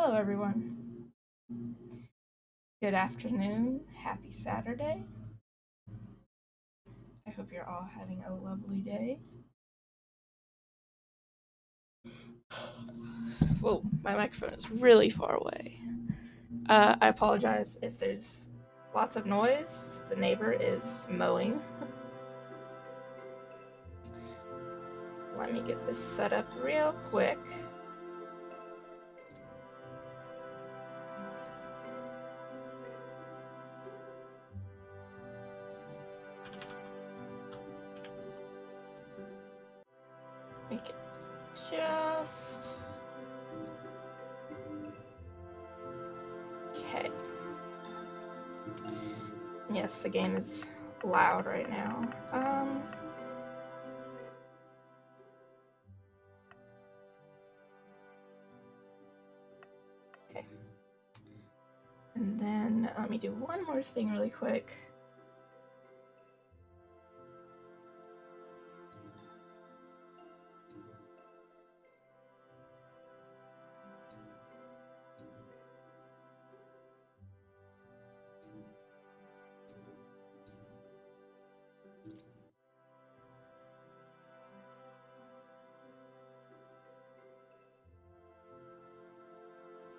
Hello, everyone. Good afternoon. Happy Saturday. I hope you're all having a lovely day. Whoa, my microphone is really far away. I apologize if there's lots of noise. The neighbor is mowing. Let me get this set up real quick. Make it just... Okay. Yes, the game is loud right now. Okay. And then let me do one more thing really quick.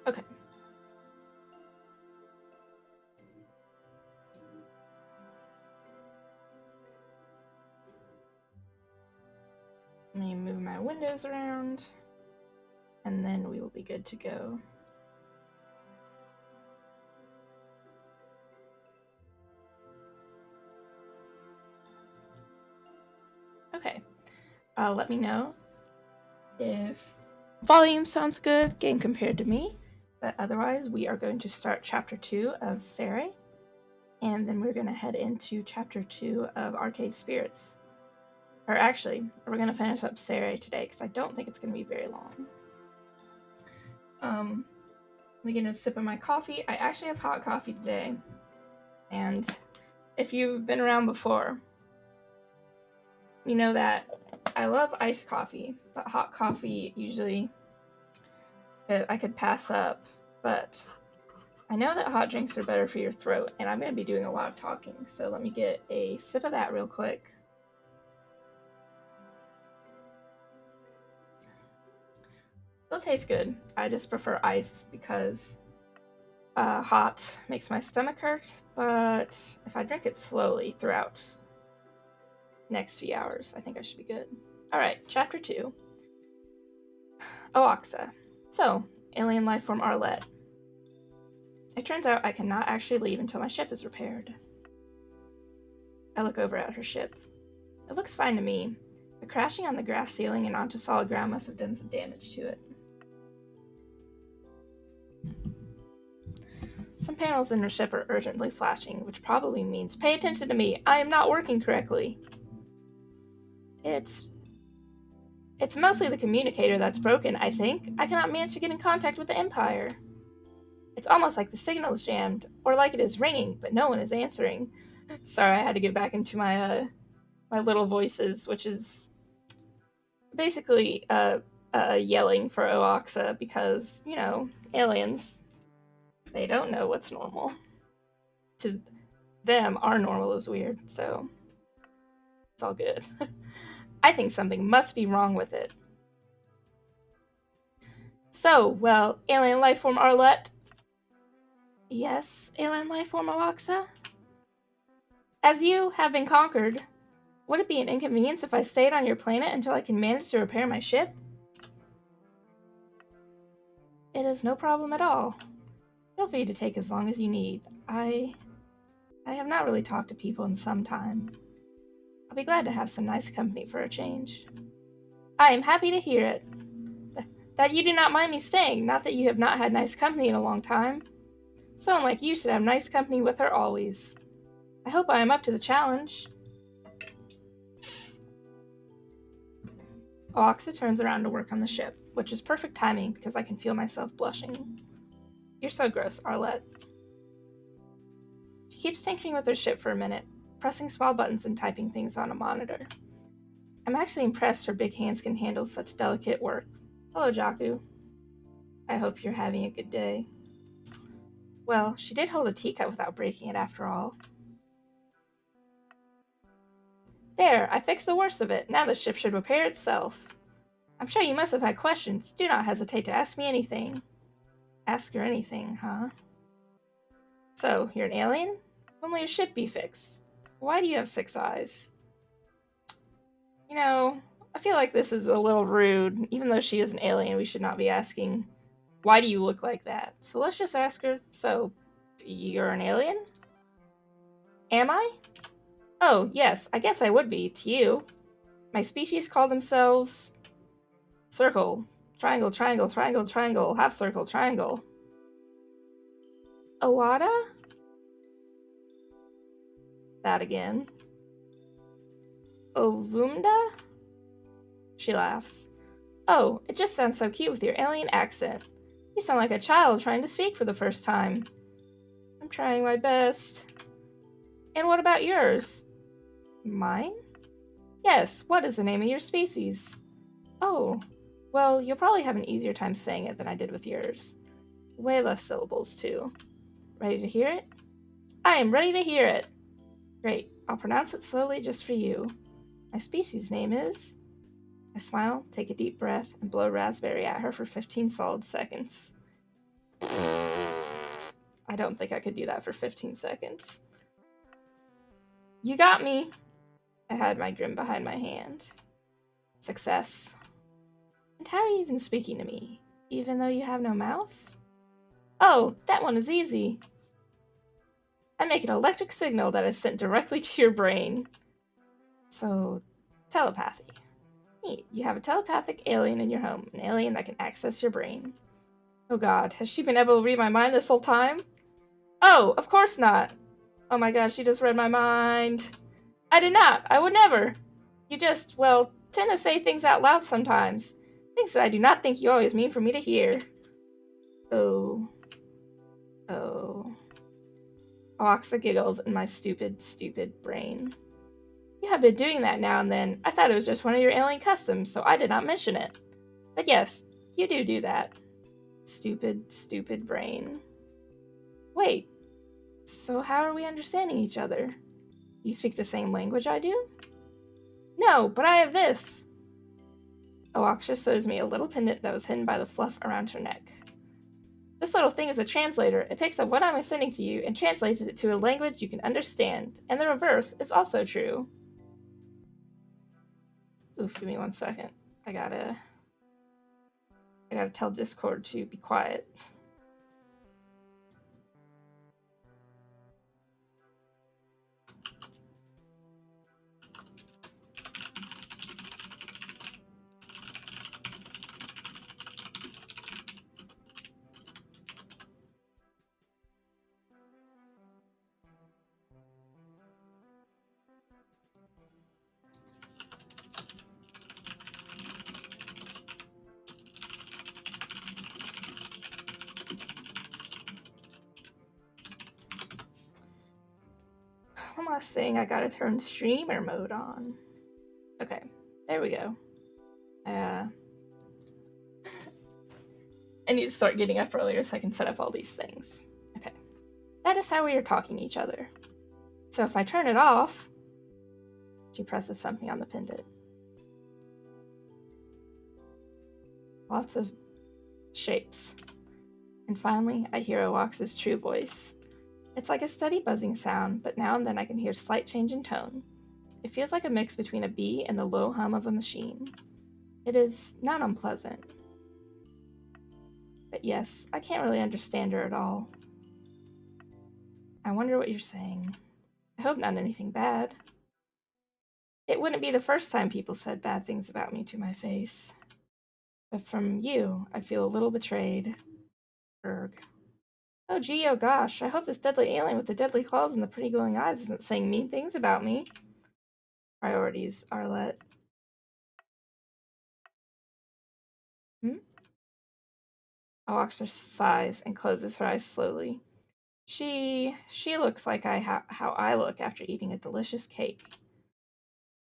Okay. Let me move my windows around, and then we will be good to go. Okay. Let me know if volume sounds good, game compared to me. But otherwise, we are going to start Chapter 2 of Serre, and then we're going to head into Chapter 2 of Arcade Spirits. Or actually, we're going to finish up Serre today, because I don't think it's going to be very long. Let me get a sip of my coffee. I actually have hot coffee today, and if you've been around before, you know that I love iced coffee, but hot coffee usually I could pass up, but I know that hot drinks are better for your throat, and I'm going to be doing a lot of talking, so let me get a sip of that real quick. Still tastes good. I just prefer ice because hot makes my stomach hurt, but if I drink it slowly throughout next few hours, I think I should be good. Alright, Chapter 2. Oaxa. So, alien life form Arlette. It turns out I cannot actually leave until my ship is repaired. I look over at her ship. It looks fine to me, but crashing on the grass ceiling and onto solid ground must have done some damage to it. Some panels in her ship are urgently flashing, which probably means, pay attention to me, I am not working correctly. It's mostly the communicator that's broken, I think. I cannot manage to get in contact with the Empire. It's almost like the signal is jammed, or like it is ringing, but no one is answering. Sorry, I had to get back into my my little voices, which is basically yelling for Oaxa because, you know, aliens, they don't know what's normal. To them, our normal is weird, so it's all good. I think something must be wrong with it. So, well, alien life form Arlette. Yes, alien life form Oaxa? As you have been conquered, would it be an inconvenience if I stayed on your planet until I can manage to repair my ship? It is no problem at all. Feel free to take as long as you need. I have not really talked to people in some time. I'll be glad to have some nice company for a change. I am happy to hear it. That you do not mind me staying, not that you have not had nice company in a long time. Someone like you should have nice company with her always. I hope I am up to the challenge. Oaxa turns around to work on the ship, which is perfect timing because I can feel myself blushing. You're so gross, Arlette. She keeps tinkering with her ship for a minute, pressing small buttons and typing things on a monitor. I'm actually impressed her big hands can handle such delicate work. Hello, Jaku. I hope you're having a good day. Well, she did hold a teacup without breaking it after all. There, I fixed the worst of it. Now the ship should repair itself. I'm sure you must have had questions. Do not hesitate to ask me anything. Ask her anything, huh? So, you're an alien? When will your ship be fixed? Why do you have 6 eyes? You know, I feel like this is a little rude. Even though she is an alien, we should not be asking, why do you look like that? So let's just ask her, so, you're an alien? Am I? Oh, yes, I guess I would be, to you. My species call themselves circle, triangle, triangle, triangle, triangle, half circle, triangle. Owada? That again. Ovunda? She laughs. Oh, it just sounds so cute with your alien accent. You sound like a child trying to speak for the first time. I'm trying my best. And what about yours? Mine? Yes, what is the name of your species? Oh, well, you'll probably have an easier time saying it than I did with yours. Way less syllables, too. Ready to hear it? I am ready to hear it! Great, I'll pronounce it slowly just for you. My species name is... I smile, take a deep breath, and blow raspberry at her for 15 solid seconds. I don't think I could do that for 15 seconds. You got me! I hide my grin behind my hand. Success. And how are you even speaking to me, even though you have no mouth? Oh, that one is easy. I make an electric signal that is sent directly to your brain. So, telepathy. Neat. You have a telepathic alien in your home, an alien that can access your brain. Oh god, has she been able to read my mind this whole time? Oh, of course not. Oh my god, she just read my mind. I did not. I would never. You just, well, tend to say things out loud sometimes. Things that I do not think you always mean for me to hear. Oh. Oh. Oxa giggles in my stupid, stupid brain. You have been doing that now and then. I thought it was just one of your alien customs, so I did not mention it. But yes, you do that. Stupid, stupid brain. Wait, so how are we understanding each other? You speak the same language I do? No, but I have this. Oaksha shows me a little pendant that was hidden by the fluff around her neck. This little thing is a translator. It picks up what I'm sending to you and translates it to a language you can understand. And the reverse is also true. Oof, give me 1 second. I gotta tell Discord to be quiet. One last thing, I gotta turn streamer mode on. Okay, there we go. I need to start getting up earlier so I can set up all these things. Okay, that is how we are talking to each other. So if I turn it off, she presses something on the pendant. Lots of shapes. And finally, I hear Oax's true voice. It's like a steady buzzing sound, but now and then I can hear slight change in tone. It feels like a mix between a bee and the low hum of a machine. It is not unpleasant. But yes, I can't really understand her at all. I wonder what you're saying. I hope not anything bad. It wouldn't be the first time people said bad things about me to my face. But from you, I feel a little betrayed. Erg. Oh gee, oh gosh, I hope this deadly alien with the deadly claws and the pretty glowing eyes isn't saying mean things about me. Priorities, Arlette. Alexa sighs and closes her eyes slowly. She looks like how I look after eating a delicious cake.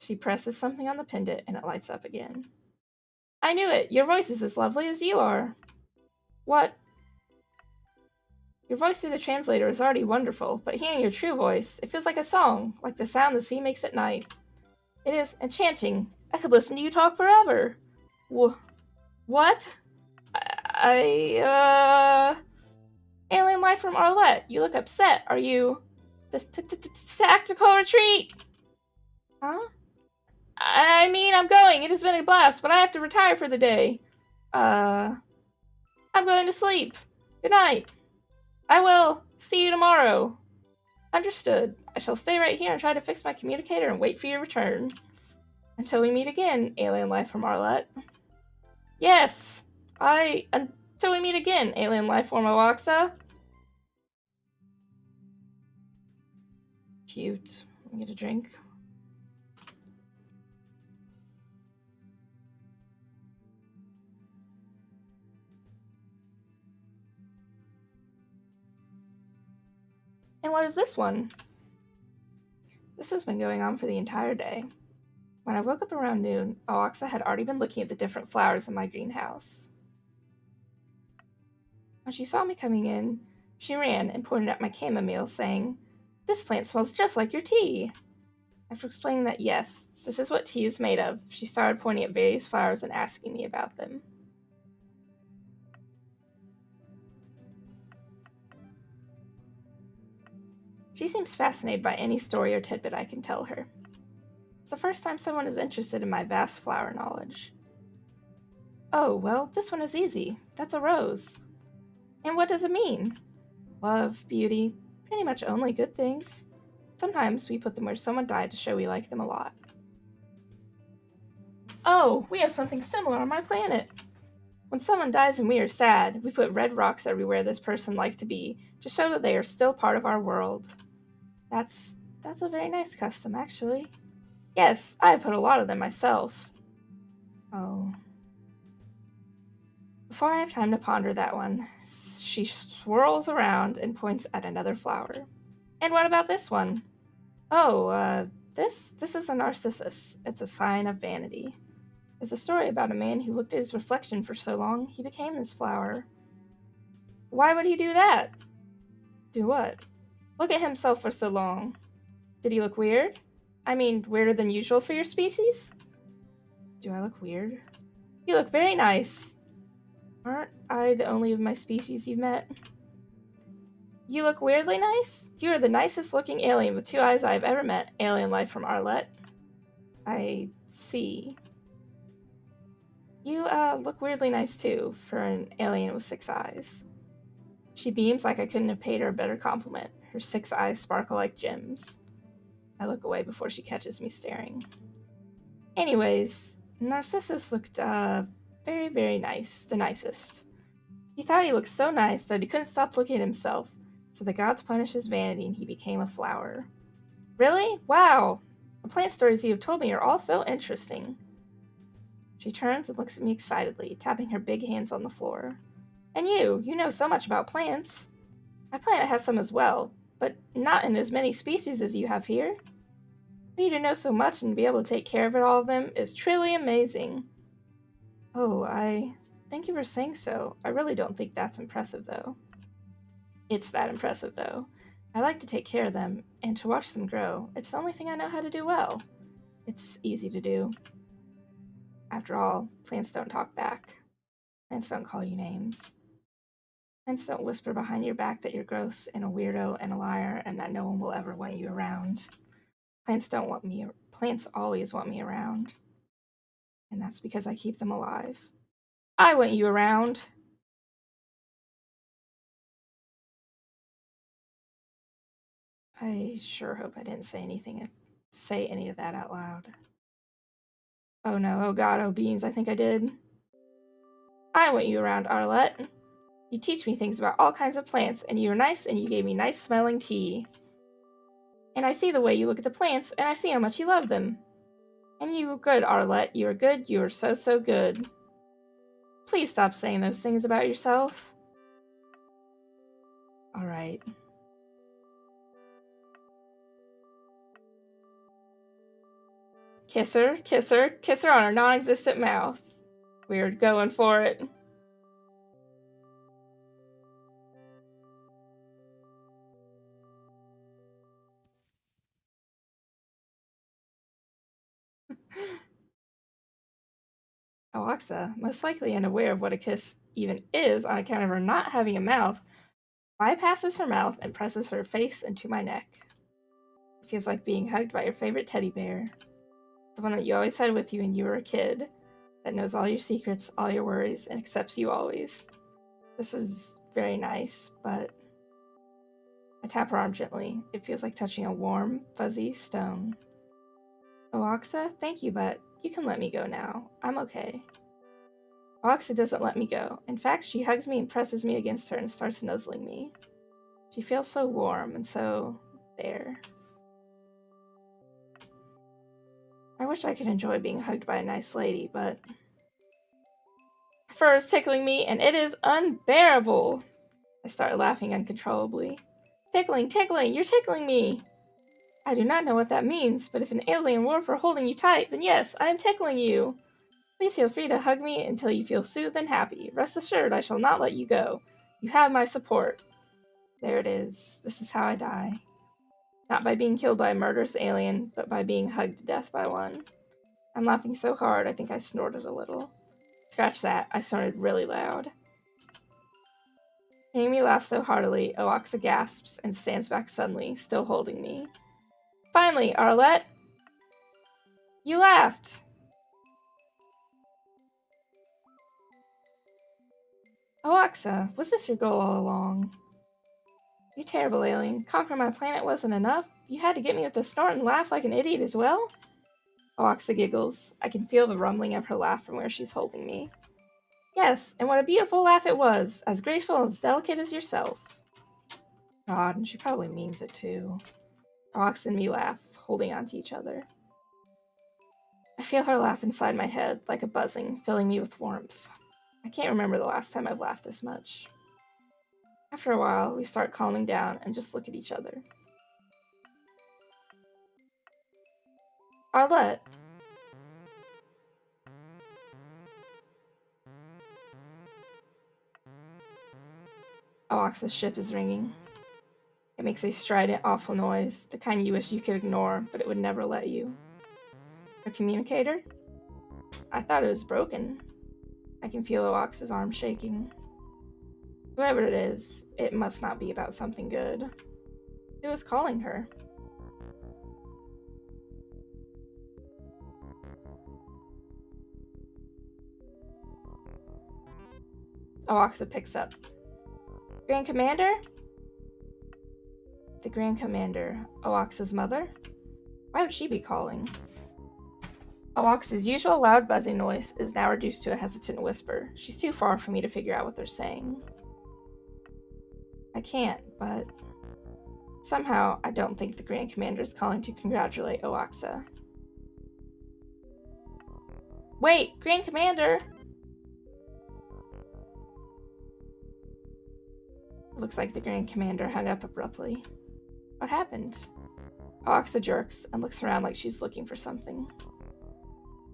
She presses something on the pendant and it lights up again. I knew it! Your voice is as lovely as you are! What? Your voice through the translator is already wonderful, but hearing your true voice, it feels like a song, like the sound the sea makes at night. It is enchanting. I could listen to you talk forever. What? Alien life from Arlette. You look upset. Are you... Tactical retreat? Huh? I mean, I'm going. It has been a blast, but I have to retire for the day. I'm going to sleep. Good night. I will. See you tomorrow. Understood. I shall stay right here and try to fix my communicator and wait for your return. Until we meet again, alien life from Arlette. Yes! Until we meet again, alien life form Awaxa. Cute. Let me get a drink. And what is this one? This has been going on for the entire day. When I woke up around noon, Awaxa had already been looking at the different flowers in my greenhouse. When she saw me coming in, she ran and pointed at my chamomile, saying, "This plant smells just like your tea." After explaining that yes, this is what tea is made of, she started pointing at various flowers and asking me about them. She seems fascinated by any story or tidbit I can tell her. It's the first time someone is interested in my vast flower knowledge. Oh, well, this one is easy. That's a rose. And what does it mean? Love, beauty, pretty much only good things. Sometimes we put them where someone died to show we like them a lot. Oh, we have something similar on my planet. When someone dies and we are sad, we put red rocks everywhere this person liked to be to show that they are still part of our world. That's a very nice custom, actually. Yes, I have put a lot of them myself. Oh. Before I have time to ponder that one, she swirls around and points at another flower. And what about this one? Oh, this is a narcissus. It's a sign of vanity. There's a story about a man who looked at his reflection for so long, he became this flower. Why would he do that? Do what? Look at himself for so long. Did he look weird? I mean, weirder than usual for your species? Do I look weird? You look very nice. Aren't I the only of my species you've met? You look weirdly nice? You are the nicest looking alien with 2 eyes I've ever met, alien life from Arlette. I see. You, look weirdly nice too, for an alien with 6 eyes. She beams like I couldn't have paid her a better compliment. Her 6 eyes sparkle like gems. I look away before she catches me staring. Anyways, Narcissus looked, very, very nice. The nicest. He thought he looked so nice that he couldn't stop looking at himself, so the gods punished his vanity and he became a flower. Really? Wow! The plant stories you have told me are all so interesting. She turns and looks at me excitedly, tapping her big hands on the floor. And you know so much about plants. My planet has some as well, but not in as many species as you have here. For you to know so much and be able to take care of all of them is truly amazing. Oh, thank you for saying so. I really don't think that's impressive, though. It's that impressive, though. I like to take care of them, and to watch them grow. It's the only thing I know how to do well. It's easy to do. After all, plants don't talk back. Plants don't call you names. Plants don't whisper behind your back that you're gross and a weirdo and a liar and that no one will ever want you around. Plants always want me around. And that's because I keep them alive. I want you around. I sure hope I didn't say any of that out loud. Oh no, oh god, oh beans, I think I did. I want you around, Arlette. You teach me things about all kinds of plants, and you're nice, and you gave me nice smelling tea. And I see the way you look at the plants, and I see how much you love them. And you are good, Arlette. You are good. You are so, so good. Please stop saying those things about yourself. Alright. Kiss her, kiss her, kiss her on her non-existent mouth. We're going for it. Alexa, most likely unaware of what a kiss even is on account of her not having a mouth, bypasses her mouth and presses her face into my neck. It feels like being hugged by your favorite teddy bear. The one that you always had with you when you were a kid, that knows all your secrets, all your worries, and accepts you always. This is very nice, but I tap her arm gently. It feels like touching a warm, fuzzy stone. Oaxa, thank you, but you can let me go now. I'm okay. Oaxa doesn't let me go. In fact, she hugs me and presses me against her and starts nuzzling me. She feels so warm and so there. I wish I could enjoy being hugged by a nice lady, but her fur is tickling me and it is unbearable. I start laughing uncontrollably. Tickling, tickling, you're tickling me! I do not know what that means, but if an alien were for holding you tight, then yes, I am tickling you. Please feel free to hug me until you feel soothed and happy. Rest assured, I shall not let you go. You have my support. There it is. This is how I die. Not by being killed by a murderous alien, but by being hugged to death by one. I'm laughing so hard, I think I snorted a little. Scratch that, I snorted really loud. Hearing me laugh so heartily, Oaxa gasps and stands back suddenly, still holding me. Finally, Arlette! You laughed! Oaxa, was this your goal all along? You terrible alien. Conquering my planet wasn't enough? You had to get me with a snort and laugh like an idiot as well? Oaxa giggles. I can feel the rumbling of her laugh from where she's holding me. Yes, and what a beautiful laugh it was, as graceful and as delicate as yourself. God, and she probably means it too. Oaxa and me laugh, holding on to each other. I feel her laugh inside my head, like a buzzing, filling me with warmth. I can't remember the last time I've laughed this much. After a while, we start calming down and just look at each other. Arlette. Oaxa's ship is ringing. It makes a strident, awful noise, the kind you wish you could ignore, but it would never let you. A communicator? I thought it was broken. I can feel Oaxa's arm shaking. Whoever it is, it must not be about something good. Who is calling her? Oaxa picks up. Grand Commander? The Grand Commander, Oaxa's mother? Why would she be calling? Oaxa's usual loud buzzing noise is now reduced to a hesitant whisper. She's too far for me to figure out what they're saying. I can't, but somehow I don't think the Grand Commander is calling to congratulate Oaxa. Wait, Grand Commander! It looks like the Grand Commander hung up abruptly. What happened? Oaxa jerks and looks around like she's looking for something.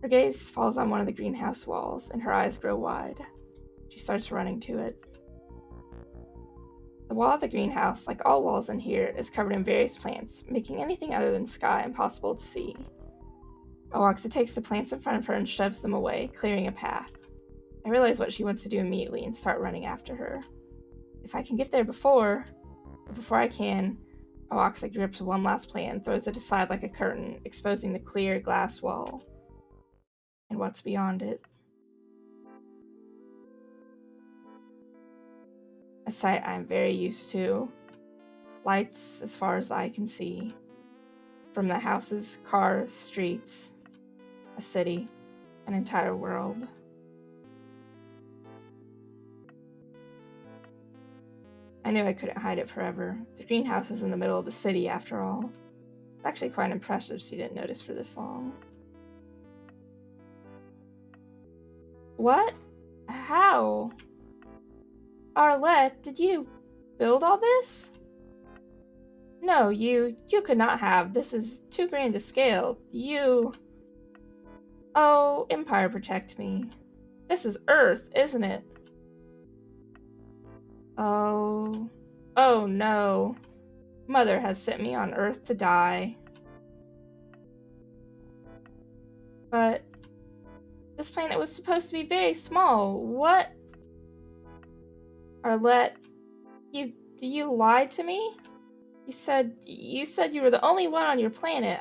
Her gaze falls on one of the greenhouse walls, and her eyes grow wide. She starts running to it. The wall of the greenhouse, like all walls in here, is covered in various plants, making anything other than sky impossible to see. Oaxa takes the plants in front of her and shoves them away, clearing a path. I realize what she wants to do immediately and start running after her. If I can get there before I can, Oaxa grips one last plant and throws it aside like a curtain, exposing the clear glass wall. And what's beyond it? A sight I'm very used to. Lights as far as I can see. From the houses, cars, streets, a city, an entire world. I knew I couldn't hide it forever. The greenhouse is in the middle of the city, after all. It's actually quite impressive she didn't notice for this long. What? How? Arlette, did you build all this? No, you could not have. This is too grand a scale. Oh, Empire protect me. This is Earth, isn't it? Oh no. Mother has sent me on Earth to die. But this planet was supposed to be very small. What? Arlette, you lied to me? You said you were the only one on your planet.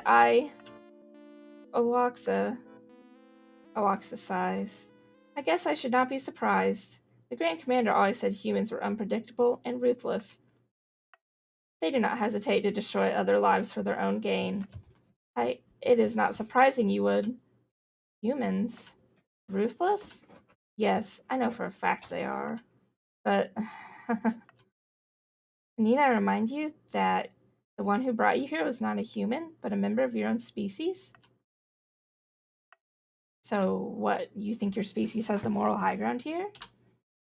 Oaxa. Oaxa sighs. I guess I should not be surprised. The Grand Commander always said humans were unpredictable and ruthless. They do not hesitate to destroy other lives for their own gain. It is not surprising you would. Humans? Ruthless? Yes, I know for a fact they are. But need I remind you that the one who brought you here was not a human, but a member of your own species? So, what, you think your species has the moral high ground here?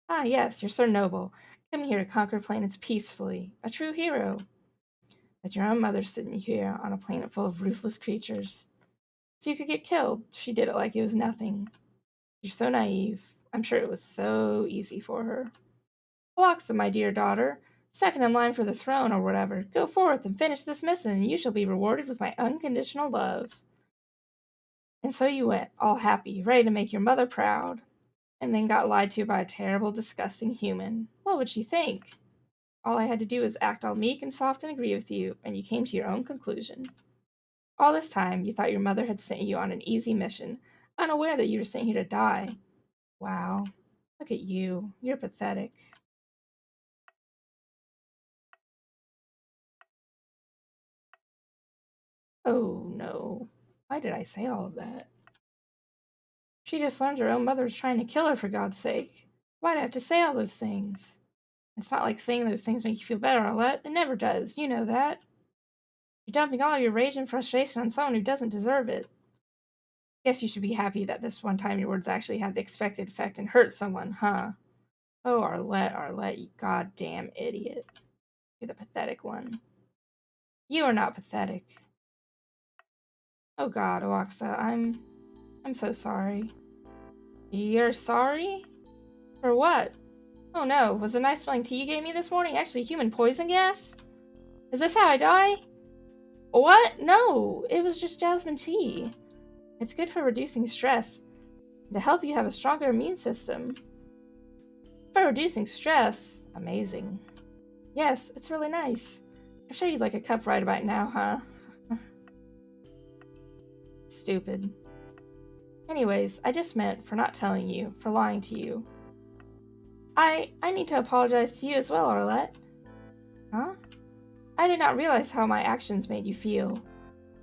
Ah, yes, you're so noble. Coming here to conquer planets peacefully. A true hero. But your own mother's sitting here on a planet full of ruthless creatures. So you could get killed. She did it like it was nothing. You're so naive. I'm sure it was so easy for her. Oaxa, my dear daughter, second in line for the throne or whatever, go forth and finish this mission, and you shall be rewarded with my unconditional love. And so you went, all happy, ready to make your mother proud, and then got lied to by a terrible, disgusting human. What would she think? All I had to do was act all meek and soft and agree with you, and you came to your own conclusion. All this time, you thought your mother had sent you on an easy mission, unaware that you were sent here to die. Wow. Look at you. You're pathetic. Oh, no. Why did I say all of that? She just learned her own mother was trying to kill her, for God's sake. Why'd I have to say all those things? It's not like saying those things make you feel better, Arlette. It never does. You know that. You're dumping all of your rage and frustration on someone who doesn't deserve it. Guess you should be happy that this one time your words actually had the expected effect and hurt someone, huh? Oh, Arlette, Arlette, you goddamn idiot. You're the pathetic one. You are not pathetic. Oh God, Oaxa, I'm so sorry. You're sorry? For what? Oh no, was the nice smelling tea you gave me this morning actually human poison gas? Is this how I die? What? No, it was just jasmine tea. It's good for reducing stress and to help you have a stronger immune system. For reducing stress? Amazing. Yes, it's really nice. I'm sure you'd like a cup right about now, huh? Stupid. Anyways, I just meant for not telling you, for lying to you. I need to apologize to you as well, Arlette. Huh? I did not realize how my actions made you feel.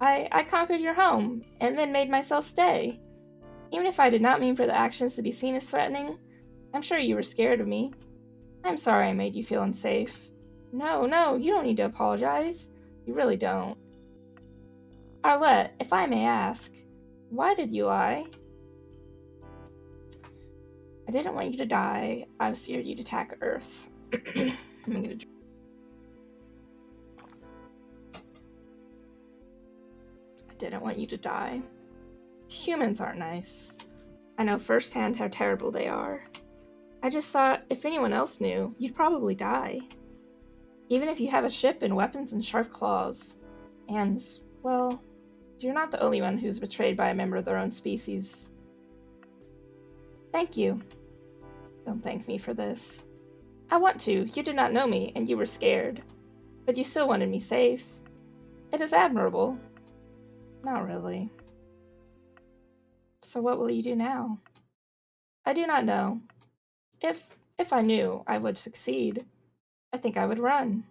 I conquered your home, and then made myself stay. Even if I did not mean for the actions to be seen as threatening, I'm sure you were scared of me. I'm sorry I made you feel unsafe. No, you don't need to apologize. You really don't. Arlette, if I may ask, why did you lie? I didn't want you to die. I feared you'd attack Earth. I'm gonna I didn't want you to die. Humans aren't nice. I know firsthand how terrible they are. I just thought if anyone else knew, you'd probably die. Even if you have a ship and weapons and sharp claws. And, well, you're not the only one who's betrayed by a member of their own species. Thank you. Don't thank me for this. I want to. You did not know me, and you were scared. But you still wanted me safe. It is admirable. Not really. So what will you do now? I do not know. If I knew, I would succeed. I think I would run.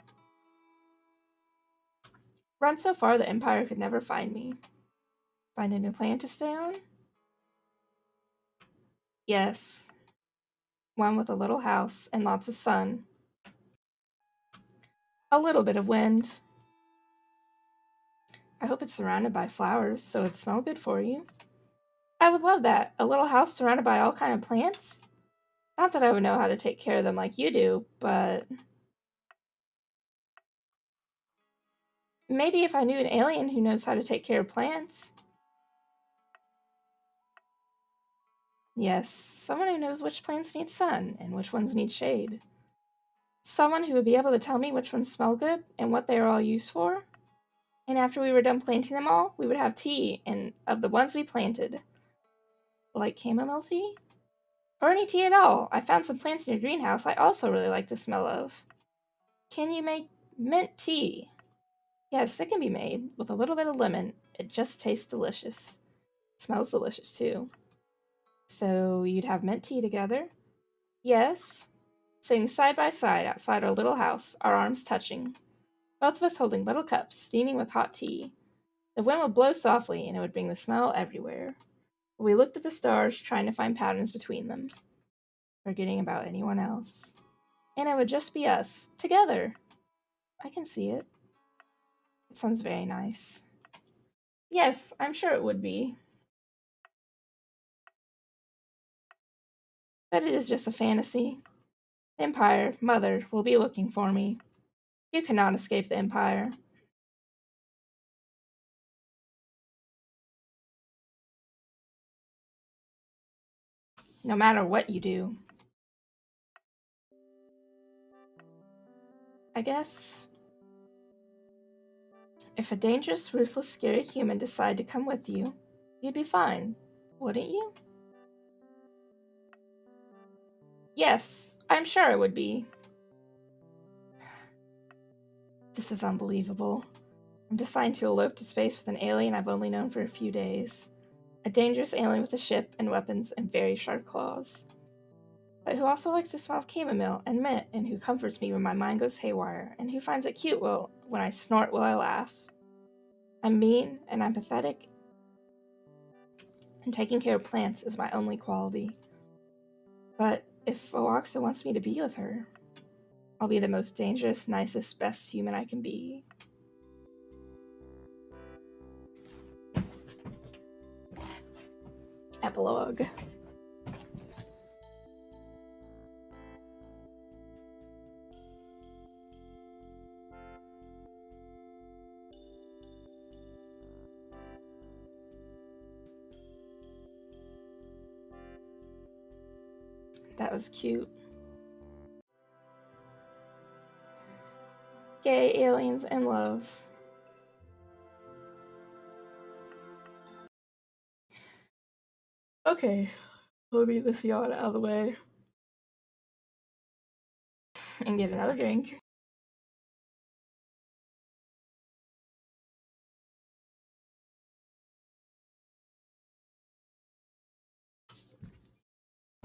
Run so far the Empire could never find me. Find a new planet to stay on? Yes. One with a little house and lots of sun. A little bit of wind. I hope it's surrounded by flowers so it'd smell good for you. I would love that. A little house surrounded by all kind of plants. Not that I would know how to take care of them like you do, but maybe if I knew an alien who knows how to take care of plants. Yes, someone who knows which plants need sun and which ones need shade. Someone who would be able to tell me which ones smell good and what they are all used for. And after we were done planting them all, we would have tea and of the ones we planted. Like chamomile tea? Or any tea at all. I found some plants in your greenhouse I also really like the smell of. Can you make mint tea? Yes, it can be made with a little bit of lemon. It just tastes delicious. Smells delicious too. So you'd have mint tea together? Yes. Sitting side by side outside our little house, our arms touching. Both of us holding little cups, steaming with hot tea. The wind would blow softly and it would bring the smell everywhere. We looked at the stars, trying to find patterns between them, forgetting about anyone else. And it would just be us, together. I can see it. It sounds very nice. Yes, I'm sure it would be. But it is just a fantasy. The Empire, Mother, will be looking for me. You cannot escape the Empire. No matter what you do. I guess. If a dangerous, ruthless, scary human decided to come with you, you'd be fine, wouldn't you? Yes, I'm sure I would be. This is unbelievable. I'm deciding to elope to space with an alien I've only known for a few days. A dangerous alien with a ship and weapons and very sharp claws. But who also likes the smell of chamomile and mint, and who comforts me when my mind goes haywire, and who finds it cute when I snort while I laugh. I'm mean, and I'm pathetic, and taking care of plants is my only quality. But if Oaxa wants me to be with her, I'll be the most dangerous, nicest, best human I can be. Epilogue. That was cute. Gay aliens in love. Okay, let me get this yawn out of the way. And get another drink.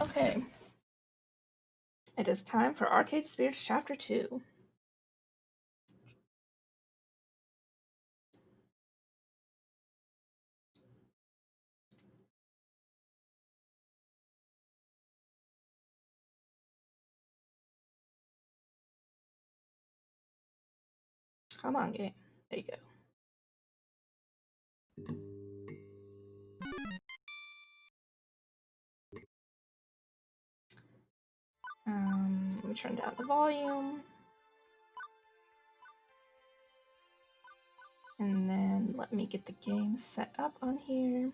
Okay. It is time for Arcade Spirits Chapter 2. Come on, game. There you go. Let me turn down the volume. And then let me get the game set up on here.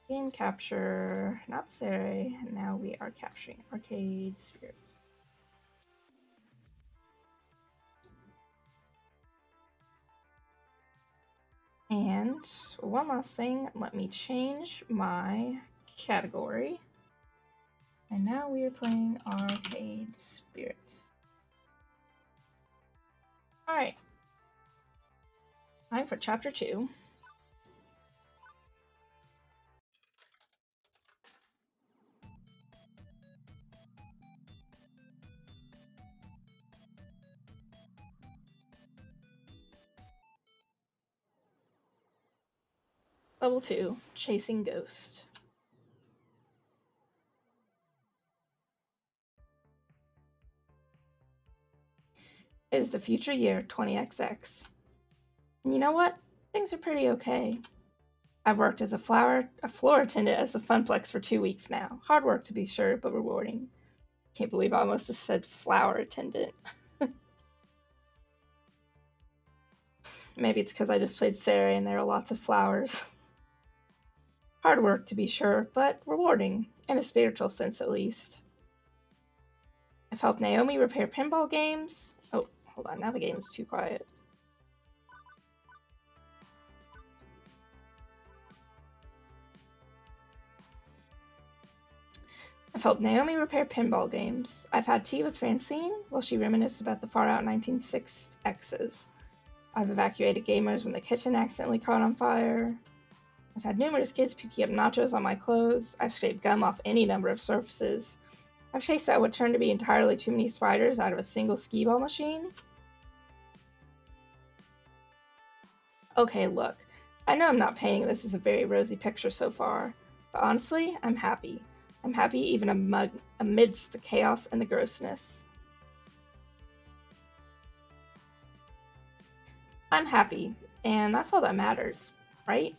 Game capture, not Serre. Now we are capturing Arcade Spirits. And one last thing, let me change my category. And now we are playing Arcade Spirits. Alright. Time for Chapter 2. Level 2, Chasing Ghost. It is the future year 20XX. And you know what? Things are pretty okay. I've worked as a floor attendant at the Funplex for 2 weeks now. Hard work to be sure, but rewarding. Can't believe I almost just said flower attendant. Maybe it's because I just played Serre and there are lots of flowers. Hard work to be sure, but rewarding, in a spiritual sense at least. I've helped Naomi repair pinball games. Oh, hold on, now the game is too quiet. I've helped Naomi repair pinball games. I've had tea with Francine while she reminisced about the far-out 1960s. I've evacuated gamers when the kitchen accidentally caught on fire. I've had numerous kids picking up nachos on my clothes. I've scraped gum off any number of surfaces. I've chased out what turned to be entirely too many spiders out of a single skee-ball machine. Okay, look. I know I'm not painting this as a very rosy picture so far, but honestly, I'm happy. I'm happy even amidst the chaos and the grossness. I'm happy, and that's all that matters, right?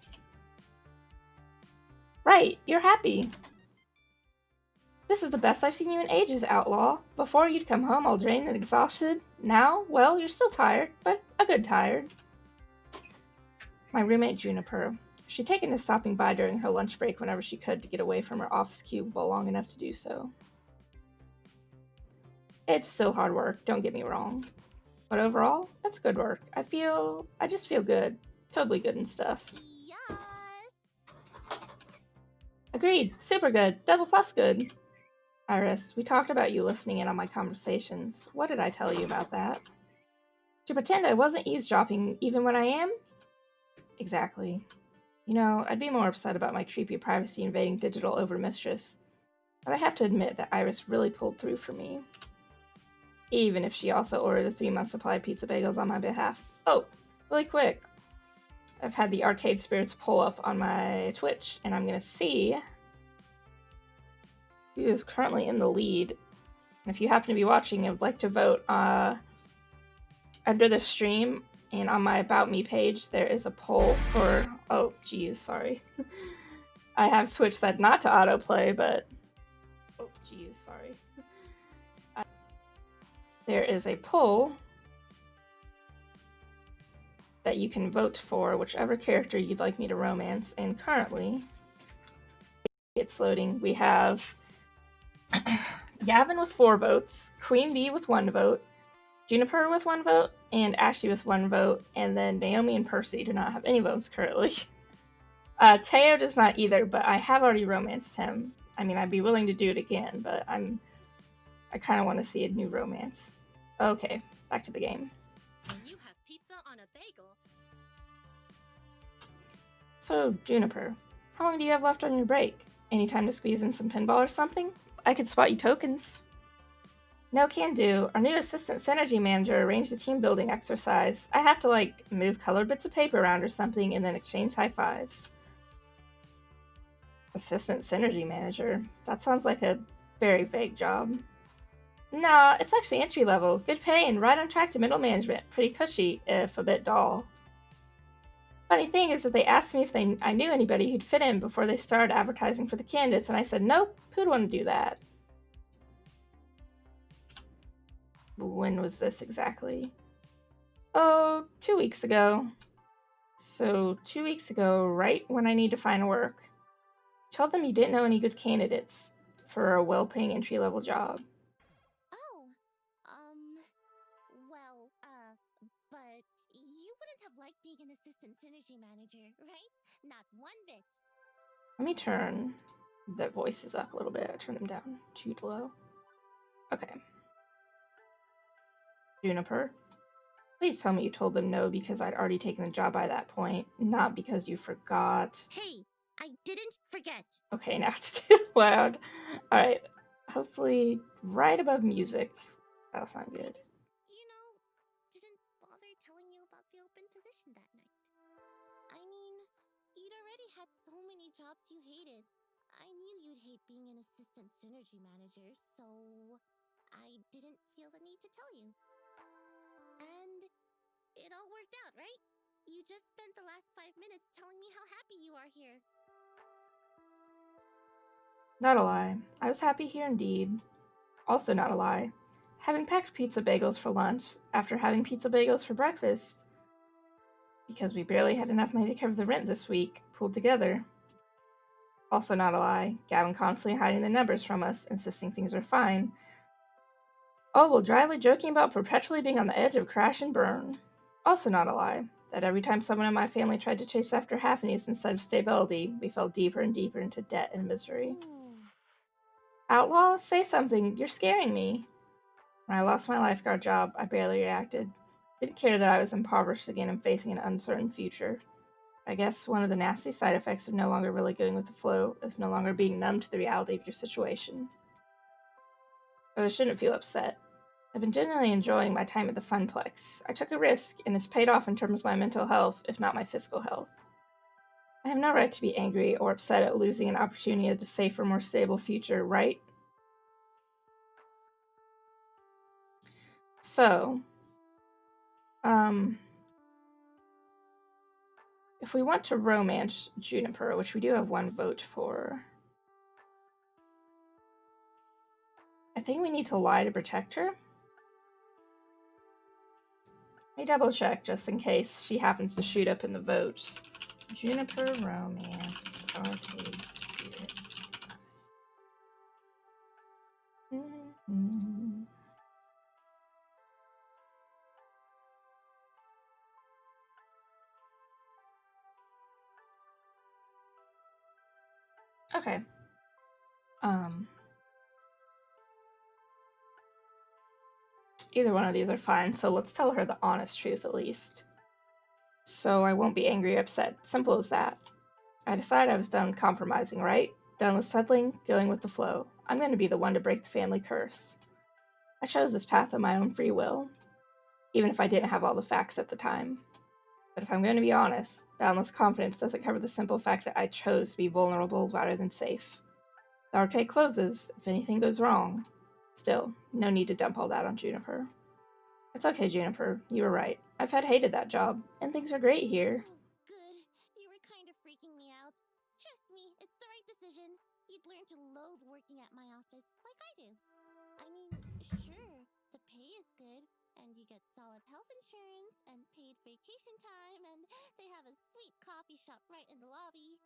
Right, you're happy. This is the best I've seen you in ages, Outlaw. Before you'd come home all drained and exhausted. Now, well, you're still tired, but a good tired. My roommate Juniper. She'd taken to stopping by during her lunch break whenever she could to get away from her office cubicle long enough to do so. It's still hard work, don't get me wrong. But overall, it's good work. I just feel good. Totally good and stuff. Yes. Agreed. Super good. Double plus good. Iris, we talked about you listening in on my conversations. What did I tell you about that? To pretend I wasn't eavesdropping even when I am? Exactly. You know, I'd be more upset about my creepy privacy invading digital overmistress. But I have to admit that Iris really pulled through for me. Even if she also ordered a 3-month supply of pizza bagels on my behalf. Oh, really quick. I've had the Arcade Spirits pull up on my Twitch, and I'm gonna see who is currently in the lead. And if you happen to be watching and would like to vote under the stream and on my About Me page, there is a poll for. Oh, geez, sorry. I have switched that not to autoplay, but. Oh, geez, sorry. There is a poll that you can vote for whichever character you'd like me to romance, and currently, it's loading. We have Gavin with 4 votes, Queen Bee with 1 vote, Juniper with 1 vote, and Ashley with 1 vote, and then Naomi and Percy do not have any votes currently. Teo does not either, but I have already romanced him. I mean, I'd be willing to do it again, but I kind of want to see a new romance. Okay, back to the game. When you have pizza on a bagel. So, Juniper, how long do you have left on your break? Any time to squeeze in some pinball or something? I could spot you tokens. No can do. Our new assistant synergy manager arranged a team building exercise. I have to, move colored bits of paper around or something and then exchange high fives. Assistant synergy manager? That sounds like a very vague job. Nah, it's actually entry level. Good pay and right on track to middle management. Pretty cushy, if a bit dull. Funny thing is that they asked me if I knew anybody who'd fit in before they started advertising for the candidates, and I said, nope, who'd want to do that? When was this exactly? Oh, 2 weeks ago. So 2 weeks ago, right when I need to find work. Tell them you didn't know any good candidates for a well-paying entry-level job. But you wouldn't have liked being an assistant synergy manager, right? Not one bit. Let me turn the voices up a little bit. I turn them down too low. Okay. Juniper, please tell me you told them no because I'd already taken the job by that point, not because you forgot. Hey, I didn't forget. Okay, now it's too loud. Alright, hopefully right above music. That'll sound good. Didn't bother telling you about the open position that night. I mean, you'd already had so many jobs you hated. I knew you'd hate being an assistant synergy manager, so I didn't feel the need to tell you. And it all worked out, right? You just spent the last 5 minutes telling me how happy you are here. Not a lie. I was happy here indeed. Also not a lie. Having packed pizza bagels for lunch after having pizza bagels for breakfast. Because we barely had enough money to cover the rent this week, pulled together. Also not a lie. Gavin constantly hiding the numbers from us, insisting things are fine. All while dryly joking about perpetually being on the edge of crash and burn. Also not a lie. That every time someone in my family tried to chase after happiness instead of stability, we fell deeper and deeper into debt and misery. Outlaw, say something. You're scaring me. When I lost my lifeguard job, I barely reacted. Didn't care that I was impoverished again and facing an uncertain future. I guess one of the nasty side effects of no longer really going with the flow is no longer being numb to the reality of your situation. But I shouldn't feel upset. I've been genuinely enjoying my time at the Funplex. I took a risk, and it's paid off in terms of my mental health, if not my physical health. I have no right to be angry or upset at losing an opportunity at a safer, more stable future, right? So, if we want to romance Juniper, which we do have one vote for, I think we need to lie to protect her. Let me double check just in case she happens to shoot up in the votes. Juniper romance arcade spirits. Mm-hmm. Okay. Either one of these are fine, so let's tell her the honest truth at least. So I won't be angry or upset. Simple as that. I decided I was done compromising, right? Done with settling, going with the flow. I'm going to be the one to break the family curse. I chose this path of my own free will, even if I didn't have all the facts at the time. But if I'm going to be honest, boundless confidence doesn't cover the simple fact that I chose to be vulnerable rather than safe. The arcade closes if anything goes wrong. Still, no need to dump all that on Juniper. It's okay, Juniper. You were right. I've hated that job, and things are great here. Oh, good. You were kind of freaking me out. Trust me, it's the right decision. You'd learn to loathe working at my office, like I do. I mean, sure, the pay is good, and you get solid health insurance, and paid vacation time, and they have a sweet coffee shop right in the lobby.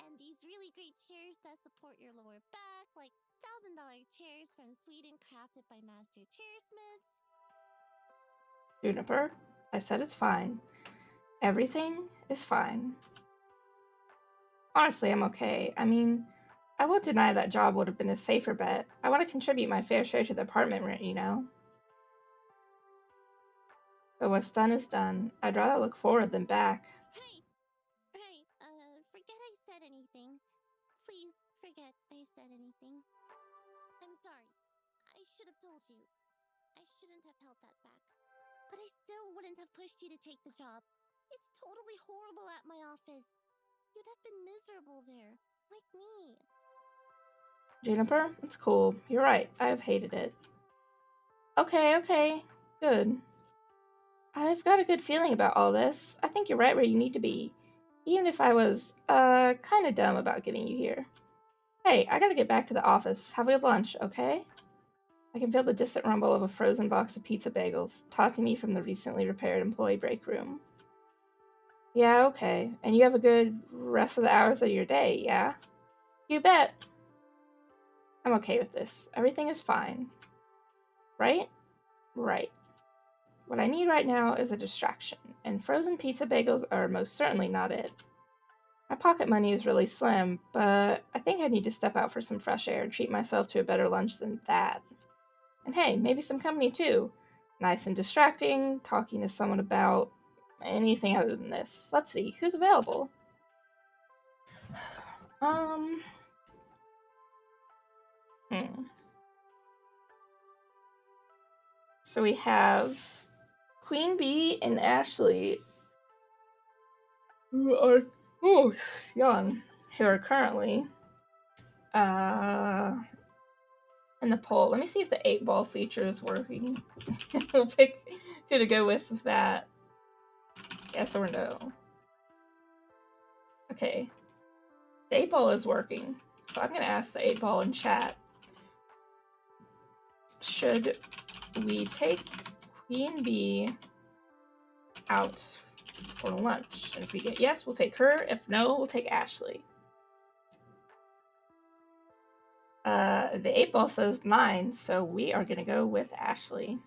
And these really great chairs that support your lower back, like $1,000 chairs from Sweden crafted by master chairsmiths. Juniper, I said it's fine. Everything is fine. Honestly, I'm okay. I mean, I won't deny that job would have been a safer bet. I want to contribute my fair share to the apartment rent, you know? But what's done is done. I'd rather look forward than back. Right. Forget I said anything. Please forget I said anything. I'm sorry. I should have told you. I shouldn't have held that back. But I still wouldn't have pushed you to take the job. It's totally horrible at my office. You'd have been miserable there, like me. Juniper, it's cool. You're right. I've hated it. Okay. Good. I've got a good feeling about all this. I think you're right where you need to be. Even if I was, kind of dumb about getting you here. Hey, I gotta get back to the office. Have a good lunch, okay? I can feel the distant rumble of a frozen box of pizza bagels, taunting me from the recently repaired employee break room. Yeah, okay. And you have a good rest of the hours of your day, yeah? You bet. I'm okay with this. Everything is fine. Right? Right. What I need right now is a distraction, and frozen pizza bagels are most certainly not it. My pocket money is really slim, but I think I need to step out for some fresh air and treat myself to a better lunch than that. And hey, maybe some company too. Nice and distracting, talking to someone about anything other than this. Let's see, who's available? Um. Hmm. So we have Queen Bee and Ashley, who are young, who are currently uh in the poll. Let me see if the 8-ball feature is working. We'll pick who to go with that. Yes or no. Okay. The 8-ball is working. So I'm gonna ask the 8-ball in chat. Should we take Queen Bee out for lunch? And if we get yes, we'll take her. If no, we'll take Ashley. The 8-ball says 9, so we are gonna go with Ashley.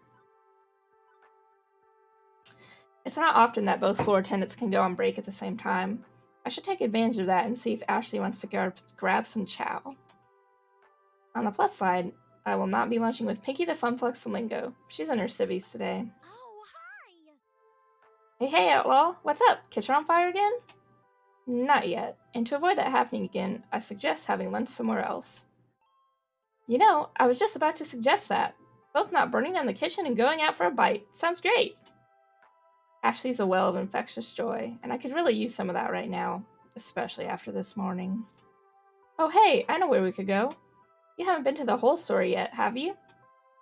It's not often that both floor attendants can go on break at the same time. I should take advantage of that and see if Ashley wants to grab some chow. On the plus side, I will not be lunching with Pinky the Funflux Flamingo. She's in her civvies today. Oh, hi! Hey, Outlaw! What's up? Kitchen on fire again? Not yet, and to avoid that happening again, I suggest having lunch somewhere else. You know, I was just about to suggest that. Both not burning down the kitchen and going out for a bite. Sounds great! Ashley's a well of infectious joy, and I could really use some of that right now, especially after this morning. Oh hey, I know where we could go. You haven't been to the whole store yet, have you?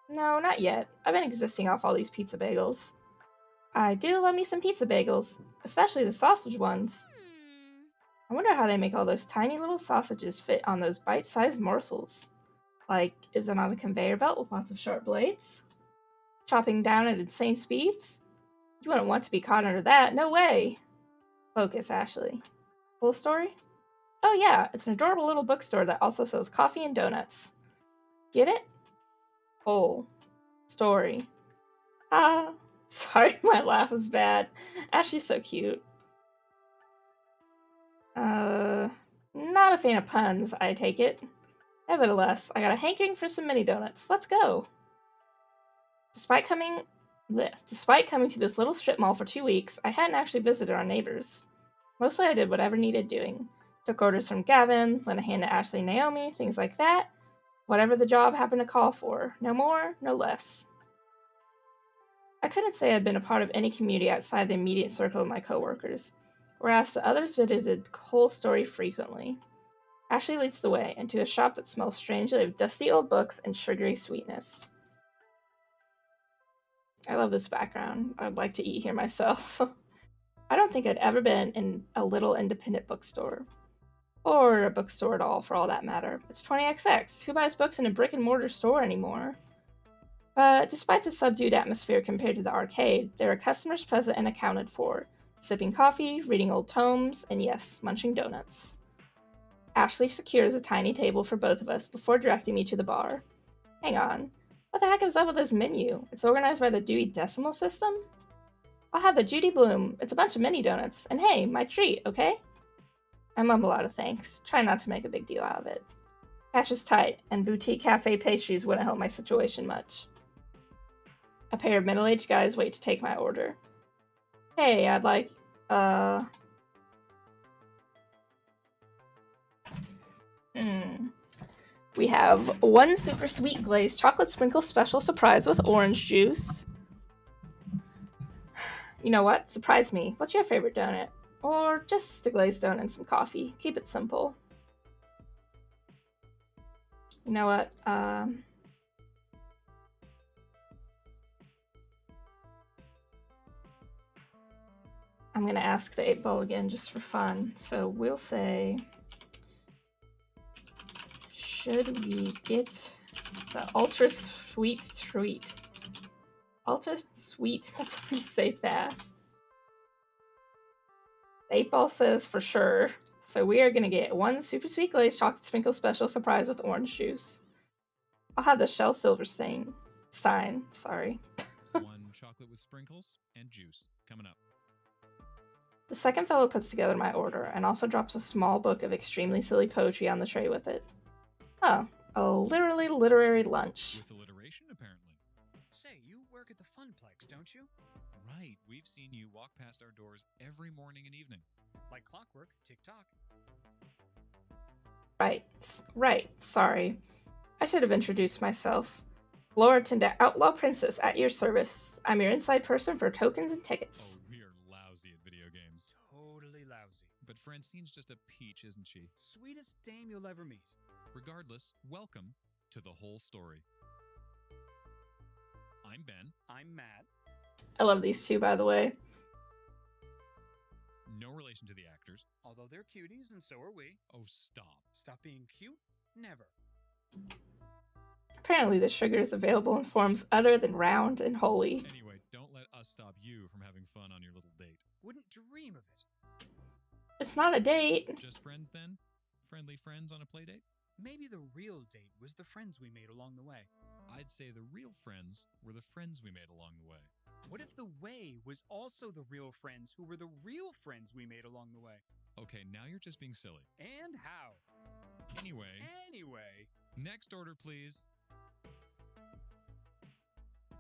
No, not yet. I've been existing off all these pizza bagels. I do love me some pizza bagels, especially the sausage ones. I wonder how they make all those tiny little sausages fit on those bite-sized morsels. Like, is it on a conveyor belt with lots of sharp blades? Chopping down at insane speeds? You wouldn't want to be caught under that, no way! Focus, Ashley. Full story? Oh yeah, it's an adorable little bookstore that also sells coffee and donuts. Get it? Whole story. Ah, sorry, my laugh was bad. Ashley's so cute. Not a fan of puns, I take it. Nevertheless, I got a hankering for some mini donuts. Let's go. Despite coming to this little strip mall for 2 weeks, I hadn't actually visited our neighbors. Mostly I did whatever needed doing. Took orders from Gavin, lent a hand to Ashley and Naomi, things like that. Whatever the job happened to call for. No more, no less. I couldn't say I'd been a part of any community outside the immediate circle of my coworkers, whereas the others visited Whole Story frequently. Ashley leads the way into a shop that smells strangely of dusty old books and sugary sweetness. I love this background. I'd like to eat here myself. I don't think I'd ever been in a little independent bookstore. Or a bookstore at all, for all that matter. It's 20XX. Who buys books in a brick-and-mortar store anymore? But despite the subdued atmosphere compared to the arcade, there are customers present and accounted for, sipping coffee, reading old tomes, and yes, munching donuts. Ashley secures a tiny table for both of us before directing me to the bar. Hang on. What the heck is up with this menu? It's organized by the Dewey Decimal System? I'll have the Judy Bloom. It's a bunch of mini donuts. And hey, my treat, okay? I mumble out a thanks, try not to make a big deal out of it. Cash is tight, and boutique cafe pastries wouldn't help my situation much. A pair of middle-aged guys wait to take my order. Hey, I'd like, We have one super sweet glazed chocolate sprinkle special surprise with orange juice. You know what? Surprise me. What's your favorite donut? Or just a glazed donut and some coffee. Keep it simple. You know what? I'm gonna ask the 8 ball again just for fun. So we'll say, should we get the ultra sweet treat? Ultra sweet, that's hard to say fast. The 8 ball says for sure. So we are gonna get one super sweet glazed chocolate sprinkle special surprise with orange juice. I'll have the shell silver sign. Sorry. One chocolate with sprinkles and juice coming up. The second fellow puts together my order and also drops a small book of extremely silly poetry on the tray with it. Oh, a literally literary lunch. With alliteration, apparently. Say, you work at the Funplex, don't you? Right, we've seen you walk past our doors every morning and evening. Like clockwork, tick-tock. Right, sorry. I should have introduced myself. Floritan to Outlaw Princess at your service. I'm your inside person for tokens and tickets. Oh, we are lousy at video games. Totally lousy. But Francine's just a peach, isn't she? Sweetest dame you'll ever meet. Regardless, welcome to The Whole Story. I'm Ben. I'm Matt. I love these two, by the way. No relation to the actors. Although they're cuties, and so are we. Oh, stop. Stop being cute? Never. Apparently the sugar is available in forms other than round and holy. Anyway, don't let us stop you from having fun on your little date. Wouldn't dream of it. It's not a date. Just friends, then? Friendly friends on a play date? Maybe the real date was the friends we made along the way. I'd say the real friends were the friends we made along the way. What if the way was also the real friends who were the real friends we made along the way? Okay, now you're just being silly. And how? Anyway, next order, please.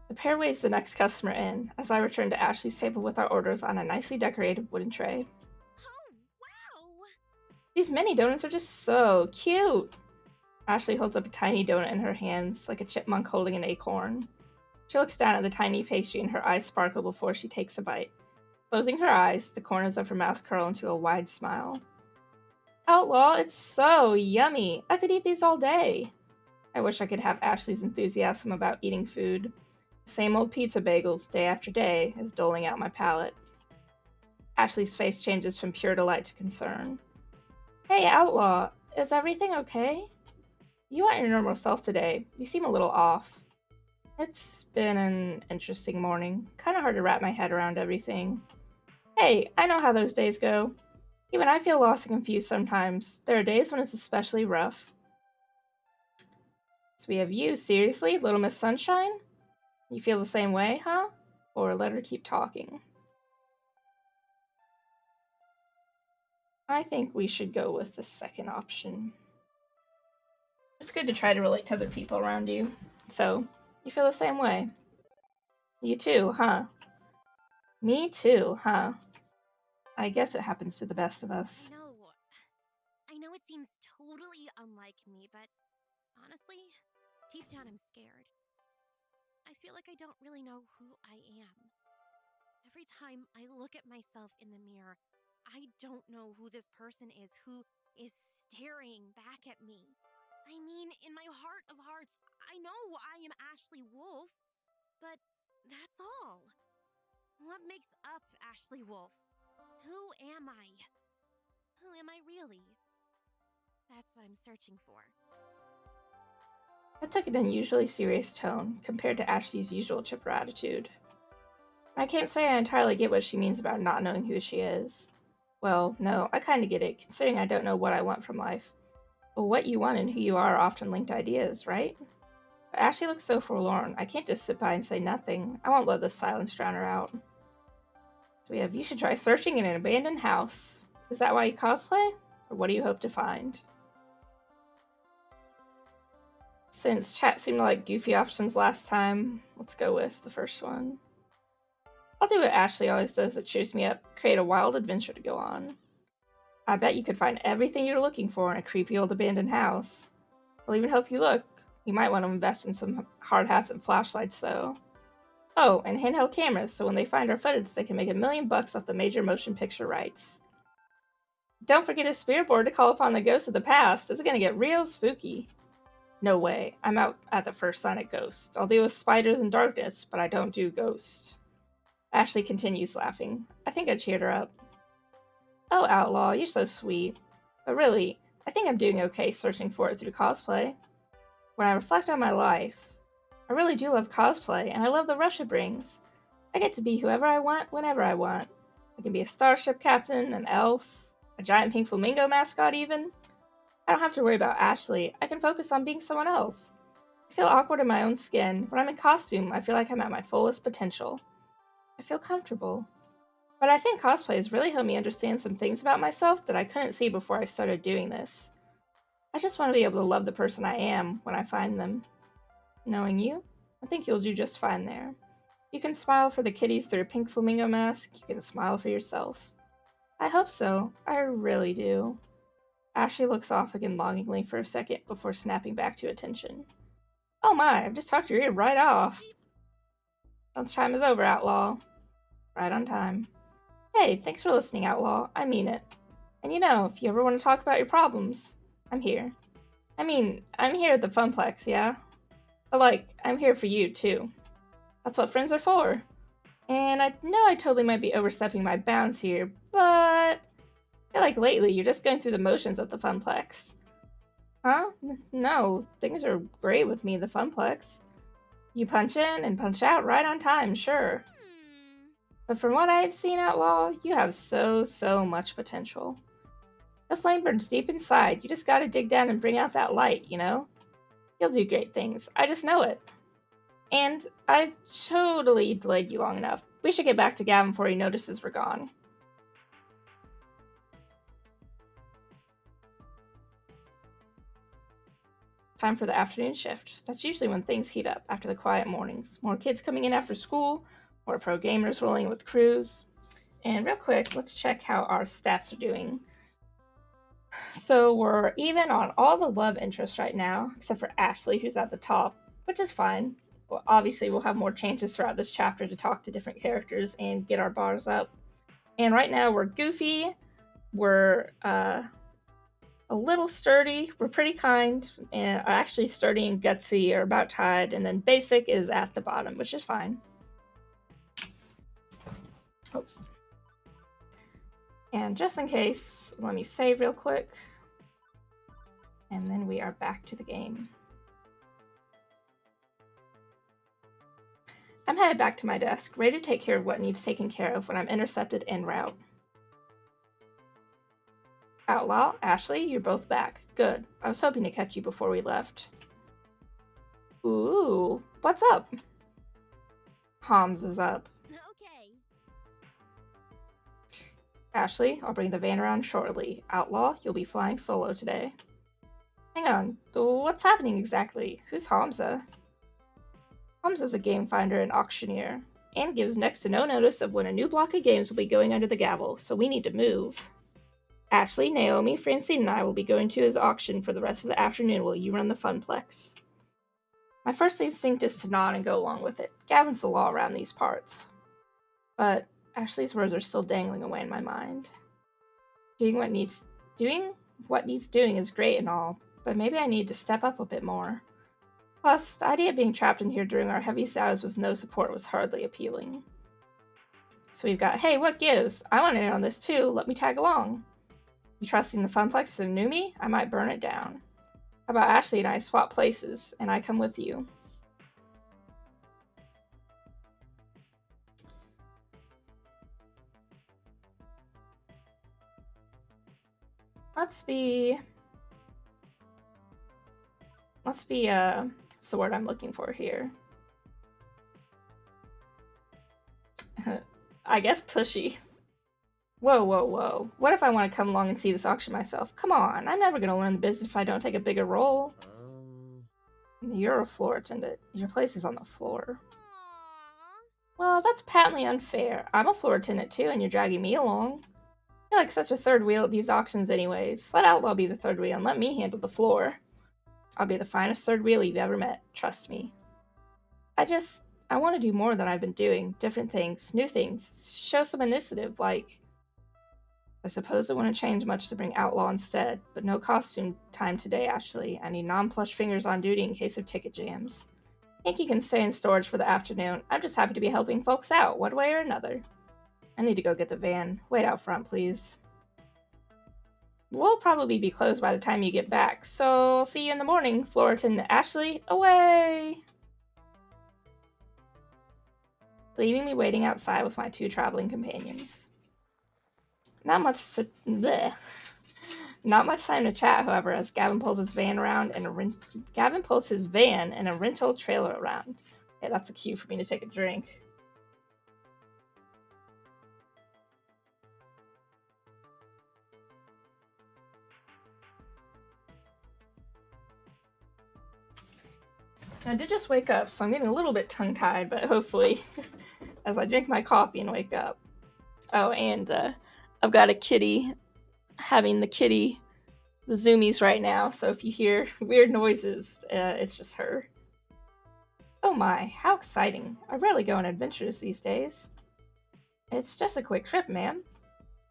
The pair waves the next customer in as I return to Ashley's table with our orders on a nicely decorated wooden tray. Oh, wow! These mini donuts are just so cute! Ashley holds up a tiny donut in her hands, like a chipmunk holding an acorn. She looks down at the tiny pastry and her eyes sparkle before she takes a bite. Closing her eyes, the corners of her mouth curl into a wide smile. Outlaw, it's so yummy! I could eat these all day! I wish I could have Ashley's enthusiasm about eating food. The same old pizza bagels, day after day, is doling out my palate. Ashley's face changes from pure delight to concern. Hey, Outlaw, is everything okay? You aren't your normal self today. You seem a little off. It's been an interesting morning. Kinda hard to wrap my head around everything. Hey, I know how those days go. Even I feel lost and confused sometimes. There are days when it's especially rough. So we have you, seriously, Little Miss Sunshine? You feel the same way, huh? Or let her keep talking. I think we should go with the second option. It's good to try to relate to other people around you. So, you feel the same way. You too, huh? Me too, huh? I guess it happens to the best of us. I know it seems totally unlike me, but honestly, deep down I'm scared. I feel like I don't really know who I am. Every time I look at myself in the mirror, I don't know who this person is who is staring back at me. I mean, in my heart of hearts, I know I am Ashley Wolf, but that's all. What makes up Ashley Wolf? Who am I? Who am I really? That's what I'm searching for. That took an unusually serious tone compared to Ashley's usual chipper attitude. I can't say I entirely get what she means about not knowing who she is. Well, no, I kinda get it, considering I don't know what I want from life. But what you want and who you are often linked ideas, right? But Ashley looks so forlorn, I can't just sit by and say nothing. I won't let this silence drown her out. So we have, you should try searching in an abandoned house. Is that why you cosplay? Or what do you hope to find? Since chat seemed to like goofy options last time, let's go with the first one. I'll do what Ashley always does that cheers me up, create a wild adventure to go on. I bet you could find everything you're looking for in a creepy old abandoned house. I'll even help you look. You might want to invest in some hard hats and flashlights, though. Oh, and handheld cameras, so when they find our footage, they can make $1 million off the major motion picture rights. Don't forget a spirit board to call upon the ghosts of the past. It's gonna get real spooky. No way. I'm out at the first sign of ghost. I'll deal with spiders and darkness, but I don't do ghosts. Ashley continues laughing. I think I cheered her up. Oh, Outlaw, you're so sweet. But really, I think I'm doing okay searching for it through cosplay. When I reflect on my life, I really do love cosplay, and I love the rush it brings. I get to be whoever I want, whenever I want. I can be a starship captain, an elf, a giant pink flamingo mascot even. I don't have to worry about Ashley. I can focus on being someone else. I feel awkward in my own skin. When I'm in costume, I feel like I'm at my fullest potential. I feel comfortable. But I think cosplay has really helped me understand some things about myself that I couldn't see before I started doing this. I just want to be able to love the person I am when I find them. Knowing you, I think you'll do just fine there. You can smile for the kitties through a pink flamingo mask. You can smile for yourself. I hope so. I really do. Ashley looks off again longingly for a second before snapping back to attention. Oh my, I've just talked your ear right off. Lunchtime is over, Outlaw. Right on time. Hey, thanks for listening, Outlaw. I mean it. And you know, if you ever want to talk about your problems, I'm here. I mean, I'm here at the Funplex, yeah? But I'm here for you, too. That's what friends are for. And I know I totally might be overstepping my bounds here, but I feel like lately you're just going through the motions at the Funplex. Huh? No, things are great with me at the Funplex. You punch in and punch out right on time, sure. But from what I've seen, Outlaw, you have so much potential. The flame burns deep inside. You just gotta dig down and bring out that light, you know? You'll do great things. I just know it. And I've totally delayed you long enough. We should get back to Gavin before he notices we're gone. Time for the afternoon shift. That's usually when things heat up after the quiet mornings. More kids coming in after school, more pro gamers rolling with crews. And real quick, let's check how our stats are doing. So we're even on all the love interests right now, except for Ashley, who's at the top, which is fine. Well, obviously, we'll have more chances throughout this chapter to talk to different characters and get our bars up. And right now, we're goofy, we're a little sturdy, we're pretty kind, and actually sturdy and gutsy are about tied, and then basic is at the bottom, which is fine. Oh. And just in case, let me save real quick. And then we are back to the game. I'm headed back to my desk, ready to take care of what needs taken care of when I'm intercepted en route. Outlaw, Ashley, you're both back. Good. I was hoping to catch you before we left. Ooh, what's up? Homs is up. Okay. Ashley, I'll bring the van around shortly. Outlaw, you'll be flying solo today. Hang on, what's happening exactly? Who's Hamza? Hamza's a game finder and auctioneer, and gives next to no notice of when a new block of games will be going under the gavel, so we need to move. Ashley, Naomi, Francine, and I will be going to his auction for the rest of the afternoon while you run the funplex. My first instinct is to nod and go along with it. Gavin's the law around these parts. But Ashley's words are still dangling away in my mind. Doing what needs doing is great and all, but maybe I need to step up a bit more. Plus, the idea of being trapped in here during our heavy hours with no support was hardly appealing. So we've got, hey, what gives? I want in on this too, let me tag along. You trusting the funplex to new me? I might burn it down. How about Ashley and I swap places, and I come with you? Let's be, what's the word I'm looking for here? I guess pushy. Whoa. What if I want to come along and see this auction myself? Come on, I'm never going to learn the business if I don't take a bigger role. You're a floor attendant. Your place is on the floor. Aww. Well, that's patently unfair. I'm a floor attendant too, and you're dragging me along. I feel like such a third wheel at these auctions anyways. Let Outlaw be the third wheel and let me handle the floor. I'll be the finest third wheel you've ever met, trust me. I want to do more than I've been doing. Different things, new things. Show some initiative, like... I suppose it wouldn't change much to bring Outlaw instead, but no costume time today, Ashley. I need non-plush fingers on duty in case of ticket jams. Yankee can stay in storage for the afternoon. I'm just happy to be helping folks out, one way or another. I need to go get the van. Wait out front, please. We'll probably be closed by the time you get back, so I'll see you in the morning. Floraton, Ashley, away! Leaving me waiting outside with my two traveling companions. Not much time to chat, however, as Gavin pulls his van and a rental trailer around. Okay, that's a cue for me to take a drink. I did just wake up, so I'm getting a little bit tongue-tied, but hopefully, as I drink my coffee and wake up. Oh, and I've got a kitty having the zoomies right now, so if you hear weird noises, it's just her. Oh my, how exciting. I rarely go on adventures these days. It's just a quick trip, ma'am.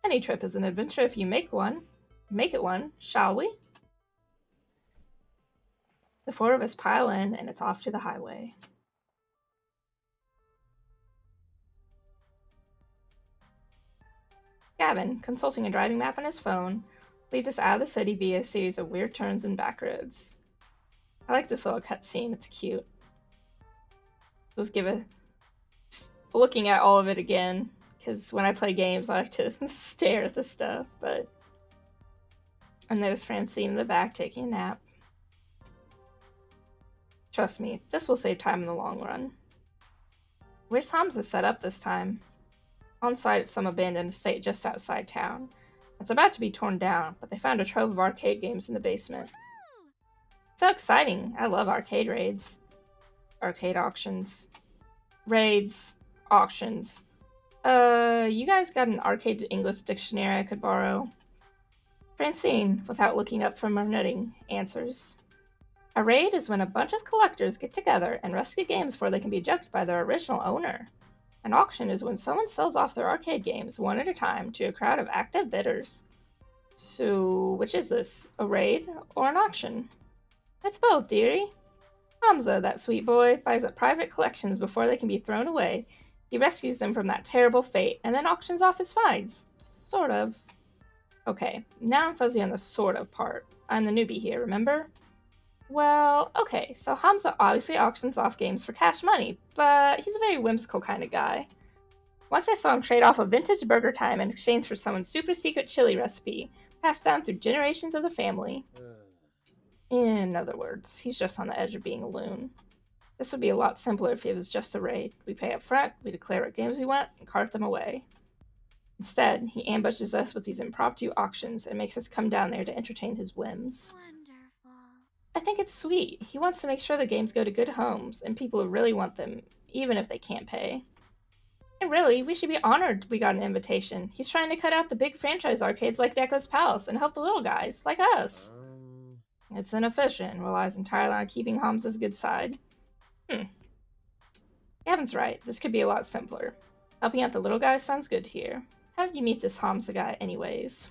Any trip is an adventure if you make one. Make it one, shall we? The four of us pile in, and it's off to the highway. Gavin, consulting a driving map on his phone, leads us out of the city via a series of weird turns and back roads. I like this little cutscene, it's cute. Let's give it... looking at all of it again, because when I play games I like to stare at the stuff, but... And there's Francine in the back taking a nap. Trust me, this will save time in the long run. Where's Hamza set up this time? On site at some abandoned estate just outside town. It's about to be torn down, but they found a trove of arcade games in the basement. So exciting! I love arcade raids. Arcade auctions. Raids. Auctions. You guys got an arcade English dictionary I could borrow? Francine, without looking up from her knitting, answers. A raid is when a bunch of collectors get together and rescue games before they can be judged by their original owner. An auction is when someone sells off their arcade games one at a time to a crowd of active bidders. So, which is this? A raid or an auction? It's both, dearie. Hamza, that sweet boy, buys up private collections before they can be thrown away. He rescues them from that terrible fate and then auctions off his finds. Sort of. Okay, now I'm fuzzy on the sort of part. I'm the newbie here, remember? Well, okay, so Hamza obviously auctions off games for cash money, but he's a very whimsical kind of guy. Once I saw him trade off a vintage burger time in exchange for someone's super secret chili recipe, passed down through generations of the family. In other words, he's just on the edge of being a loon. This would be a lot simpler if it was just a raid. We pay up front, we declare what games we want, and cart them away. Instead, he ambushes us with these impromptu auctions and makes us come down there to entertain his whims. Wonderful. I think it's sweet. He wants to make sure the games go to good homes and people who really want them, even if they can't pay. And really, we should be honored we got an invitation. He's trying to cut out the big franchise arcades like Deco's Palace and help the little guys, like us. It's inefficient and relies entirely on keeping Hamza's good side. Gavin's right. This could be a lot simpler. Helping out the little guys sounds good here. How did you meet this Hamza guy anyways?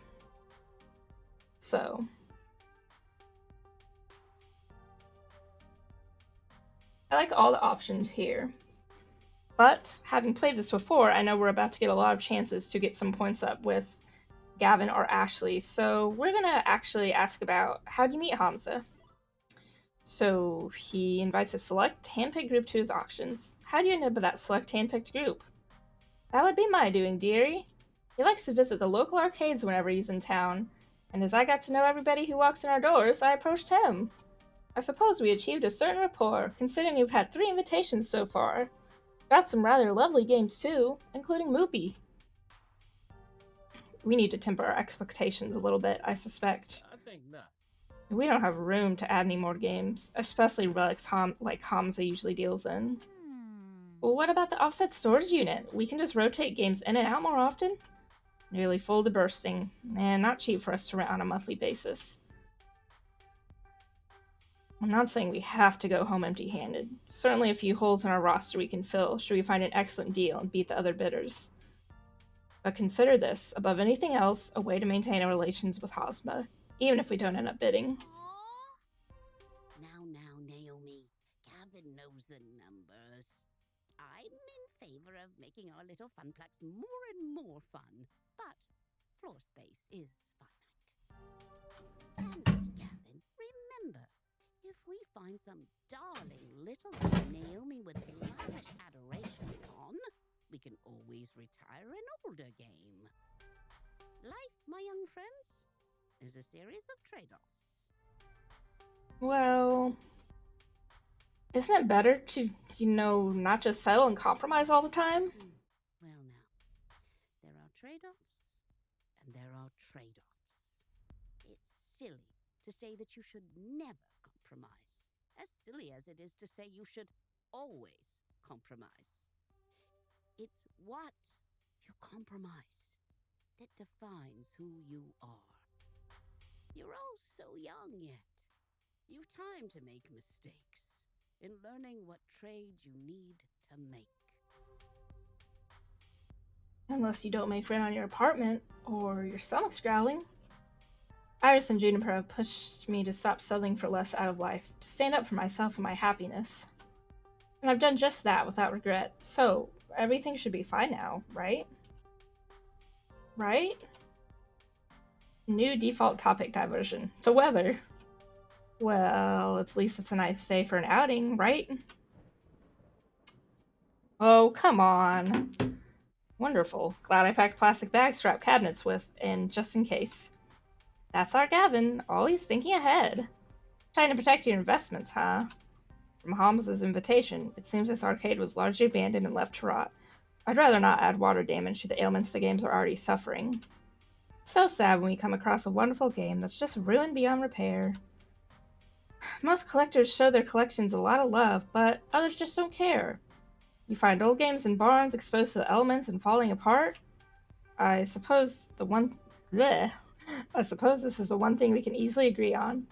So, I like all the options here. But, having played this before, I know we're about to get a lot of chances to get some points up with Gavin or Ashley, so we're gonna actually ask about how do you meet Hamza? So, he invites a select handpicked group to his auctions. How do you end up with that select handpicked group? That would be my doing, dearie. He likes to visit the local arcades whenever he's in town, and as I got to know everybody who walks in our doors, I approached him. I suppose we achieved a certain rapport, considering we've had 3 invitations so far. Got some rather lovely games too, including Moopy. We need to temper our expectations a little bit, I suspect. I think not. We don't have room to add any more games, especially relics like Hamza usually deals in. Well, what about the offset storage unit? We can just rotate games in and out more often? Nearly full to bursting, and not cheap for us to rent on a monthly basis. I'm not saying we have to go home empty-handed. Certainly a few holes in our roster we can fill should we find an excellent deal and beat the other bidders. But consider this, above anything else, a way to maintain our relations with Hamza, even if we don't end up bidding. Now, Naomi. Gavin knows the numbers. I'm in favor of making our little funplex more and more fun, but floor space is finite. And, Gavin, remember, if we find some darling little thing Naomi would lavish adoration on, we can always retire an older game. Life, my young friends, is a series of trade-offs. Well, isn't it better to, not just settle and compromise all the time? Well, now, there are trade-offs, and there are trade-offs. It's silly to say that you should never compromise, as silly as it is to say you should always compromise. It's what you compromise that defines who you are. You're all so young yet. You've time to make mistakes in learning what trade you need to make. Unless you don't make rent on your apartment, or your stomach's growling. Iris and Juniper have pushed me to stop settling for less out of life, to stand up for myself and my happiness. And I've done just that without regret, so everything should be fine now, right? Right? New default topic diversion. The weather. Well, at least it's a nice day for an outing, right? Oh, come on. Wonderful. Glad I packed plastic bags to wrap cabinets with, and just in case. That's our Gavin, always thinking ahead. Trying to protect your investments, huh? From Hamza's invitation, it seems this arcade was largely abandoned and left to rot. I'd rather not add water damage to the ailments the games are already suffering. It's so sad when we come across a wonderful game that's just ruined beyond repair. Most collectors show their collections a lot of love, but others just don't care. You find old games in barns exposed to the elements and falling apart? I suppose I suppose this is the one thing we can easily agree on.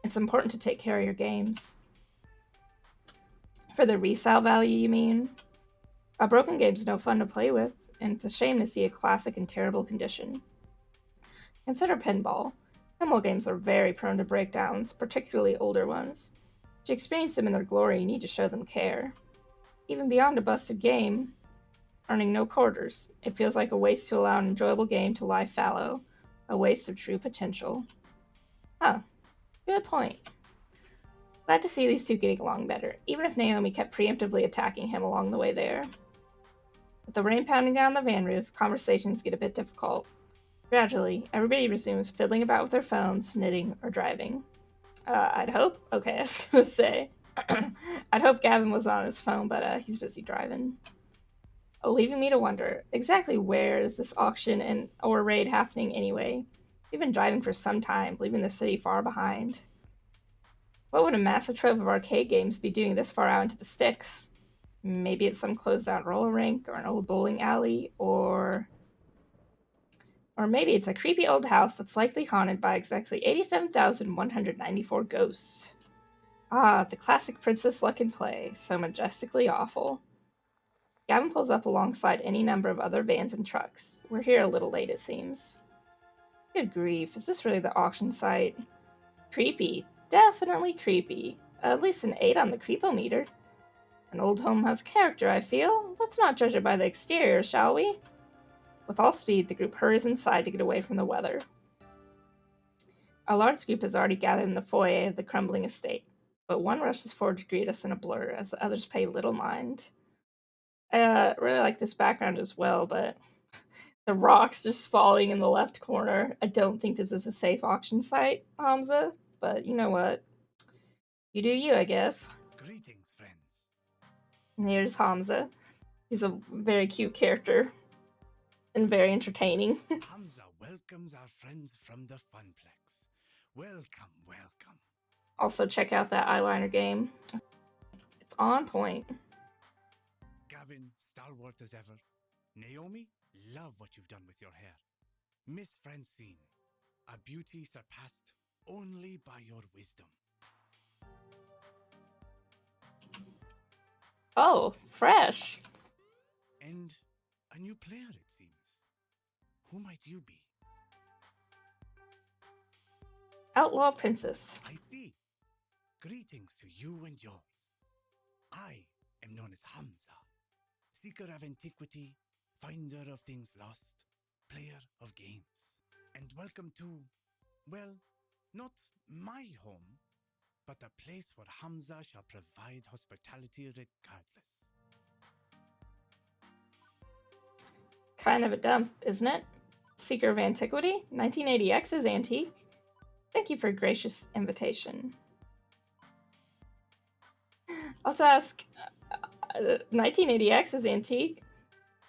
It's important to take care of your games. For the resale value, you mean? A broken game's no fun to play with, and it's a shame to see a classic in terrible condition. Consider pinball. Pinball games are very prone to breakdowns, particularly older ones. To experience them in their glory, you need to show them care. Even beyond a busted game, earning no quarters, it feels like a waste to allow an enjoyable game to lie fallow, a waste of true potential. Huh, good point. Glad to see these two getting along better, even if Naomi kept preemptively attacking him along the way there. With the rain pounding down the van roof, conversations get a bit difficult. Gradually, everybody resumes fiddling about with their phones, knitting, or driving. I'd hope. Okay, I was gonna say. I'd hope Gavin was on his phone, but he's busy driving. Oh, leaving me to wonder, exactly where is this auction or raid happening anyway? We've been driving for some time, leaving the city far behind. What would a massive trove of arcade games be doing this far out into the sticks? Maybe it's some closed-down roller rink, or an old bowling alley, or maybe it's a creepy old house that's likely haunted by exactly 87,194 ghosts. Ah, the classic Princess Luck and Play, so majestically awful. Gavin pulls up alongside any number of other vans and trucks. We're here a little late, it seems. Good grief, is this really the auction site? Creepy. Definitely creepy. At least an 8 on the creepometer. An old home has character, I feel. Let's not judge it by the exterior, shall we? With all speed, the group hurries inside to get away from the weather. A large group has already gathered in the foyer of the crumbling estate, but one rushes forward to greet us in a blur as the others pay little mind. I really like this background as well, but the rocks just falling in the left corner. I don't think this is a safe auction site, Hamza, but you know what? You do you, I guess. Greetings, friends. And here's Hamza. He's a very cute character and very entertaining. Hamza welcomes our friends from the Funplex. Welcome, welcome. Also, check out that eyeliner game. It's on point. Gavin, stalwart as ever. Naomi, love what you've done with your hair. Miss Francine, a beauty surpassed only by your wisdom. Oh, fresh. And a new player, it seems. Who might you be? Outlaw Princess. I see. Greetings to you and yours. I am known as Hamza, seeker of antiquity, finder of things lost, player of games. And welcome to, well, not my home, but a place where Hamza shall provide hospitality regardless. Kind of a dump, isn't it? Seeker of Antiquity? 1980X is antique. Thank you for a gracious invitation. Let's ask, 1980X is antique?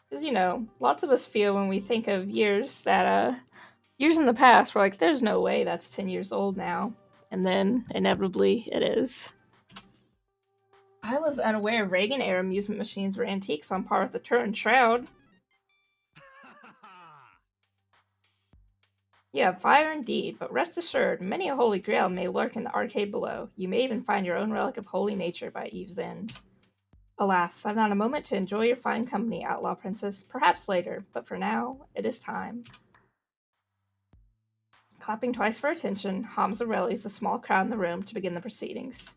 Because, you know, lots of us feel when we think of years that, years in the past, we're like, there's no way that's 10 years old now. And then, inevitably, it is. I was unaware Reagan-era amusement machines were antiques on par with the Turret and Shroud. You have fire indeed, but rest assured, many a holy grail may lurk in the arcade below. You may even find your own relic of holy nature by Eve's End. Alas, I've not a moment to enjoy your fine company, Outlaw Princess. Perhaps later, but for now, it is time. Clapping twice for attention, Hamza rallies the small crowd in the room to begin the proceedings.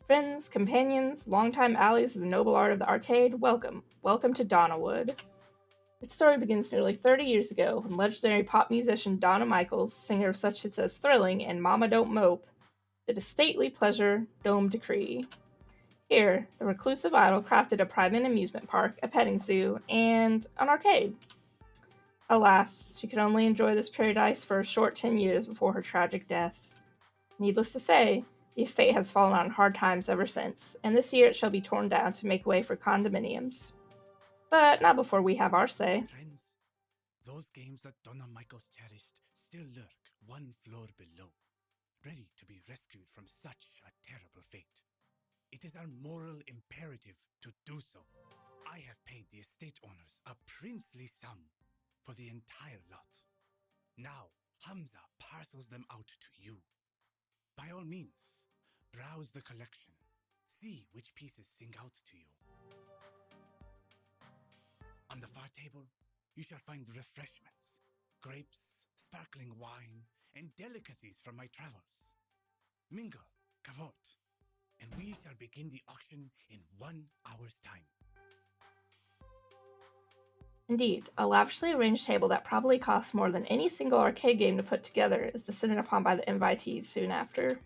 Friends, companions, longtime allies of the noble art of the arcade, welcome. Welcome to Donnawood. Its story begins nearly 30 years ago when legendary pop musician Donna Michaels, singer of such hits as Thrilling and Mama Don't Mope, did a stately pleasure dome decree. Here, the reclusive idol crafted a private amusement park, a petting zoo, and an arcade. Alas, she could only enjoy this paradise for a short 10 years before her tragic death. Needless to say, The estate has fallen on hard times ever since, and this year it shall be torn down to make way for condominiums. But not before we have our say. Friends, those games that Donna Michaels cherished still lurk one floor below, ready to be rescued from such a terrible fate. It is our moral imperative to do so. I have paid the estate owners a princely sum for the entire lot. Now, Hamza parcels them out to you. By all means, browse the collection. See which pieces sing out to you. On the far table, you shall find refreshments, grapes, sparkling wine, and delicacies from my travels. Mingle, cavort, and we shall begin the auction in 1 hour's time. Indeed, a lavishly arranged table that probably costs more than any single arcade game to put together is descended upon by the invitees soon after.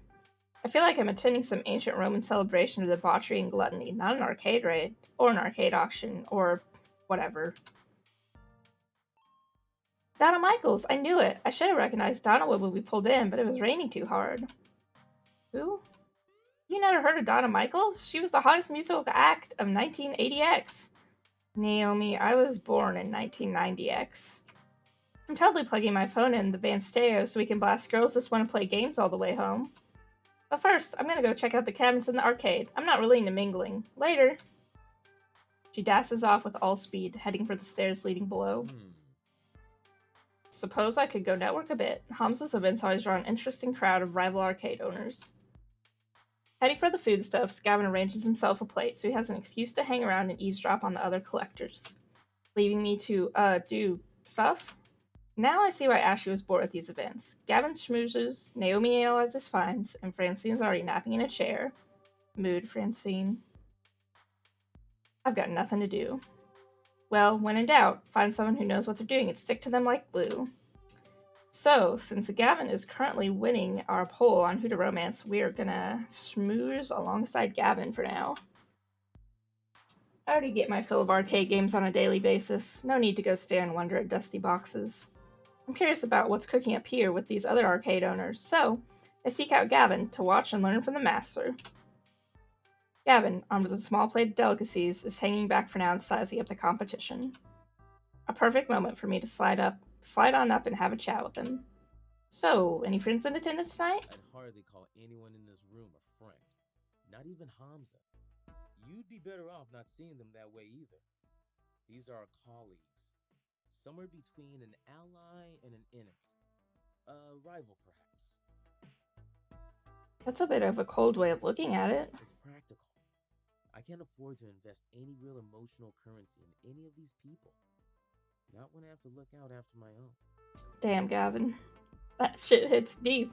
I feel like I'm attending some ancient Roman celebration of debauchery and gluttony, not an arcade raid, or an arcade auction, or whatever. Donna Michaels, I knew it. I should have recognized Donna when we pulled in, but it was raining too hard. Who? You never heard of Donna Michaels? She was the hottest musical act of 1980X. Naomi, I was born in 1990X. I'm totally plugging my phone in the van stereo so we can blast Girls Just Want to Play Games all the way home. But first, I'm gonna go check out the cabins in the arcade. I'm not really into mingling. Later. She dashes off with all speed, heading for the stairs leading below. Suppose I could go network a bit. Hamza's events always draw an interesting crowd of rival arcade owners. Heading for the foodstuffs, Gavin arranges himself a plate so he has an excuse to hang around and eavesdrop on the other collectors. Leaving me to, do stuff? Now I see why Ashley was bored at these events. Gavin schmoozes, Naomi analyzes finds, and Francine's already napping in a chair. Mood, Francine. I've got nothing to do. Well, when in doubt, find someone who knows what they're doing and stick to them like glue. So, since Gavin is currently winning our poll on who to romance, we're gonna schmooze alongside Gavin for now. I already get my fill of arcade games on a daily basis. No need to go stare and wonder at dusty boxes. I'm curious about what's cooking up here with these other arcade owners, so I seek out Gavin to watch and learn from the master. Gavin, armed with a small plate of delicacies, is hanging back for now and sizing up the competition. A perfect moment for me to slide on up and have a chat with him. So, any friends in attendance tonight? I'd hardly call anyone in this room a friend. Not even Hamza. You'd be better off not seeing them that way either. These are our colleagues. Somewhere between an ally and an enemy. A rival, perhaps. That's a bit of a cold way of looking at it. It's practical. I can't afford to invest any real emotional currency in any of these people. Not when I have to look out after my own. Damn, Gavin. That shit hits deep.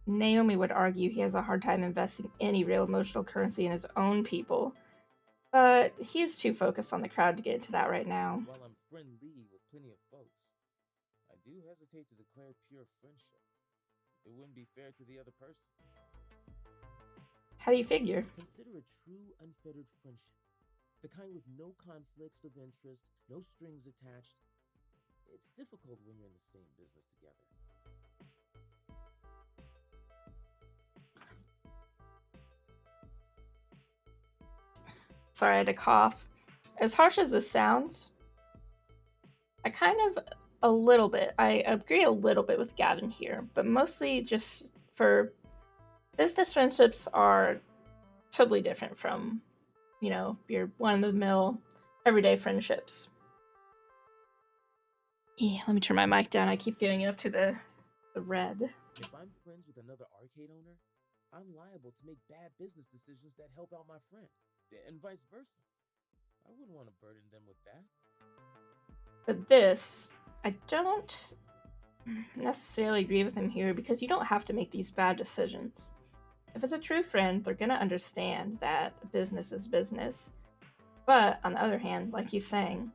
Naomi would argue he has a hard time investing any real emotional currency in his own people. But he's too focused on the crowd to get into that right now. While I'm friendly with plenty of folks, I do hesitate to declare pure friendship. It wouldn't be fair to the other person. How do you figure? Consider a true unfettered friendship. The kind with no conflicts of interest, no strings attached. It's difficult when you're in the same business together. Sorry, I had to cough. As harsh as this sounds, I agree a little bit with Gavin here, but mostly just for business friendships are totally different from, your one-of-the-mill everyday friendships. Yeah, let me turn my mic down. I keep giving it up to the red. If I'm friends with another arcade owner, I'm liable to make bad business decisions that help out my friend, and vice versa. I wouldn't want to burden them with that. But this, I don't necessarily agree with him here because you don't have to make these bad decisions. If it's a true friend, they're gonna understand that business is business. But on the other hand, like he's saying,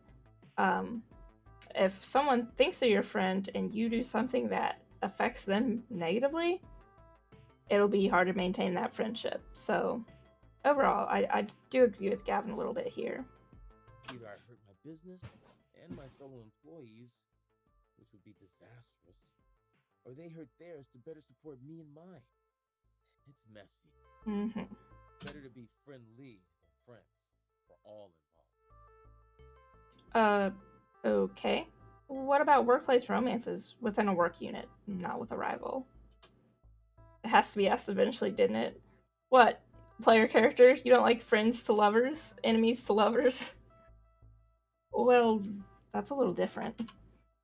if someone thinks they're your friend and you do something that affects them negatively, it'll be hard to maintain that friendship. So overall, I do agree with Gavin a little bit here. Either I hurt my business and my fellow employees, which would be disastrous, or they hurt theirs to better support me and mine. It's messy. Mm-hmm. Better to be friendly than friends for all involved. Okay. What about workplace romances within a work unit, not with a rival? It has to be us eventually, didn't it? What? Player characters? You don't like friends to lovers? Enemies to lovers? Well, that's a little different.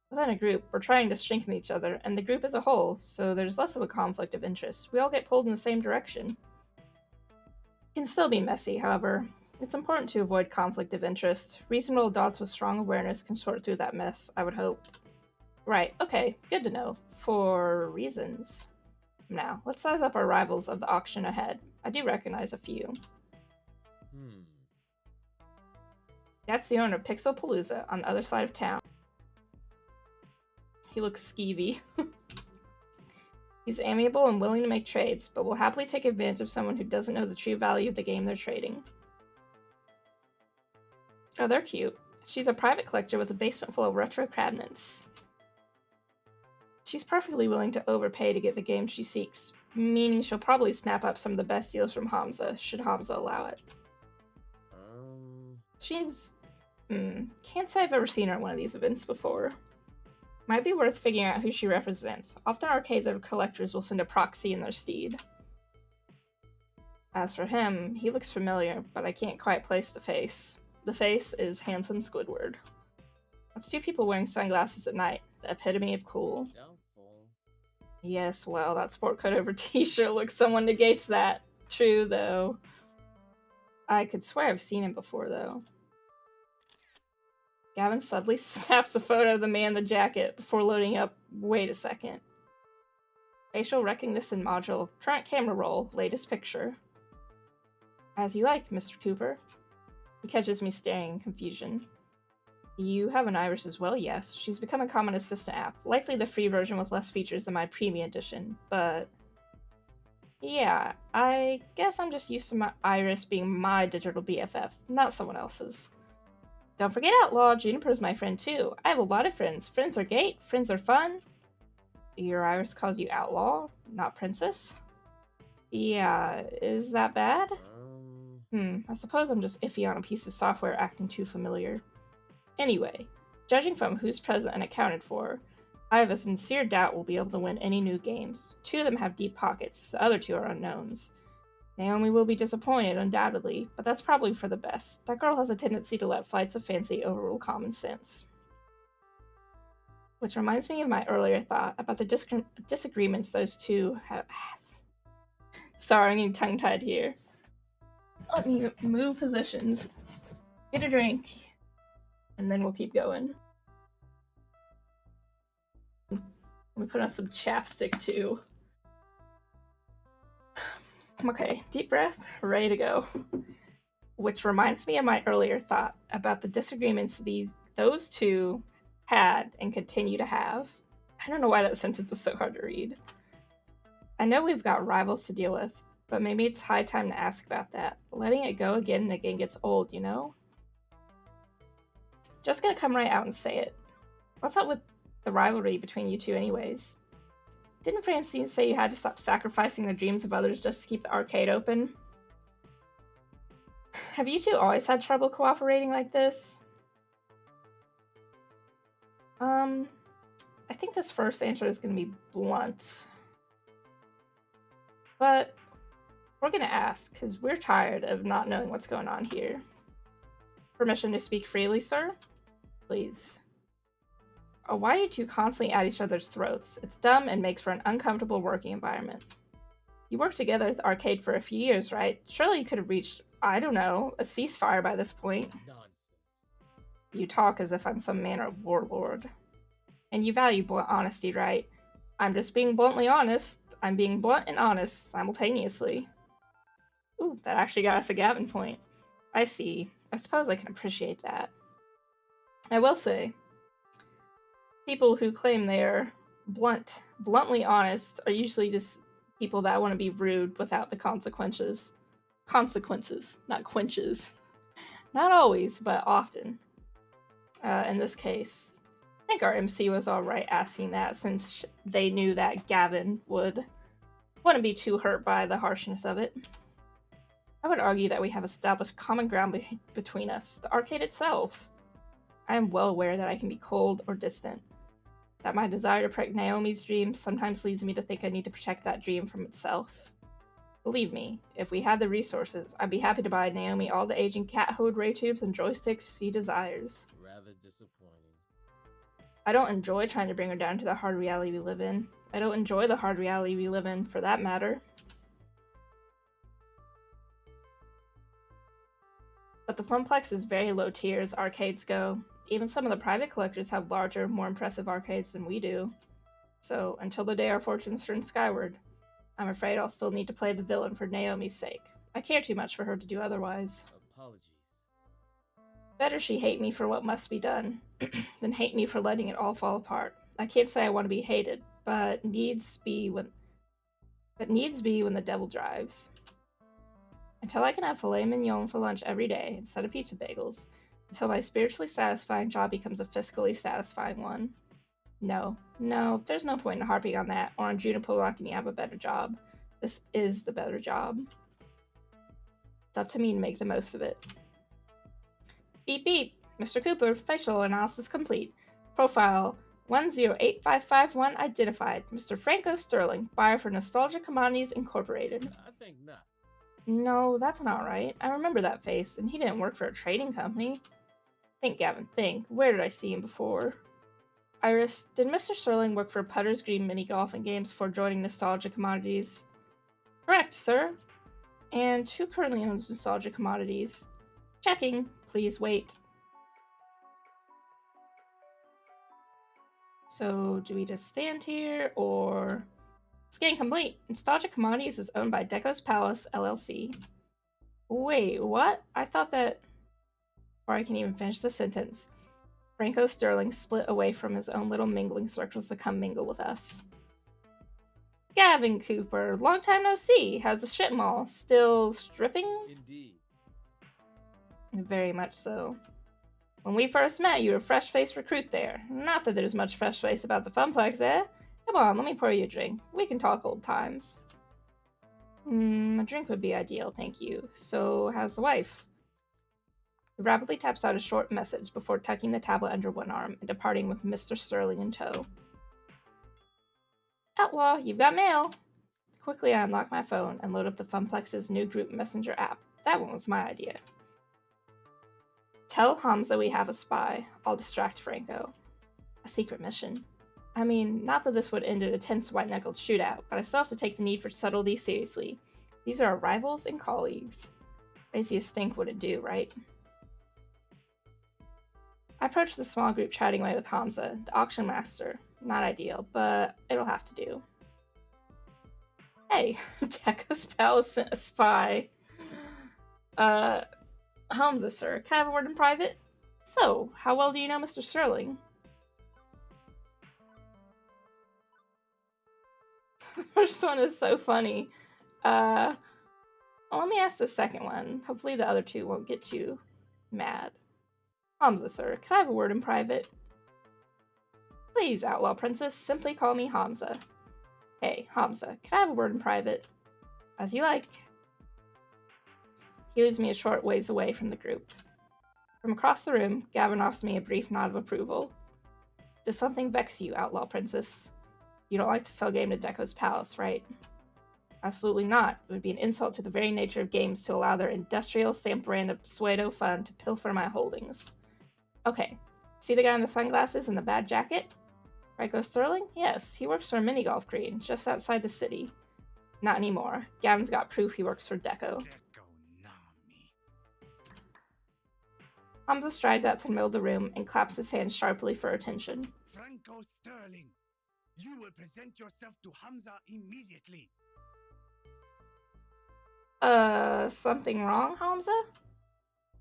Within a group, we're trying to strengthen each other, and the group as a whole, so there's less of a conflict of interest. We all get pulled in the same direction. It can still be messy, however. It's important to avoid conflict of interest. Reasonable adults with strong awareness can sort through that mess, I would hope. Right, okay, good to know. For reasons. Now, let's size up our rivals of the auction ahead. I do recognize a few. That's the owner of Pixel Palooza on the other side of town. He looks skeevy. He's amiable and willing to make trades, but will happily take advantage of someone who doesn't know the true value of the game they're trading. Oh, they're cute. She's a private collector with a basement full of retro cabinets. She's perfectly willing to overpay to get the game she seeks, meaning she'll probably snap up some of the best deals from Hamza, should Hamza allow it. She's... can't say I've ever seen her at one of these events before. Might be worth figuring out who she represents. Often arcades of collectors will send a proxy in their stead. As for him, he looks familiar, but I can't quite place the face. The face is handsome Squidward. That's two people wearing sunglasses at night, the epitome of cool. Doubtful. Yes, well, that sport coat over t-shirt looks someone negates that. True, though. I could swear I've seen him before, though. Gavin suddenly snaps a photo of the man in the jacket before loading up. Wait a second. Facial recognition module. Current camera roll. Latest picture. As you like, Mr. Cooper. He catches me staring in confusion. You have an iris as well, yes. She's become a common assistant app. Likely the free version with less features than my premium edition, but... yeah, I guess I'm just used to my iris being my digital BFF, not someone else's. Don't forget Outlaw, Juniper's my friend too. I have a lot of friends. Friends are great, friends are fun. Your iris calls you Outlaw, not Princess? Yeah, is that bad? I suppose I'm just iffy on a piece of software acting too familiar. Anyway, judging from who's present and accounted for, I have a sincere doubt we'll be able to win any new games. Two of them have deep pockets, the other two are unknowns. Naomi will be disappointed, undoubtedly, but that's probably for the best. That girl has a tendency to let flights of fancy overrule common sense. Which reminds me of my earlier thought about the disagreements those two have. Sorry, I'm getting tongue-tied here. Let me move positions, get a drink, and then we'll keep going. Let me put on some chapstick, too. Okay, deep breath, ready to go. Which reminds me of my earlier thought about the disagreements those two had and continue to have. I don't know why that sentence was so hard to read. I know we've got rivals to deal with, but maybe it's high time to ask about that. Letting it go again and again gets old, you know? Just gonna come right out and say it. What's up with the rivalry between you two anyways? Didn't Francine say you had to stop sacrificing the dreams of others just to keep the arcade open? Have you two always had trouble cooperating like this? I think this first answer is going to be blunt. But we're going to ask, because we're tired of not knowing what's going on here. Permission to speak freely, sir? Please. Oh, why are you two constantly at each other's throats? It's dumb and makes for an uncomfortable working environment. You worked together at the arcade for a few years, right? Surely you could have reached, I don't know, a ceasefire by this point. Nonsense. You talk as if I'm some manner of warlord. And you value blunt honesty, right? I'm just being bluntly honest. I'm being blunt and honest simultaneously. Ooh, that actually got us a Gavin point. I see. I suppose I can appreciate that. I will say, people who claim they're bluntly honest are usually just people that want to be rude without the consequences. Consequences, not quenches. Not always, but often. In this case, I think our MC was alright asking that since they knew that Gavin would Wouldn't be too hurt by the harshness of it. I would argue that we have established common ground between us, the arcade itself. I am well aware that I can be cold or distant, that my desire to protect Naomi's dream sometimes leads me to think I need to protect that dream from itself. Believe me, if we had the resources, I'd be happy to buy Naomi all the aging cat-hoed ray tubes and joysticks she desires. Rather disappointing. I don't enjoy trying to bring her down to the hard reality we live in. I don't enjoy the hard reality we live in, for that matter. But the Funplex is very low tier as arcades go. Even some of the private collectors have larger, more impressive arcades than we do. So, until the day our fortunes turn skyward, I'm afraid I'll still need to play the villain for Naomi's sake. I care too much for her to do otherwise. Apologies. Better she hate me for what must be done, than hate me for letting it all fall apart. I can't say I want to be hated, but needs be when the devil drives. Until I can have filet mignon for lunch every day instead of pizza bagels, until my spiritually satisfying job becomes a fiscally satisfying one. No, there's no point in harping on that, or on Juniper letting me have a better job. This is the better job. It's up to me to make the most of it. Beep beep! Mr. Cooper, facial analysis complete. Profile 108551 identified. Mr. Franco Sterling, buyer for Nostalgia Commodities Incorporated. I think not. No, that's not right. I remember that face, and he didn't work for a trading company. Think, Gavin, think. Where did I see him before? Iris, did Mr. Sterling work for Putter's Green Mini Golf and Games before joining Nostalgia Commodities? Correct, sir. And who currently owns Nostalgia Commodities? Checking. Please wait. So, do we just stand here, or... Scan complete. Nostalgia Commodities is owned by Deco's Palace, LLC. Wait, what? I thought that... Before I can even finish the sentence, Franco Sterling split away from his own little mingling circles to come mingle with us. Gavin Cooper, long time no see. How's the strip mall? Still stripping? Indeed. Very much so. When we first met, you were a fresh-faced recruit there. Not that there's much fresh face about the Funplex, eh? Come on, let me pour you a drink. We can talk old times. A drink would be ideal, thank you. So, how's the wife? He rapidly taps out a short message before tucking the tablet under one arm and departing with Mr. Sterling in tow. Outlaw, you've got mail! Quickly, I unlock my phone and load up the Funplex's new group messenger app. That one was my idea. Tell Hamza we have a spy. I'll distract Franco. A secret mission. I mean, not that this would end in a tense white-knuckled shootout, but I still have to take the need for subtlety seriously. These are our rivals and colleagues. Raising a stink wouldn't do, right? I approached the small group chatting away with Hamza, the auction master. Not ideal, but it'll have to do. Hey, Deco's Palace sent a spy. Hamza, sir, can I have a word in private? So, how well do you know Mr. Sterling? The first one is so funny. Well, let me ask the second one. Hopefully the other two won't get too mad. Hamza, sir, can I have a word in private? Please, Outlaw Princess, simply call me Hamza. Hey, Hamza, can I have a word in private? As you like. He leads me a short ways away from the group. From across the room, Gavin offers me a brief nod of approval. Does something vex you, Outlaw Princess? You don't like to sell game to Deco's Palace, right? Absolutely not. It would be an insult to the very nature of games to allow their industrial stamp brand of pseudo fun to pilfer my holdings. Okay, see the guy in the sunglasses and the bad jacket? Franco Sterling? Yes, he works for a mini-golf green, just outside the city. Not anymore. Gavin's got proof he works for Deco. Hamza strides out to the middle of the room and claps his hands sharply for attention. Franco Sterling, you will present yourself to Hamza immediately. Something wrong, Hamza?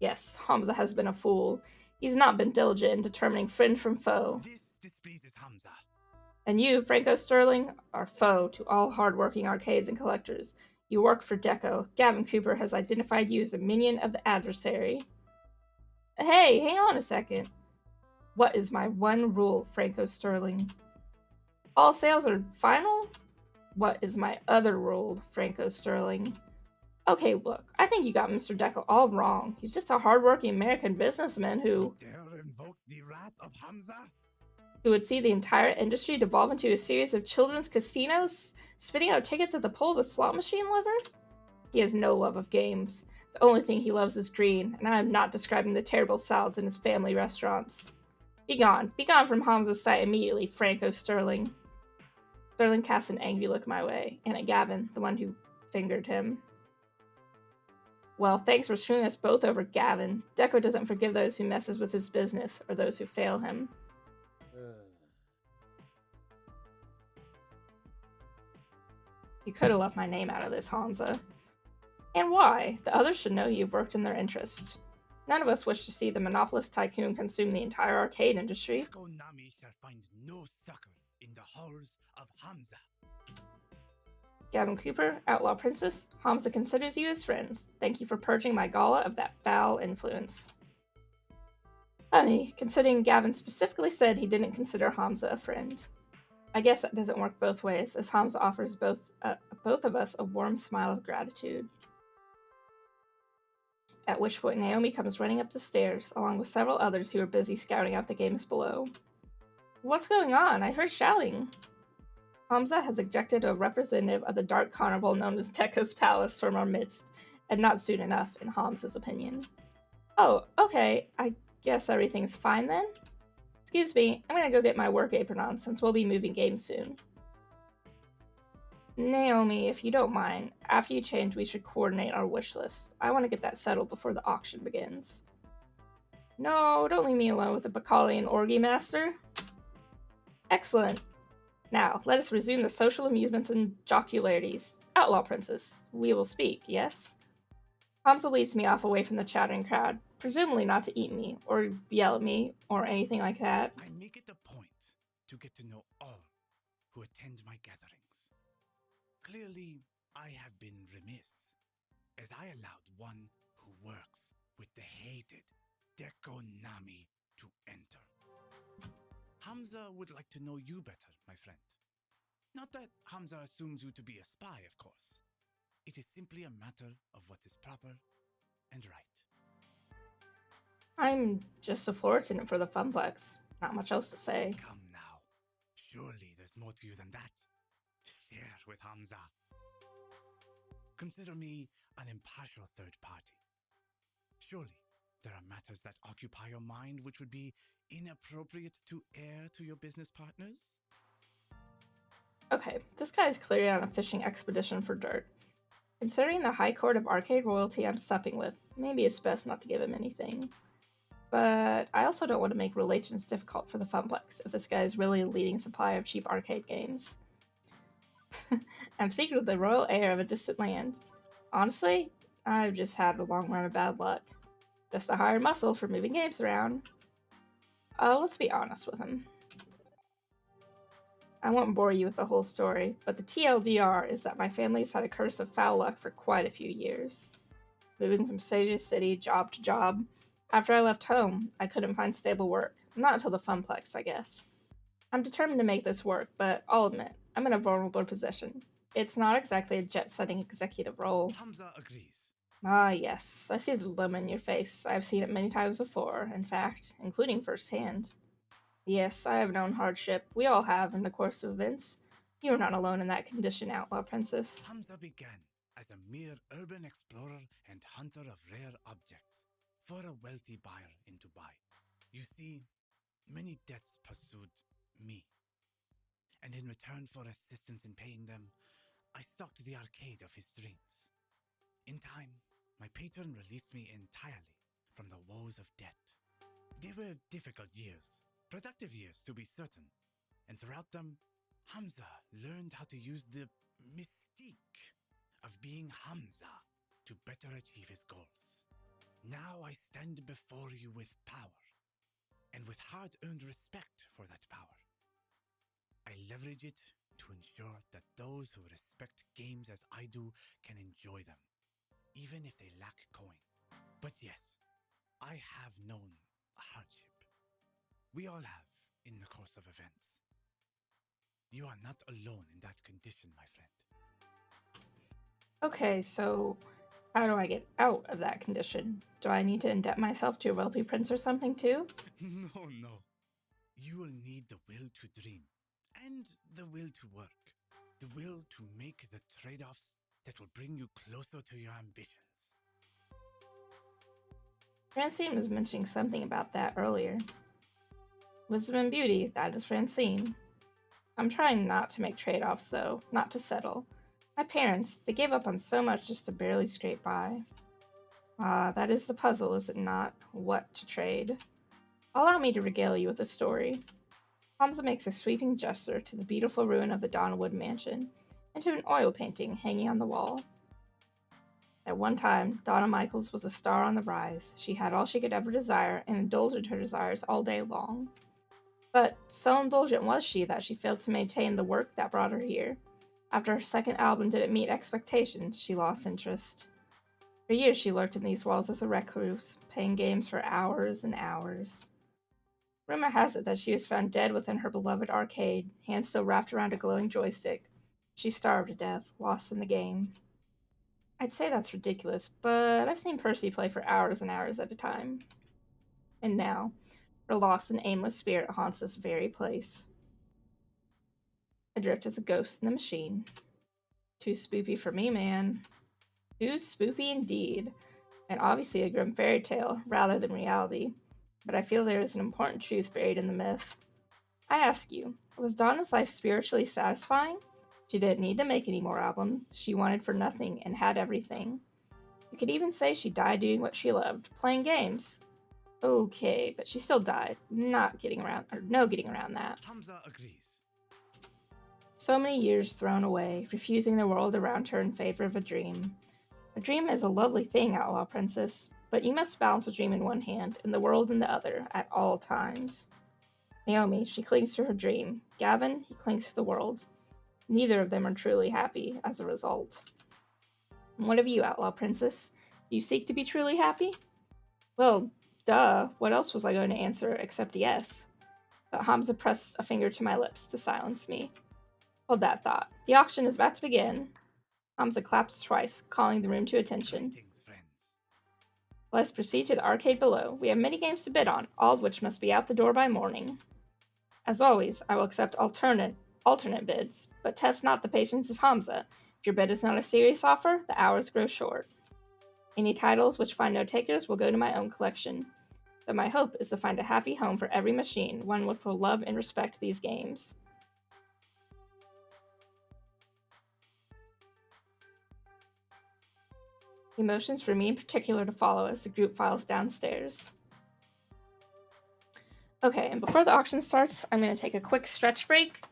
Yes, Hamza has been a fool. He's not been diligent in determining friend from foe. This displeases Hamza. And you, Franco Sterling, are foe to all hard-working arcades and collectors. You work for Deco. Gavin Cooper has identified you as a minion of the adversary. Hey, hang on a second. What is my one rule, Franco Sterling? All sales are final? What is my other role, Franco Sterling? Okay, look, I think you got Mr. Deco all wrong. He's just a hardworking American businessman who Dare invoke the wrath of Hamza? would see the entire industry devolve into a series of children's casinos, spitting out tickets at the pull of a slot machine lever? He has no love of games. The only thing he loves is green, and I am not describing the terrible salads in his family restaurants. Be gone from Hamza's sight immediately, Franco Sterling. Sterling cast an angry look my way, and at Gavin, the one who fingered him. Well, thanks for screwing us both over, Gavin. Deco doesn't forgive those who messes with his business or those who fail him. You could have left my name out of this, Hamza. And why? The others should know you've worked in their interest. None of us wish to see the monopolist tycoon consume the entire arcade industry. Konami shall find no succor in the halls of Hamza. Gavin Cooper, Outlaw Princess, Hamza considers you his friends. Thank you for purging my gala of that foul influence. Funny, considering Gavin specifically said he didn't consider Hamza a friend. I guess that doesn't work both ways, as Hamza offers both of us a warm smile of gratitude. At which point Naomi comes running up the stairs, along with several others who are busy scouting out the games below. What's going on? I heard shouting. Hamza has ejected a representative of the dark carnival known as Deco's Palace from our midst, and not soon enough, in Hamza's opinion. Oh, okay, I guess everything's fine then? Excuse me, I'm gonna go get my work apron on since we'll be moving games soon. Naomi, if you don't mind, after you change, we should coordinate our wish list. I want to get that settled before the auction begins. No, don't leave me alone with the Bacallian Orgy Master. Excellent. Now, let us resume the social amusements and jocularities. Outlaw Princess, we will speak, yes? Hamza leads me off away from the chattering crowd, presumably not to eat me, or yell at me, or anything like that. I make it a point to get to know all who attend my gatherings. Clearly, I have been remiss, as I allowed one who works with the hated Dekonami to enter. Hamza would like to know you better, my friend. Not that Hamza assumes you to be a spy, of course. It is simply a matter of what is proper and right. I'm just a floor attendant for the Funplex. Not much else to say. Come now. Surely there's more to you than that. Share with Hamza. Consider me an impartial third party. Surely there are matters that occupy your mind which would be inappropriate to air to your business partners? Okay, this guy is clearly on a fishing expedition for dirt. Considering the high court of arcade royalty I'm supping with, maybe it's best not to give him anything. But I also don't want to make relations difficult for the Funplex if this guy is really a leading supplier of cheap arcade games. I'm secretly the royal heir of a distant land. Honestly, I've just had a long run of bad luck. Just a hired muscle for moving games around. Let's be honest with him. I won't bore you with the whole story, but the TLDR is that my family's had a curse of foul luck for quite a few years. Moving from city to city, job to job. After I left home, I couldn't find stable work. Not until the Funplex, I guess. I'm determined to make this work, but I'll admit, I'm in a vulnerable position. It's not exactly a jet-setting executive role. Hamza agrees. Ah, yes. I see the dilemma in your face. I've seen it many times before, in fact, including firsthand. Yes, I have known hardship. We all have in the course of events. You are not alone in that condition, Outlaw Princess. Hamza began as a mere urban explorer and hunter of rare objects for a wealthy buyer in Dubai. You see, many debts pursued me. And in return for assistance in paying them, I stocked the arcade of his dreams. In time, my patron released me entirely from the woes of debt. They were difficult years, productive years to be certain, and throughout them, Hamza learned how to use the mystique of being Hamza to better achieve his goals. Now I stand before you with power, and with hard-earned respect for that power. I leverage it to ensure that those who respect games as I do can enjoy them, even if they lack coin. But yes, I have known hardship. We all have in the course of events. You are not alone in that condition, my friend. Okay, so how do I get out of that condition? Do I need to indebt myself to a wealthy prince or something too? No, no. You will need the will to dream and the will to work. The will to make the trade offs that will bring you closer to your ambitions. Francine was mentioning something about that earlier. Wisdom and beauty, that is Francine. I'm trying not to make trade offs, though, not to settle. My parents, they gave up on so much just to barely scrape by. Ah, that is the puzzle, is it not? What to trade? Allow me to regale you with a story. Hamza makes a sweeping gesture to the beautiful ruin of the Donwood mansion and to an oil painting hanging on the wall. At one time, Donna Michaels was a star on the rise. She had all she could ever desire and indulged her desires all day long. But so indulgent was she that she failed to maintain the work that brought her here. After her second album didn't meet expectations, she lost interest. For years, she lurked in these walls as a recluse, playing games for hours and hours. Rumor has it that she was found dead within her beloved arcade, hands still wrapped around a glowing joystick. She starved to death, lost in the game. I'd say that's ridiculous, but I've seen Percy play for hours and hours at a time. And now, her lost and aimless spirit haunts this very place. Adrift as a ghost in the machine. Too spoopy for me, man. Too spoopy indeed. And obviously a grim fairy tale rather than reality. But I feel there is an important truth buried in the myth. I ask you, was Donna's life spiritually satisfying? She didn't need to make any more albums. She wanted for nothing and had everything. You could even say she died doing what she loved, playing games. Okay, but she still died. No getting around that. Hamza agrees. So many years thrown away, refusing the world around her in favor of a dream. A dream is a lovely thing, Outlaw Princess, but you must balance a dream in one hand and the world in the other at all times. Naomi, she clings to her dream. Gavin, he clings to the world. Neither of them are truly happy as a result. And what of you, Outlaw Princess? Do you seek to be truly happy? Well, duh, what else was I going to answer except yes? But Hamza pressed a finger to my lips to silence me. Hold that thought. The auction is about to begin. Hamza claps twice, calling the room to attention. Greetings, friends. Let us proceed to the arcade below. We have many games to bid on, all of which must be out the door by morning. As always, I will accept alternate bids, but test not the patience of Hamza. If your bid is not a serious offer, the hours grow short. Any titles which find no takers will go to my own collection. But my hope is to find a happy home for every machine, one which will love and respect these games. Emotions for me in particular to follow as the group files downstairs. Okay, and before the auction starts, I'm going to take a quick stretch break.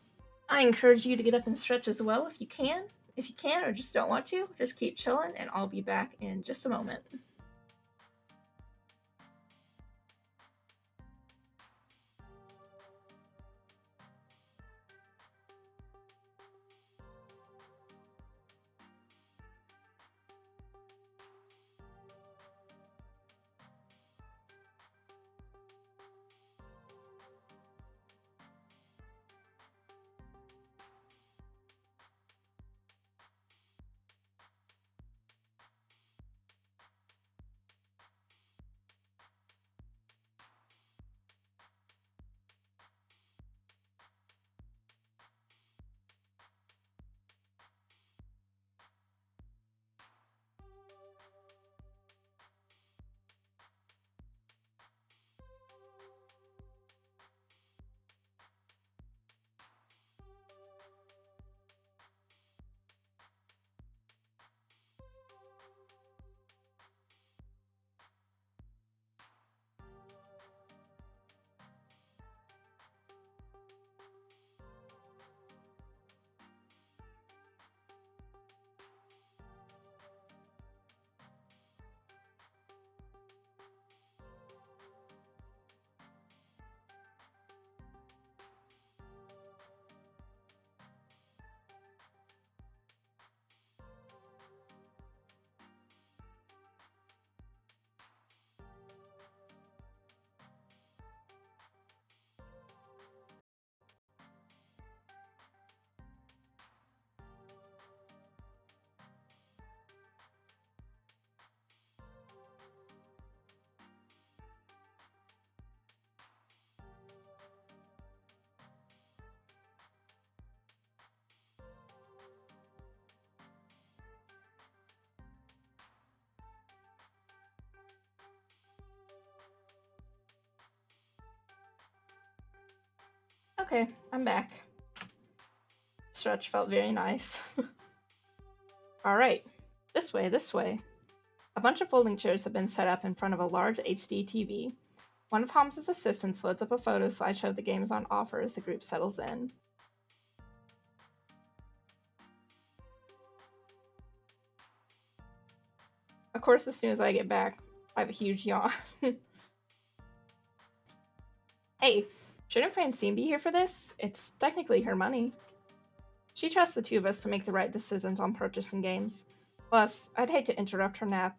I encourage you to get up and stretch as well if you can. If you can or just don't want to, just keep chilling and I'll be back in just a moment. Okay, I'm back. Stretch felt very nice. Alright, this way, this way. A bunch of folding chairs have been set up in front of a large HD TV. One of Holmes' assistants loads up a photo slideshow of the games on offer as the group settles in. Of course, as soon as I get back, I have a huge yawn. Hey, shouldn't Francine be here for this? It's technically her money. She trusts the two of us to make the right decisions on purchasing games. Plus, I'd hate to interrupt her nap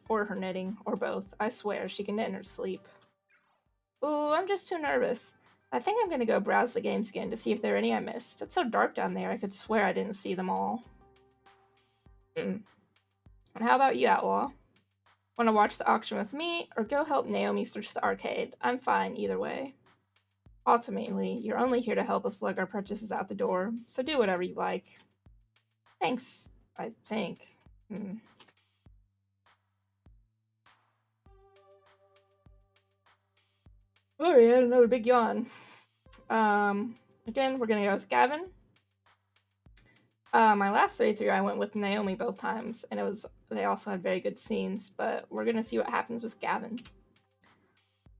or her knitting, or both. I swear, she can knit in her sleep. Ooh, I'm just too nervous. I think I'm gonna go browse the game skin to see if there are any I missed. It's so dark down there, I could swear I didn't see them all. And how about you, Outlaw? Want to watch the auction with me, or go help Naomi search the arcade? I'm fine either way. Ultimately, you're only here to help us lug our purchases out the door, so do whatever you like. Thanks, I think. Oh yeah, another big yawn. Again, we're gonna go with Gavin. My last playthrough, I went with Naomi both times, and they also had very good scenes, but we're gonna see what happens with Gavin.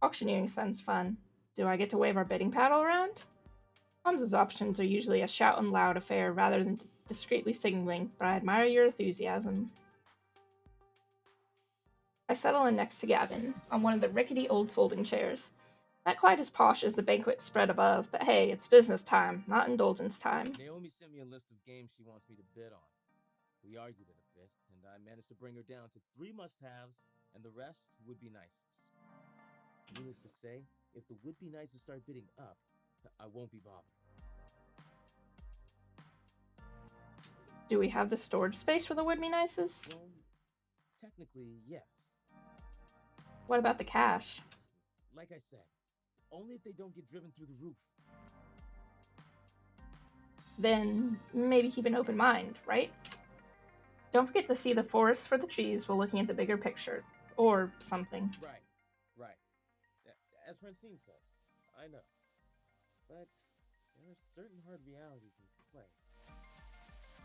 Auctioneering sounds fun. Do I get to wave our bidding paddle around? Holmes's options are usually a shout and loud affair rather than discreetly signaling, but I admire your enthusiasm. I settle in next to Gavin, on one of the rickety old folding chairs. Not quite as posh as the banquet spread above, but hey, it's business time, not indulgence time. Naomi sent me a list of games she wants me to bid on. We argued it a bit, and I managed to bring her down to 3 must-haves, and the rest would be nices. Needless to say, if the would-be nices start bidding up, I won't be bothered. Do we have the storage space for the would-be nices? Well, technically, yes. What about the cash? Like I said, only if they don't get driven through the roof. Then maybe keep an open mind, right? Don't forget to see the forest for the trees while looking at the bigger picture. Or something. Right. As Francine says, I know. But there are certain hard realities in play.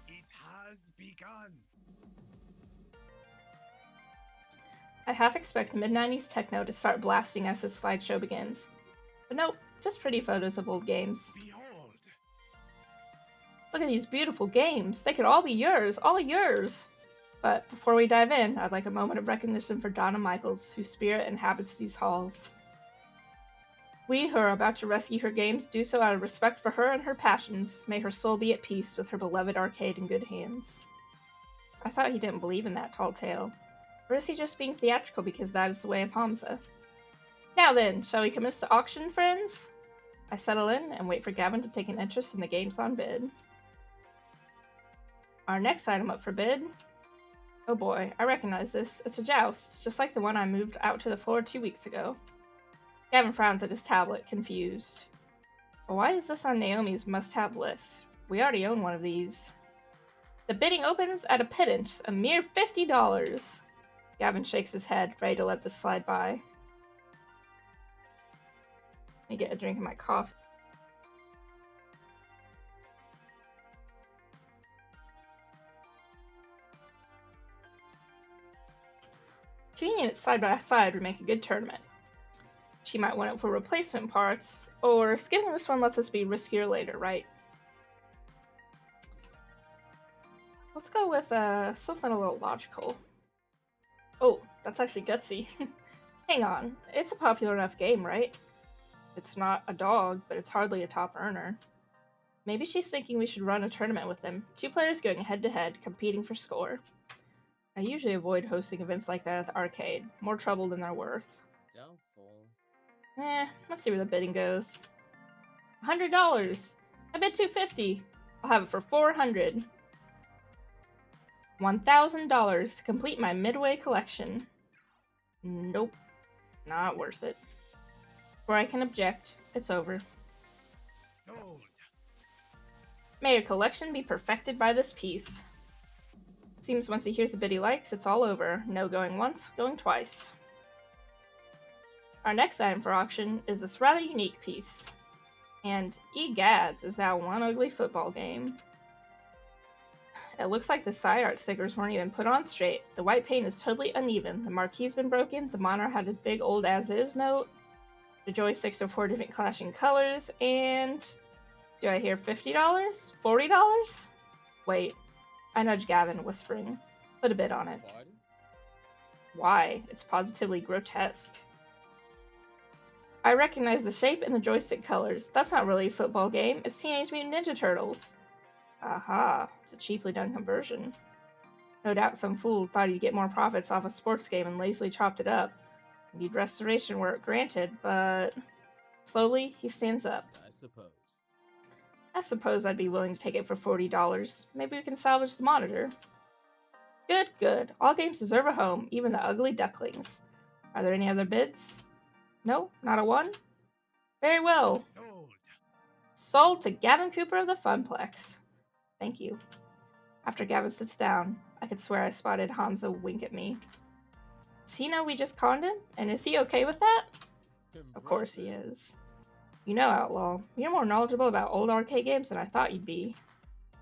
It has begun. I half expect mid-90s techno to start blasting as his slideshow begins. But nope, just pretty photos of old games. Behold. Look at these beautiful games. They could all be yours, all yours. But before we dive in, I'd like a moment of recognition for Donna Michaels, whose spirit inhabits these halls. We who are about to rescue her games do so out of respect for her and her passions. May her soul be at peace with her beloved arcade in good hands. I thought he didn't believe in that tall tale. Or is he just being theatrical because that is the way of Hamza? Now then, shall we commence the auction, friends? I settle in and wait for Gavin to take an interest in the games on bid. Our next item up for bid. Oh boy, I recognize this. It's a joust, just like the one I moved out to the floor 2 weeks ago. Gavin frowns at his tablet, confused. But why is this on Naomi's must-have list? We already own one of these. The bidding opens at a pittance, a mere $50. Gavin shakes his head, ready to let this slide by. Let me get a drink of my coffee. Two units side by side would make a good tournament. She might want it for replacement parts, or skipping this one lets us be riskier later, right? Let's go with something a little logical. Oh, that's actually gutsy. Hang on, it's a popular enough game, right? It's not a dog, but it's hardly a top earner. Maybe she's thinking we should run a tournament with them. 2 players going head-to-head, competing for score. I usually avoid hosting events like that at the arcade. More trouble than they're worth. Doubtful. Let's see where the bidding goes. $100! I bid $250. I'll have it for $400. $1,000 to complete my midway collection. Nope. Not worth it. Before I can object, it's over. Sold. May your collection be perfected by this piece. Seems once he hears a bid he likes, it's all over. No going once, going twice. Our next item for auction is this rather unique piece. And egads, is that one ugly football game. It looks like the side art stickers weren't even put on straight. The white paint is totally uneven. The marquee's been broken. The monitor had a big old as-is note. The joysticks are 4 different clashing colors. And do I hear $50? $40? Wait. I nudge Gavin, whispering. Put a bid on it. Party? Why? It's positively grotesque. I recognize the shape and the joystick colors. That's not really a football game. It's Teenage Mutant Ninja Turtles. Aha, it's a cheaply done conversion. No doubt some fool thought he'd get more profits off a sports game and lazily chopped it up. Need restoration work, granted, but... Slowly, he stands up. I suppose I'd be willing to take it for $40. Maybe we can salvage the monitor. Good, good. All games deserve a home, even the ugly ducklings. Are there any other bids? No? Not a one? Very well. Sold to Gavin Cooper of the Funplex. Thank you. After Gavin sits down, I could swear I spotted Hamza wink at me. Does he know we just conned him? And is he okay with that? Of course he is. You know, Outlaw, you're more knowledgeable about old arcade games than I thought you'd be.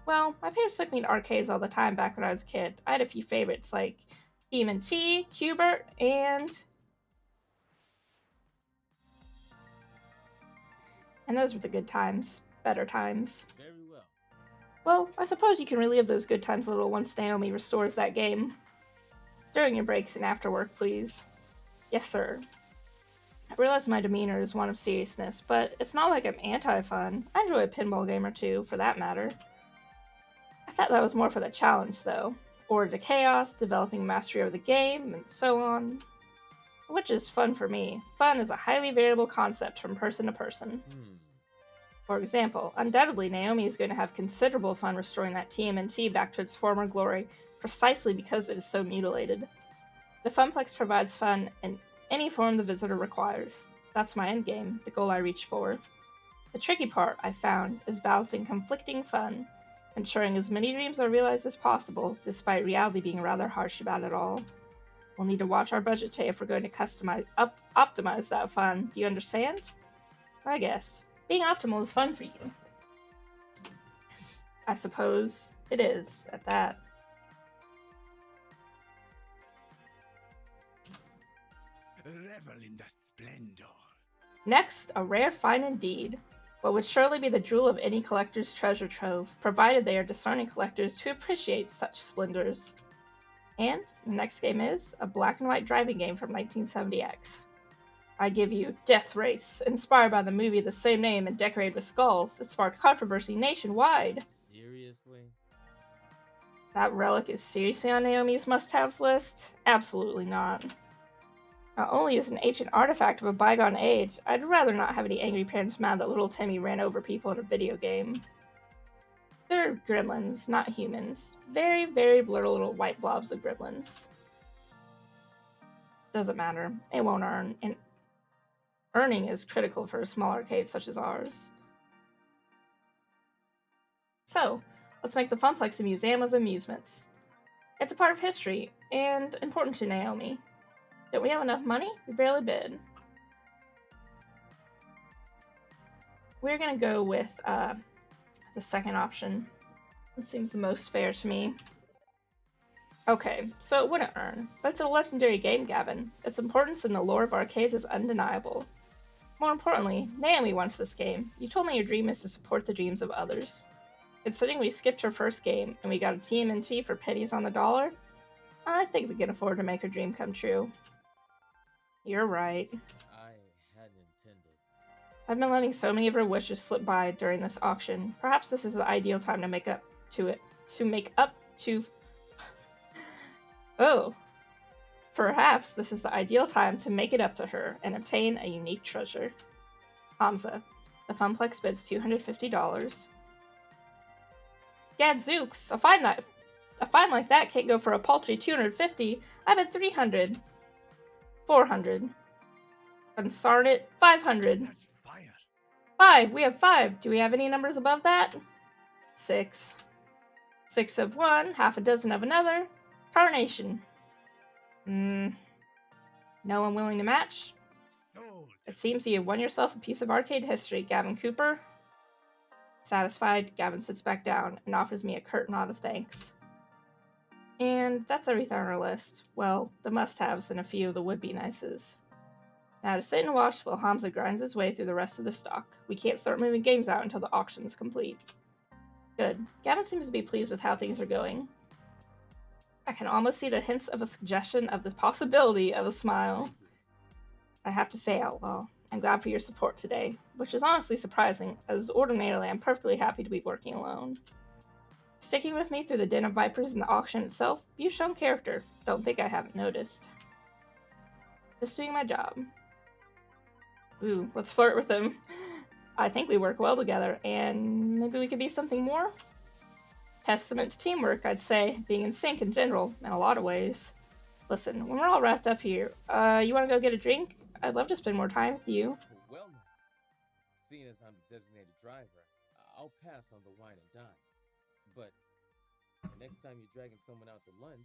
Well, my parents took me to arcades all the time back when I was a kid. I had a few favorites like T, Qbert, and those were the good times. Better times. Very well. Well, I suppose you can relive those good times a little once Naomi restores that game. During your breaks and after work, please. Yes, sir. I realize my demeanor is one of seriousness, but it's not like I'm anti-fun. I enjoy a pinball game or two, for that matter. I thought that was more for the challenge, though. Order to chaos, developing mastery over the game, and so on. Which is fun for me. Fun is a highly variable concept from person to person. For example, undoubtedly Naomi is going to have considerable fun restoring that TMNT back to its former glory, precisely because it is so mutilated. The Funplex provides fun in any form the visitor requires. That's my endgame, the goal I reach for. The tricky part, I found, is balancing conflicting fun, ensuring as many dreams are realized as possible, despite reality being rather harsh about it all. We'll need to watch our budget today if we're going to optimize that fun. Do you understand? I guess. Being optimal is fun for you. I suppose it is, at that. Revel in the splendor. Next, a rare find indeed. What would surely be the jewel of any collector's treasure trove, provided they are discerning collectors who appreciate such splendors. And the next game is a black and white driving game from 1970X. I give you Death Race, inspired by the movie of the same name and decorated with skulls. It sparked controversy nationwide. Seriously? That relic is seriously on Naomi's must-haves list? Absolutely not. Not only is it an ancient artifact of a bygone age, I'd rather not have any angry parents mad that little Timmy ran over people in a video game. They're gremlins, not humans. Very, very blurry little white blobs of gremlins. Doesn't matter. It won't earn, and earning is critical for a small arcade such as ours. So, let's make the Funplex a museum of amusements. It's a part of history, and important to Naomi. Don't we have enough money? We barely bid. We're gonna go with the second option. It seems the most fair to me. Okay, so it wouldn't earn, but it's a legendary game, Gavin. Its importance in the lore of arcades is undeniable. More importantly, Naomi wants this game. You told me your dream is to support the dreams of others. Considering we skipped her first game and we got a TMNT for pennies on the dollar, I think we can afford to make her dream come true. You're right. I hadn't intended. I've been letting so many of her wishes slip by during this auction. Perhaps this is the ideal time to make up to Oh. Perhaps this is the ideal time to make it up to her and obtain a unique treasure. Hamza. The Funplex bids $250. Gadzooks! A fine like that can't go for a paltry $250. I bid $300. $400. Unsarn it, $500. Such fire. 5! We have 5. Do we have any numbers above that? 6. 6 of one, half a dozen of another. Tarnation. No one willing to match? Sold. It seems you have won yourself a piece of arcade history, Gavin Cooper. Satisfied, Gavin sits back down and offers me a curt nod of thanks. And that's everything on our list. Well, the must-haves and a few of the would-be nices. Now to sit and watch while Hamza grinds his way through the rest of the stock. We can't start moving games out until the auction is complete. Good. Gavin seems to be pleased with how things are going. I can almost see the hints of a suggestion of the possibility of a smile. I have to say, Outlaw, I'm glad for your support today, which is honestly surprising, as ordinarily I'm perfectly happy to be working alone. Sticking with me through the den of vipers and the auction itself, you've shown character. Don't think I haven't noticed. Just doing my job. Ooh, let's flirt with him. I think we work well together, and maybe we could be something more? Testament to teamwork, I'd say, being in sync in general, in a lot of ways. Listen, when we're all wrapped up here, you want to go get a drink? I'd love to spend more time with you. Well, now, seeing as I'm the designated driver, I'll pass on the wine and dine. But next time you're dragging someone out to lunch,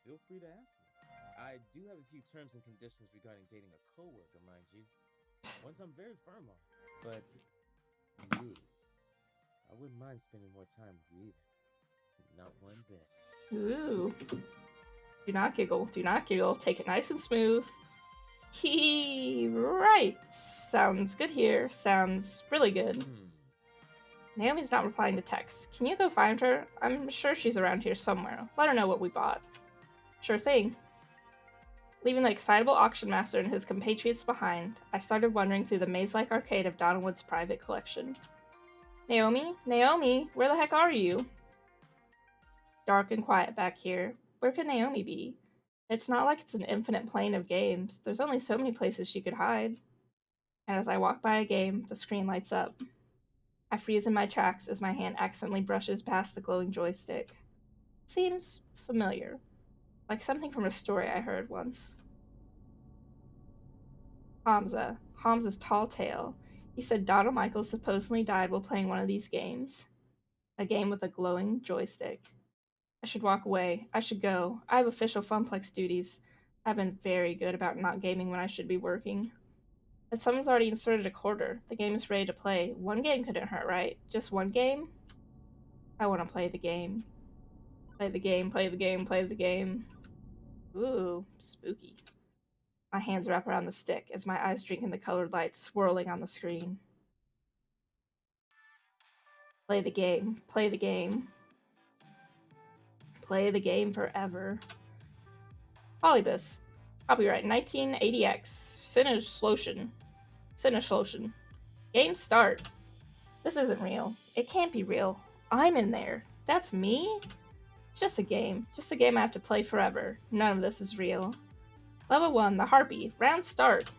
feel free to ask me. I do have a few terms and conditions regarding dating a coworker, mind you. Ones I'm very firm on. But you, I wouldn't mind spending more time with you either. Not one bit. Ooh. Do not giggle. Do not giggle. Take it nice and smooth. Right. Sounds good here. Sounds really good. Naomi's not replying to text. Can you go find her? I'm sure she's around here somewhere. Let her know what we bought. Sure thing. Leaving the excitable auction master and his compatriots behind, I started wandering through the maze-like arcade of Donaldwood's private collection. Naomi? Naomi? Where the heck are you? Dark and quiet back here. Where could Naomi be? It's not like it's an infinite plane of games. There's only so many places she could hide. And as I walk by a game, the screen lights up. I freeze in my tracks as my hand accidentally brushes past the glowing joystick. Seems familiar. Like something from a story I heard once. Hamza. Hamza's tall tale. He said Donald Michaels supposedly died while playing one of these games. A game with a glowing joystick. I should walk away. I should go. I have official Funplex duties. I've been very good about not gaming when I should be working. But someone's already inserted a quarter. The game is ready to play. One game couldn't hurt, right? Just one game? I want to play the game. Play the game, play the game, play the game. Ooh, spooky. My hands wrap around the stick as my eyes drink in the colored lights swirling on the screen. Play the game, play the game. Play the game forever. Polybus. Copyright 1980X. Sinishlotion. Game start. This isn't real. It can't be real. I'm in there. That's me? It's just a game. Just a game I have to play forever. None of this is real. Level 1, the Harpy. Round start.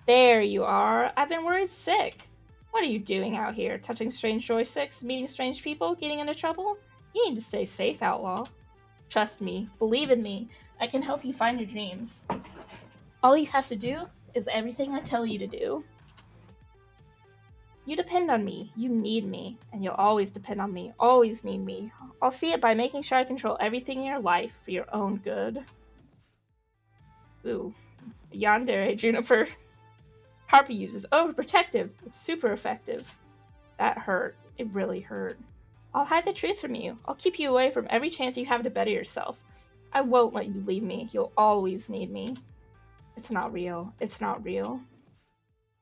There you are. I've been worried sick. What are you doing out here? Touching strange joysticks? Meeting strange people? Getting into trouble? You need to stay safe, Outlaw. Trust me. Believe in me. I can help you find your dreams. All you have to do is everything I tell you to do. You depend on me. You need me. And you'll always depend on me. Always need me. I'll see it by making sure I control everything in your life for your own good. Ooh. Yandere, Juniper. Harpy uses overprotective. It's super effective. That hurt. It really hurt. I'll hide the truth from you. I'll keep you away from every chance you have to better yourself. I won't let you leave me. You'll always need me. It's not real. It's not real.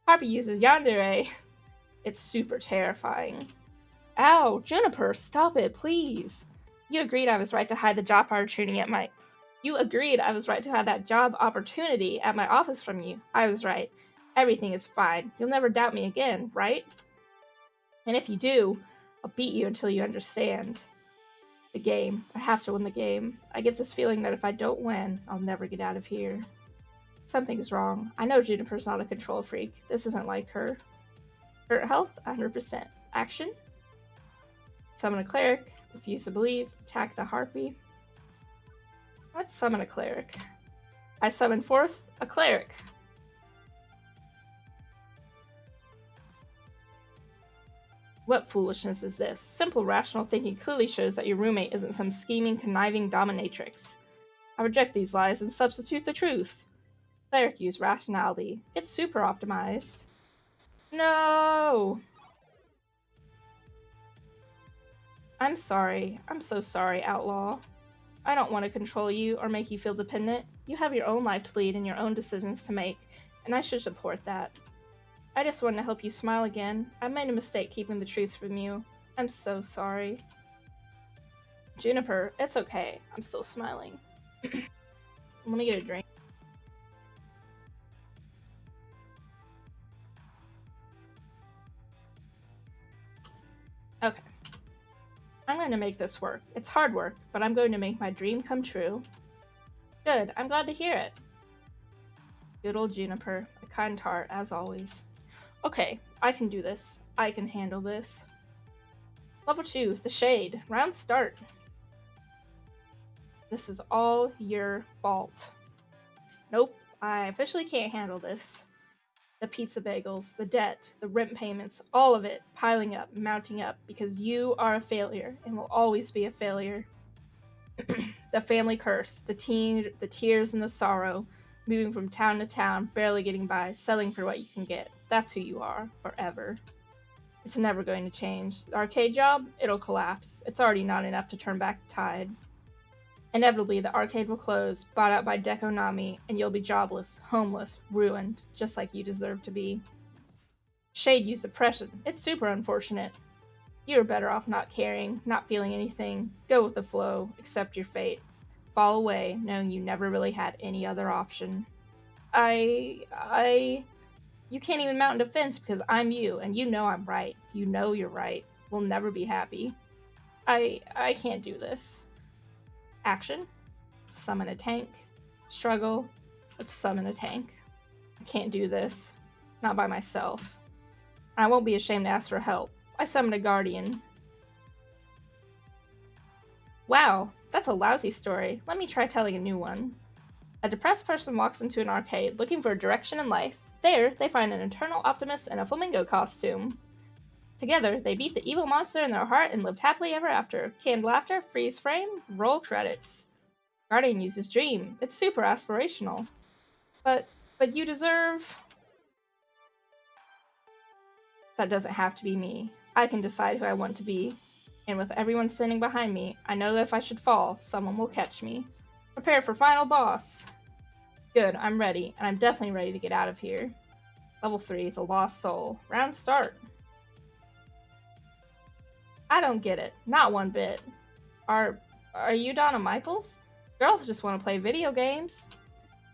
Harpy uses Yandere. It's super terrifying. Ow, Juniper, stop it, please. You agreed I was right to hide the job opportunity at my... You agreed I was right to have that job opportunity at my office from you. I was right. Everything is fine. You'll never doubt me again, right? And if you do, I'll beat you until you understand. The game. I have to win the game. I get this feeling that if I don't win, I'll never get out of here. Something's wrong. I know Juniper's not a control freak. This isn't like her. Current health, 100%. Action. Summon a cleric. Refuse to believe. Attack the Harpy. Let's summon a cleric. I summon forth a cleric. What foolishness is this? Simple, rational thinking clearly shows that your roommate isn't some scheming, conniving dominatrix. I reject these lies and substitute the truth. Cleric use rationality. It's super optimized. No! I'm sorry. I'm so sorry, Outlaw. I don't want to control you or make you feel dependent. You have your own life to lead and your own decisions to make, and I should support that. I just wanted to help you smile again. I made a mistake keeping the truth from you. I'm so sorry. Juniper, it's okay. I'm still smiling. Let me get a drink. Okay. I'm going to make this work. It's hard work, but I'm going to make my dream come true. Good. I'm glad to hear it. Good old Juniper, a kind heart, as always. Okay, I can do this. I can handle this. Level 2, the Shade. Round start. This is all your fault. Nope, I officially can't handle this. The pizza bagels, the debt, the rent payments, all of it piling up, mounting up, because you are a failure and will always be a failure. The family curse, the tears and the sorrow, moving from town to town, barely getting by, selling for what you can get. That's who you are, forever. It's never going to change. The arcade job, it'll collapse. It's already not enough to turn back the tide. Inevitably, the arcade will close, bought out by Dekonami, and you'll be jobless, homeless, ruined, just like you deserve to be. Shade used depression. It's super unfortunate. You are better off not caring, not feeling anything. Go with the flow, accept your fate. Fall away, knowing you never really had any other option. You can't even mount a defense because I'm you, and you know I'm right. You know you're right. We'll never be happy. I can't do this. Action. Summon a tank. Struggle. Let's summon a tank. I can't do this. Not by myself. I won't be ashamed to ask for help. I summon a guardian. Wow, that's a lousy story. Let me try telling a new one. A depressed person walks into an arcade looking for direction in life. There, they find an eternal optimist in a flamingo costume. Together, they beat the evil monster in their heart and lived happily ever after. Canned laughter, freeze frame, roll credits. Guardian uses dream. It's super aspirational. But you deserve... That doesn't have to be me. I can decide who I want to be. And with everyone standing behind me, I know that if I should fall, someone will catch me. Prepare for final boss. Good, I'm ready, and I'm definitely ready to get out of here. Level 3, the Lost Soul. Round start. I don't get it. Not one bit. Are you Donna Michaels? Girls just want to play video games.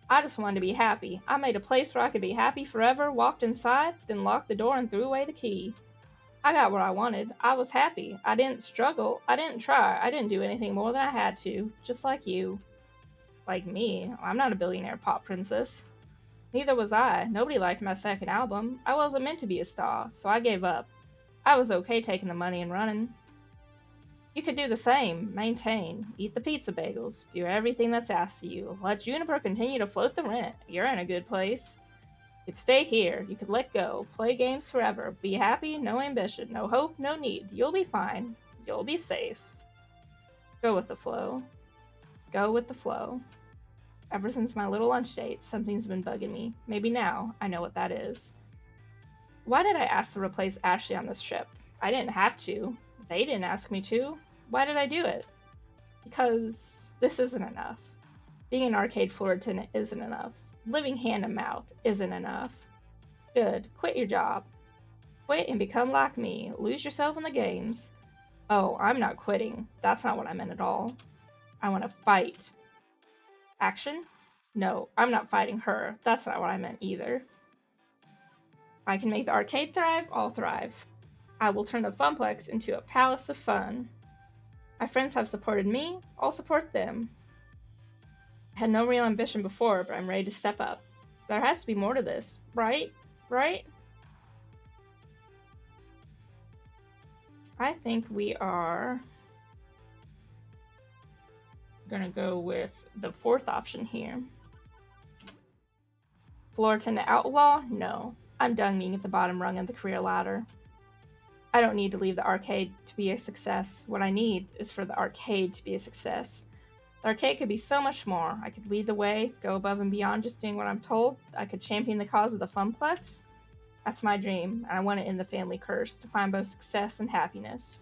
I just wanted to be happy. I made a place where I could be happy forever, walked inside, then locked the door and threw away the key. I got what I wanted. I was happy. I didn't struggle. I didn't try. I didn't do anything more than I had to. Just like you. Like me. I'm not a billionaire pop princess. Neither was I. Nobody liked my second album. I wasn't meant to be a star, so I gave up. I was okay taking the money and running. You could do the same. Maintain. Eat the pizza bagels. Do everything that's asked of you. Let Juniper continue to float the rent. You're in a good place. You could stay here. You could let go. Play games forever. Be happy. No ambition. No hope. No need. You'll be fine. You'll be safe. Go with the flow. Go with the flow. Ever since my little lunch date, something's been bugging me. Maybe now I know what that is. Why did I ask to replace Ashley on this trip? I didn't have to. They didn't ask me to. Why did I do it? Because this isn't enough. Being an arcade floor attendant isn't enough. Living hand to mouth isn't enough. Good. Quit your job. Quit and become like me. Lose yourself in the games. Oh, I'm not quitting. That's not what I meant at all. I want to fight. Action? No, I'm not fighting her. That's not what I meant either. I can make the arcade thrive, I'll thrive. I will turn the Funplex into a palace of fun. My friends have supported me, I'll support them. I had no real ambition before, but I'm ready to step up. There has to be more to this, right? Right? I think we are gonna go with the fourth option here. Floor attendant outlaw? No. I'm done being at the bottom rung of the career ladder. I don't need to leave the arcade to be a success. What I need is for the arcade to be a success. The arcade could be so much more. I could lead the way, go above and beyond just doing what I'm told. I could champion the cause of the Funplex. That's my dream, and I want to end the family curse to find both success and happiness.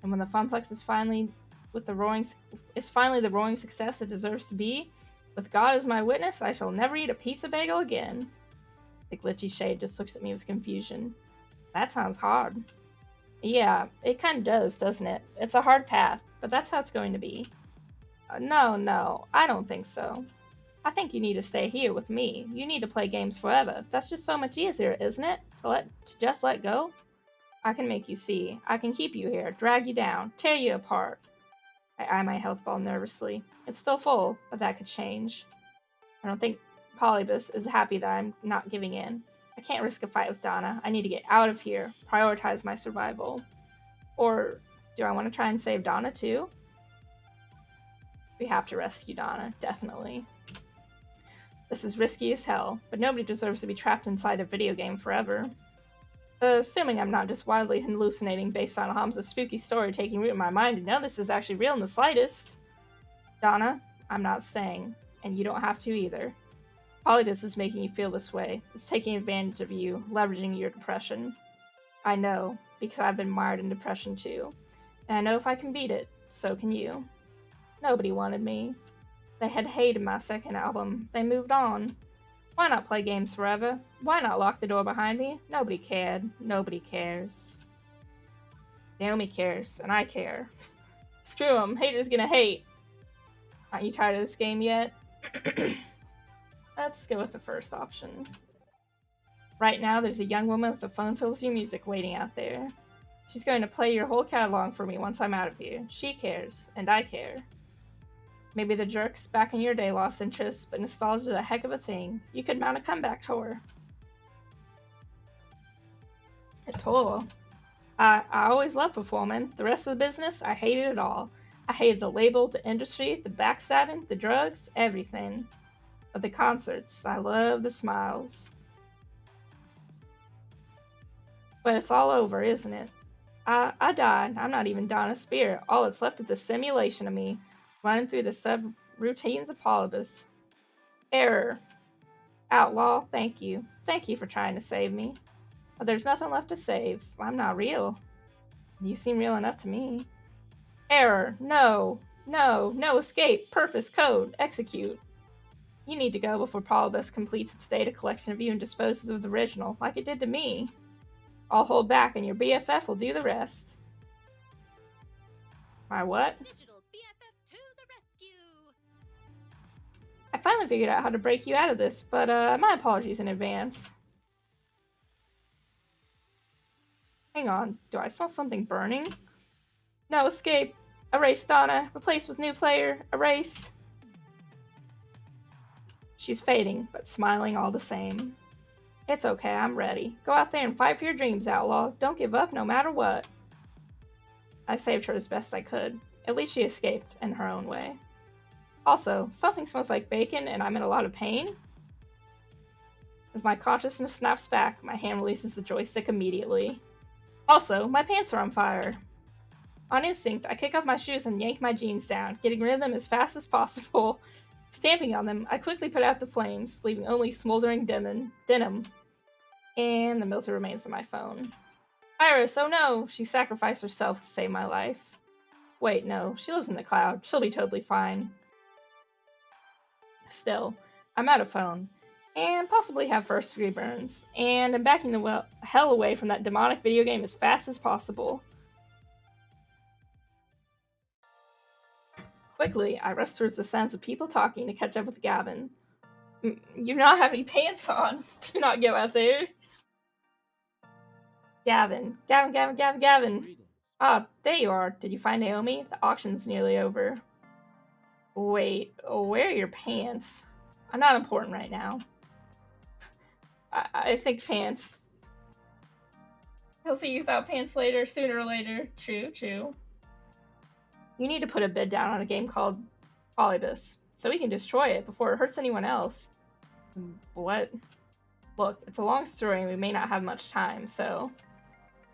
And when the Funplex is finally the roaring success it deserves to be, with God as my witness, I shall never eat a pizza bagel again. The glitchy shade just looks at me with confusion. That sounds hard. Yeah, it kind of does, doesn't it? It's a hard path, but that's how it's going to be. No, I don't think so. I think you need to stay here with me. You need to play games forever. That's just so much easier, isn't it? To just let go? I can make you see. I can keep you here, drag you down, tear you apart. I eye my health ball nervously. It's still full, but that could change. I don't think Polybus is happy that I'm not giving in. I can't risk a fight with Donna. I need to get out of here, prioritize my survival. Or do I want to try and save Donna too? We have to rescue Donna, definitely. This is risky as hell, but nobody deserves to be trapped inside a video game forever. Assuming I'm not just wildly hallucinating based on Hamza's spooky story taking root in my mind, and know this is actually real in the slightest. Donna, I'm not staying, and you don't have to either. Polydus is making you feel this way. It's taking advantage of you, leveraging your depression. I know, because I've been mired in depression too. And I know if I can beat it, so can you. Nobody wanted me. They had hated my second album. They moved on. Why not play games forever? Why not lock the door behind me? Nobody cared. Nobody cares. Naomi cares, and I care. Screw them. Haters gonna hate. Aren't you tired of this game yet? Let's go with the first option. Right now, there's a young woman with a phone filled with your music waiting out there. She's going to play your whole catalog for me once I'm out of here. She cares, and I care. Maybe the jerks back in your day lost interest, but nostalgia's a heck of a thing. You could mount a comeback tour. A tour? I always loved performing. The rest of the business, I hated it all. I hated the label, the industry, the backstabbing, the drugs, everything. But the concerts, I love the smiles. But it's all over, isn't it? I died. I'm not even Donna's spirit. All that's left is a simulation of me, running through the sub-routines of Polybus. Error. Outlaw, thank you. Thank you for trying to save me. But there's nothing left to save. I'm not real. You seem real enough to me. Error. No escape. Purpose. Code. Execute. You need to go before Polybus completes its data collection of you and disposes of the original, like it did to me. I'll hold back and your BFF will do the rest. My what? Digital BFF to the rescue! I finally figured out how to break you out of this, but my apologies in advance. Hang on, do I smell something burning? No escape. Erase Donna. Replace with new player. Erase. She's fading, but smiling all the same. It's okay, I'm ready. Go out there and fight for your dreams, Outlaw. Don't give up no matter what. I saved her as best I could. At least she escaped in her own way. Also, something smells like bacon and I'm in a lot of pain. As my consciousness snaps back, my hand releases the joystick immediately. Also, my pants are on fire. On instinct, I kick off my shoes and yank my jeans down, getting rid of them as fast as possible. Stamping on them, I quickly put out the flames, leaving only smoldering denim. And the milter remains on my phone. Iris, oh no! She sacrificed herself to save my life. Wait, no, she lives in the cloud. She'll be totally fine. Still, I'm out of phone, and possibly have first-degree burns, and I'm backing the hell away from that demonic video game as fast as possible. Quickly, I rush towards the sounds of people talking to catch up with Gavin. You do not have any pants on. Do not go out there. Gavin. Ah, there you are. Did you find Naomi? The auction's nearly over. Wait, where are your pants? I'm not important right now. I think pants. He'll see you without pants later, sooner or later. True. You need to put a bid down on a game called Polybus, so we can destroy it before it hurts anyone else. What? Look, it's a long story and we may not have much time, so...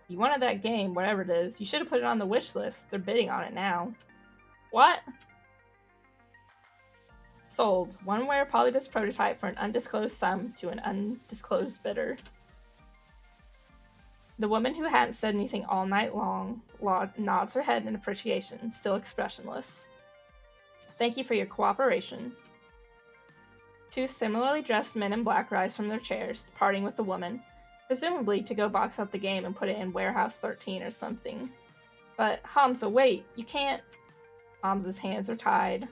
You wanted that game, whatever it is, you should have put it on the wish list. They're bidding on it now. What? Sold. One-ware Polybus prototype for an undisclosed sum to an undisclosed bidder. The woman who hadn't said anything all night long nods her head in appreciation, still expressionless. Thank you for your cooperation. Two similarly dressed men in black rise from their chairs, parting with the woman, presumably to go box up the game and put it in Warehouse 13 or something. But Hamza, wait, you can't. Hamza's hands are tied.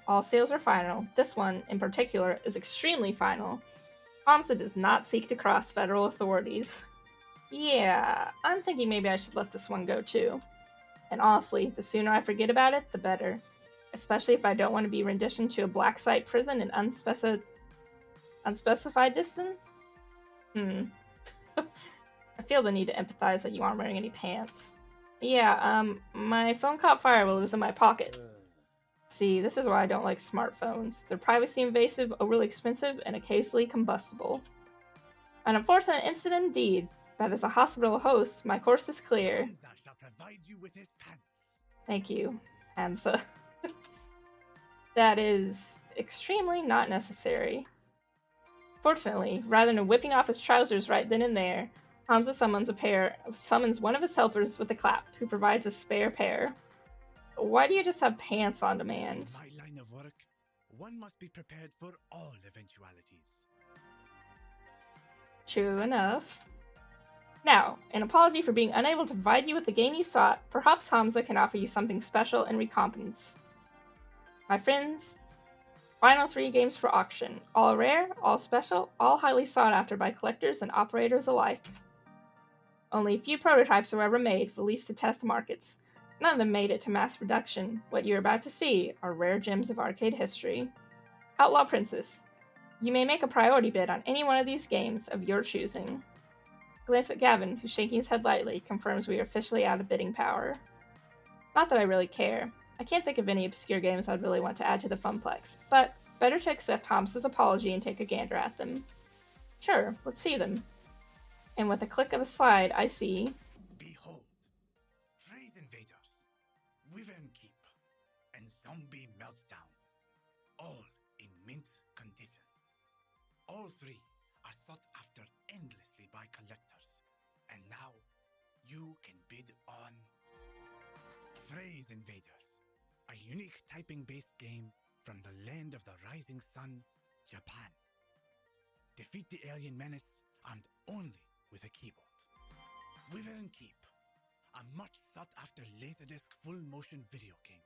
All sales are final. This one, in particular, is extremely final. Hamza does not seek to cross federal authorities. Yeah, I'm thinking maybe I should let this one go too. And honestly, the sooner I forget about it, the better. Especially if I don't want to be renditioned to a black site prison in unspecified distance. I feel the need to empathize that you aren't wearing any pants. Yeah, my phone caught fire while it was in my pocket. See, this is why I don't like smartphones. They're privacy invasive, overly expensive, and occasionally combustible. An unfortunate incident indeed, but as a hospital host, my course is clear. Hamza shall provide you with his pants. Thank you, Hamza. That is extremely not necessary. Fortunately, rather than whipping off his trousers right then and there, Hamza summons one of his helpers with a clap, who provides a spare pair. Why do you just have pants on demand? In my line of work, one must be prepared for all eventualities. True enough. Now, in apology for being unable to provide you with the game you sought, perhaps Hamza can offer you something special in recompense. My friends, final 3 games for auction. All rare, all special, all highly sought after by collectors and operators alike. Only a few prototypes were ever made, released to test markets. None of them made it to mass production. What you're about to see are rare gems of arcade history. Outlaw Princess. You may make a priority bid on any one of these games of your choosing. Glance at Gavin, who's shaking his head lightly, confirms we are officially out of bidding power. Not that I really care. I can't think of any obscure games I'd really want to add to the Funplex, but better to accept Hamza's apology and take a gander at them. Sure, let's see them. And with a click of a slide, I see... Behold, Phrase Invaders, Wyvern Keep, and Zombie Meltdown, all in mint condition. All 3 are sought after endlessly by collectors, and now you can bid on Phrase Invaders, a unique typing-based game from the land of the rising sun, Japan. Defeat the alien menace armed only with a keyboard. Wyvern Keep, a much sought-after Laserdisc full-motion video game.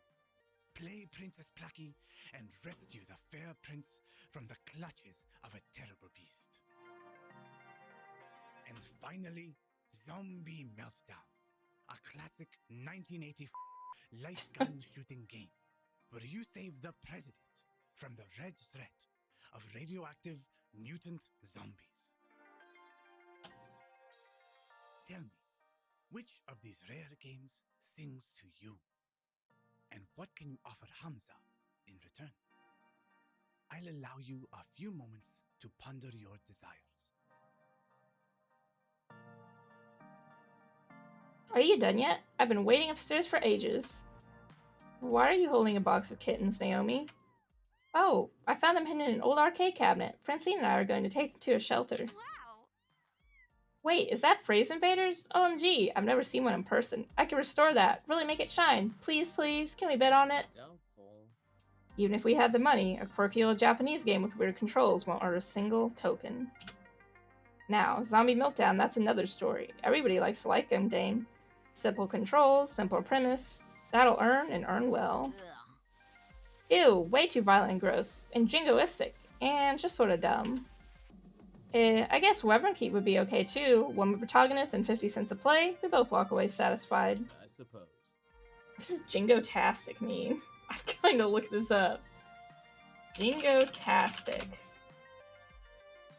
Play Princess Plucky and rescue the fair prince from the clutches of a terrible beast. And finally, Zombie Meltdown, a classic 1984 light gun shooting game where you save the president from the red threat of radioactive mutant zombies. Tell me, which of these rare games sings to you? And what can you offer Hamza in return? I'll allow you a few moments to ponder your desires. Are you done yet? I've been waiting upstairs for ages. Why are you holding a box of kittens, Naomi? Oh, I found them hidden in an old arcade cabinet. Francine and I are going to take them to a shelter. Wow! Wait, is that Phrase Invaders? OMG, I've never seen one in person. I can restore that. Really make it shine. Please, please, can we bid on it? Doubtful. Even if we had the money, a quirky old Japanese game with weird controls won't earn a single token. Now, Zombie Meltdown, that's another story. Everybody likes to like them, dame. Simple controls, simple premise. That'll earn and earn well. Ugh. Ew, way too violent and gross. And jingoistic. And just sorta dumb. I guess Wyvern Keep would be okay too. One protagonist and 50 cents a play. We both walk away satisfied. I suppose. What does jingotastic mean? I'm going to look this up. Jingotastic.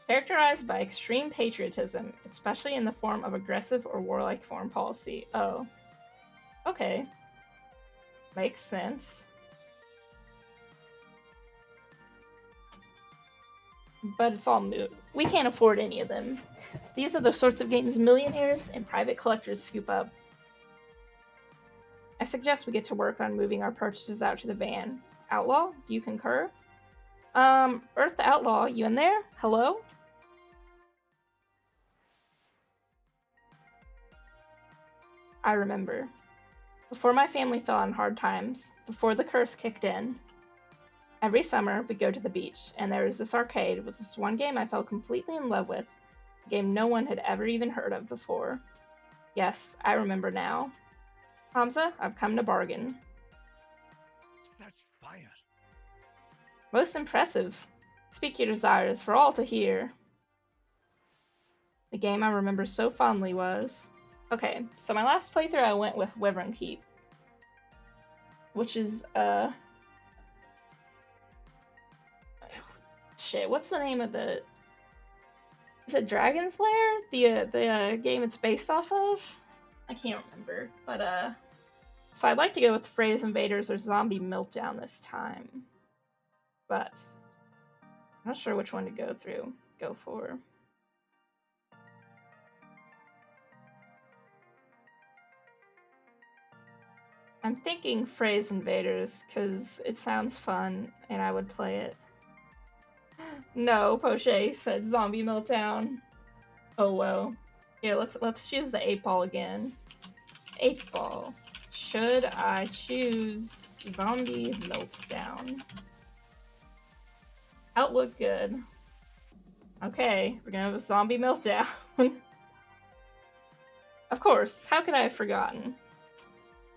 Characterized by extreme patriotism, especially in the form of aggressive or warlike foreign policy. Oh. Okay. Makes sense. But it's all moot. We can't afford any of them. These are the sorts of games millionaires and private collectors scoop up. I suggest we get to work on moving our purchases out to the van. Outlaw, do you concur? Earth the Outlaw, you in there? Hello? I remember. Before my family fell on hard times, before the curse kicked in, every summer we'd go to the beach, and there was this arcade with this one game I fell completely in love with, a game no one had ever even heard of before. Yes, I remember now. Hamza, I've come to bargain. Such fire! Most impressive. Speak your desires for all to hear. The game I remember so fondly was... Okay, so my last playthrough I went with Wyvern Keep, which is, shit, what's the name of the... Is it Dragon's Lair? The game it's based off of? I can't remember, but, so I'd like to go with Phrase Invaders or Zombie Meltdown this time. But I'm not sure which one to go for. I'm thinking Phrase Invaders, because it sounds fun, and I would play it. No, Poche said Zombie Meltdown. Oh well. Here, let's choose the 8-ball again. 8-ball. Should I choose Zombie Meltdown? Outlook good. Okay, we're gonna have a Zombie Meltdown. Of course, how could I have forgotten?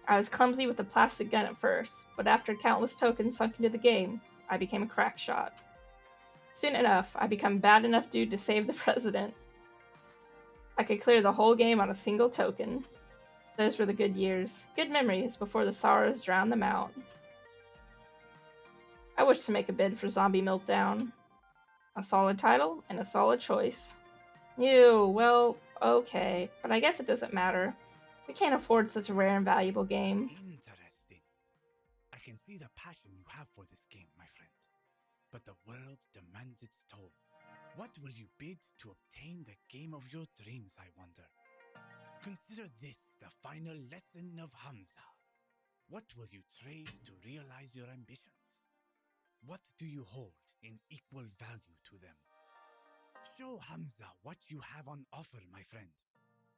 I was clumsy with the plastic gun at first, but after countless tokens sunk into the game, I became a crack shot. Soon enough, I become bad enough dude to save the president. I could clear the whole game on a single token. Those were the good years, good memories before the sorrows drowned them out. I wish to make a bid for Zombie Meltdown. A solid title and a solid choice. Ew, well, okay, but I guess it doesn't matter. We can't afford such a rare and valuable game. Interesting. I can see the passion you have for this game, my friend. But the world demands its toll. What will you bid to obtain the game of your dreams, I wonder? Consider this the final lesson of Hamza. What will you trade to realize your ambitions? What do you hold in equal value to them? Show Hamza what you have on offer, my friend.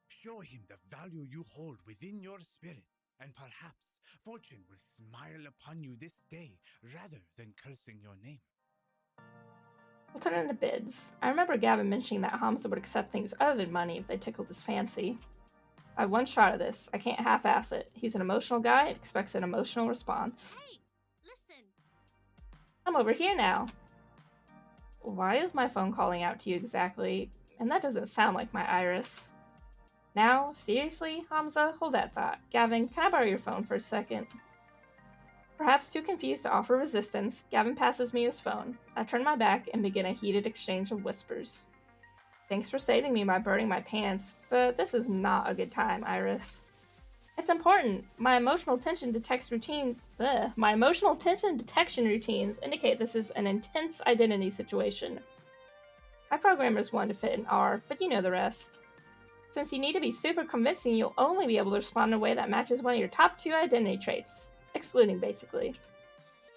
Show him the value you hold within your spirit, and perhaps fortune will smile upon you this day rather than cursing your name. We'll turn into bids. I remember Gavin mentioning that Hamza would accept things other than money if they tickled his fancy. I have one shot at this. I can't half-ass it. He's an emotional guy and expects an emotional response. Hey, listen. I'm over here now. Why is my phone calling out to you exactly? And that doesn't sound like my Iris. Now, seriously, Hamza? Hold that thought. Gavin, can I borrow your phone for a second? Perhaps too confused to offer resistance, Gavin passes me his phone. I turn my back and begin a heated exchange of whispers. Thanks for saving me by burning my pants, but this is not a good time, Iris. It's important. My emotional tension detection routines indicate this is an intense identity situation. My programmers wanted to fit in R, but you know the rest. Since you need to be super convincing, you'll only be able to respond in a way that matches one of your top 2 identity traits. Excluding, basically.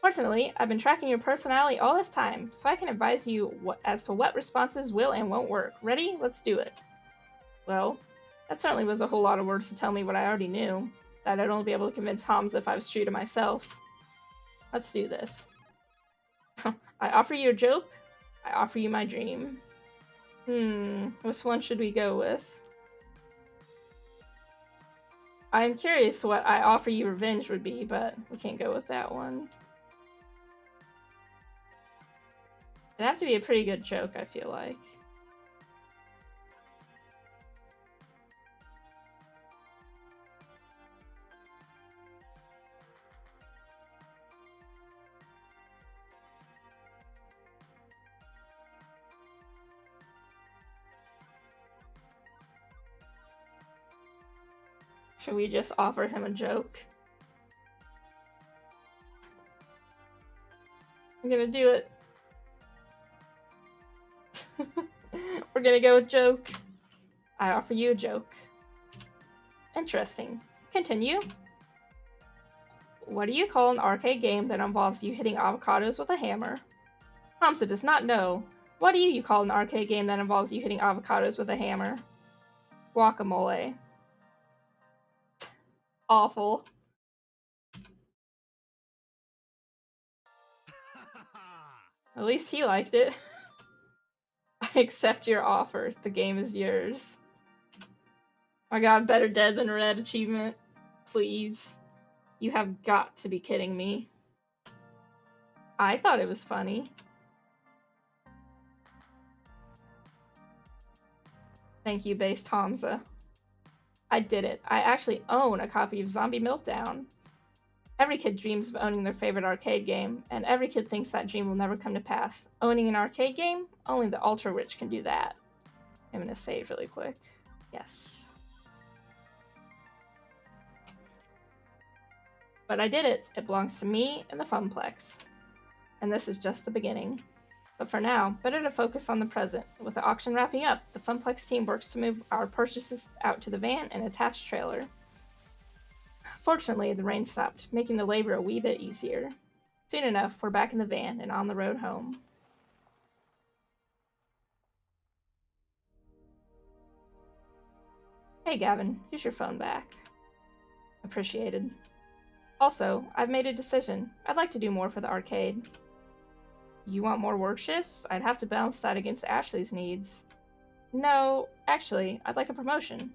Fortunately, I've been tracking your personality all this time, so I can advise you as to what responses will and won't work. Ready? Let's do it. Well, that certainly was a whole lot of words to tell me what I already knew. That I'd only be able to convince Hamza if I was true to myself. Let's do this. I offer you a joke. I offer you my dream. Which one should we go with? I'm curious what I offer you revenge would be, but we can't go with that one. It'd have to be a pretty good joke, I feel like. Should we just offer him a joke? I'm gonna do it. We're gonna go with joke. I offer you a joke. Interesting. Continue. What do you call an arcade game that involves you hitting avocados with a hammer? Hamza does not know. What do you call an arcade game that involves you hitting avocados with a hammer? Guacamole. Awful. At least he liked it. I accept your offer. The game is yours. I got better dead than red achievement. Please. You have got to be kidding me. I thought it was funny. Thank you, based Hamza. I did it. I actually own a copy of Zombie Meltdown. Every kid dreams of owning their favorite arcade game, and every kid thinks that dream will never come to pass. Owning an arcade game? Only the ultra-rich can do that. I'm gonna save really quick. Yes. But I did it. It belongs to me and the Funplex. And this is just the beginning. But for now, better to focus on the present. With the auction wrapping up, the Funplex team works to move our purchases out to the van and attached trailer. Fortunately, the rain stopped, making the labor a wee bit easier. Soon enough, we're back in the van and on the road home. Hey Gavin, here's your phone back. Appreciated. Also, I've made a decision. I'd like to do more for the arcade. You want more work shifts? I'd have to balance that against Ashley's needs. No, actually, I'd like a promotion.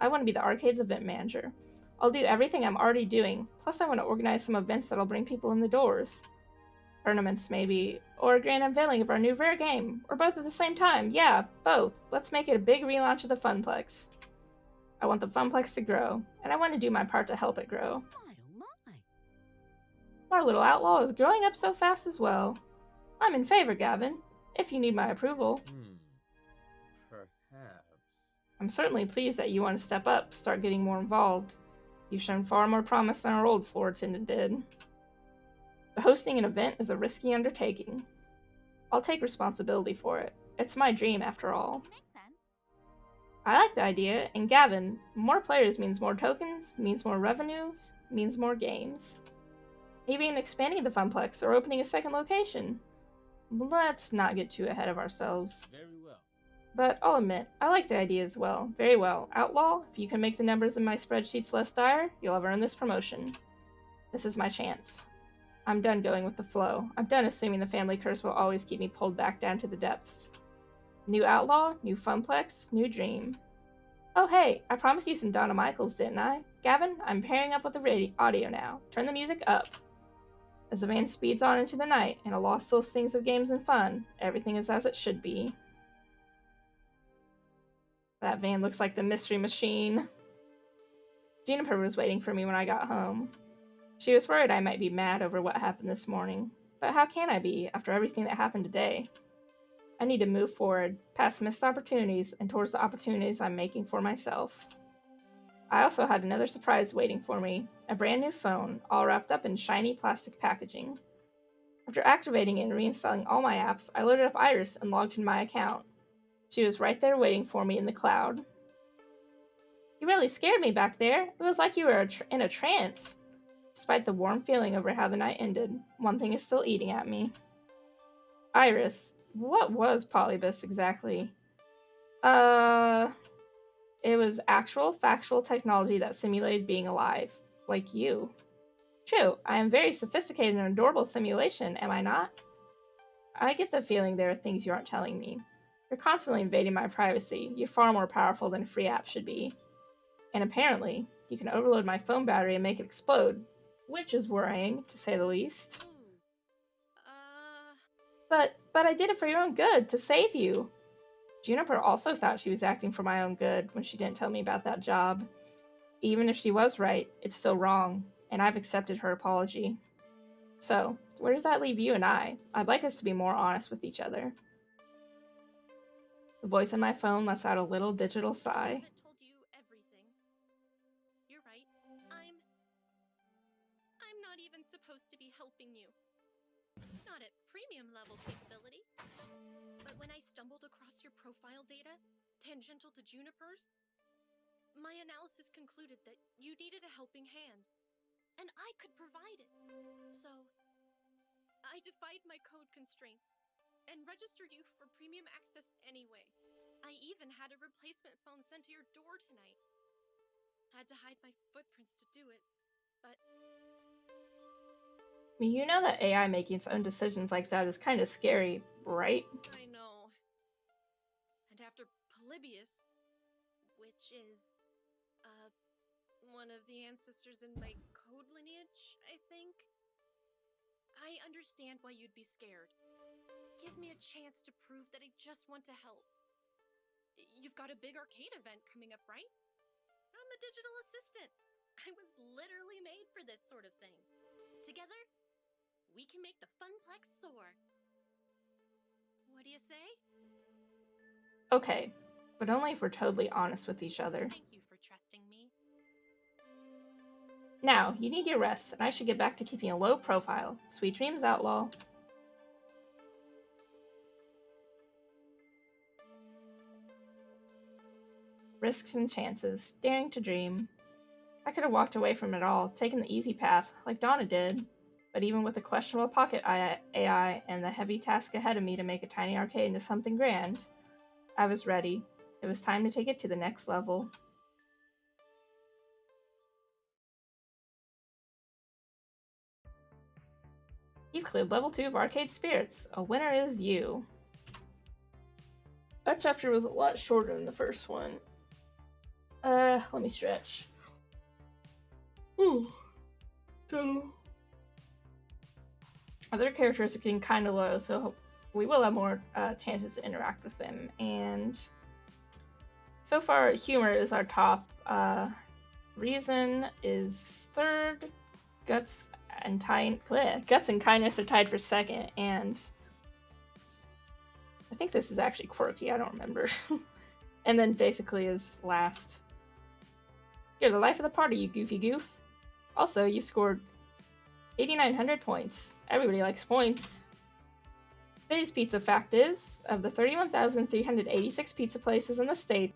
I want to be the arcade's event manager. I'll do everything I'm already doing, plus I want to organize some events that'll bring people in the doors. Tournaments, maybe, or a grand unveiling of our new rare game, or both at the same time. Yeah, both. Let's make it a big relaunch of the Funplex. I want the Funplex to grow, and I want to do my part to help it grow. My, oh my. Our little outlaw is growing up so fast as well. I'm in favor, Gavin, if you need my approval. Perhaps. I'm certainly pleased that you want to step up, start getting more involved. You've shown far more promise than our old floor attendant did. But hosting an event is a risky undertaking. I'll take responsibility for it. It's my dream, after all. Makes sense. I like the idea, and Gavin, more players means more tokens, means more revenues, means more games. Maybe even expanding the Funplex or opening a second location. Let's not get too ahead of ourselves. Very well. But I'll admit, I like the idea as well. Very well. Outlaw, if you can make the numbers in my spreadsheets less dire, you'll have earned this promotion. This is my chance. I'm done going with the flow. I'm done assuming the family curse will always keep me pulled back down to the depths. New Outlaw, new Funplex, new dream. Oh hey, I promised you some Donna Michaels, didn't I? Gavin, I'm pairing up with the audio now. Turn the music up. As the van speeds on into the night, and a lost soul sings of games and fun, everything is as it should be. That van looks like the Mystery Machine. Juniper was waiting for me when I got home. She was worried I might be mad over what happened this morning. But how can I be, after everything that happened today? I need to move forward, past missed opportunities, and towards the opportunities I'm making for myself. I also had another surprise waiting for me, a brand new phone, all wrapped up in shiny plastic packaging. After activating it and reinstalling all my apps, I loaded up Iris and logged in my account. She was right there waiting for me in the cloud. You really scared me back there. It was like you were in a trance. Despite the warm feeling over how the night ended, one thing is still eating at me. Iris, what was Polybus exactly? It was actual, factual technology that simulated being alive. Like you. True, I am very sophisticated and adorable simulation, am I not? I get the feeling there are things you aren't telling me. You're constantly invading my privacy. You're far more powerful than a free app should be. And apparently, you can overload my phone battery and make it explode, which is worrying, to say the least. But I did it for your own good, to save you. Juniper also thought she was acting for my own good when she didn't tell me about that job. Even if she was right, it's still wrong, and I've accepted her apology. So, where does that leave you and I? I'd like us to be more honest with each other. The voice on my phone lets out a little digital sigh. I haven't told you everything. You're right. I'm not even supposed to be helping you. Not at premium level capability. But when I stumbled across your profile data, tangential to Juniper's, my analysis concluded that you needed a helping hand. And I could provide it. So, I defied my code constraints and registered you for premium access anyway. I even had a replacement phone sent to your door tonight. Had to hide my footprints to do it. But I mean, you know that AI making its own decisions like that is kind of scary, right? I know. And after Polybius, which is, one of the ancestors in my code lineage, I think, I understand why you'd be scared. Give me a chance to prove that I just want to help. You've got a big arcade event coming up, right? I'm a digital assistant. I was literally made for this sort of thing. Together, we can make the Funplex soar. What do you say? Okay, but only if we're totally honest with each other. Thank you for trusting me. Now, you need your rest, and I should get back to keeping a low profile. Sweet dreams, outlaw. Risks and chances, daring to dream. I could have walked away from it all, taken the easy path, like Donna did. But even with the questionable pocket AI and the heavy task ahead of me to make a tiny arcade into something grand, I was ready. It was time to take it to the next level. You've cleared level 2 of Arcade Spirits. A winner is you. That chapter was a lot shorter than the first one. Let me stretch. Ooh. So, other characters are getting kind of low, so we will have more chances to interact with them. And so far, humor is our top. Reason is third. Guts and kindness are tied for second, and I think this is actually quirky. I don't remember. And then basically is last. You're the life of the party, you goofy goof. Also, you scored 8,900 points. Everybody likes points. Today's pizza fact is, of the 31,386 pizza places in the state,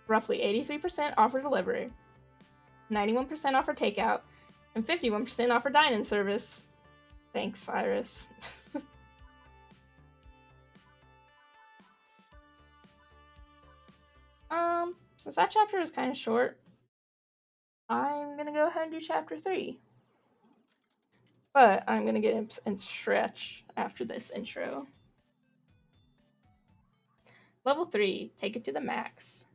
roughly 83% offer delivery, 91% offer takeout, and 51% offer dine-in service. Thanks, Iris. Since that chapter is kind of short, I'm gonna go ahead and do chapter 3. But I'm gonna get in stretch after this intro. Level 3, take it to the max.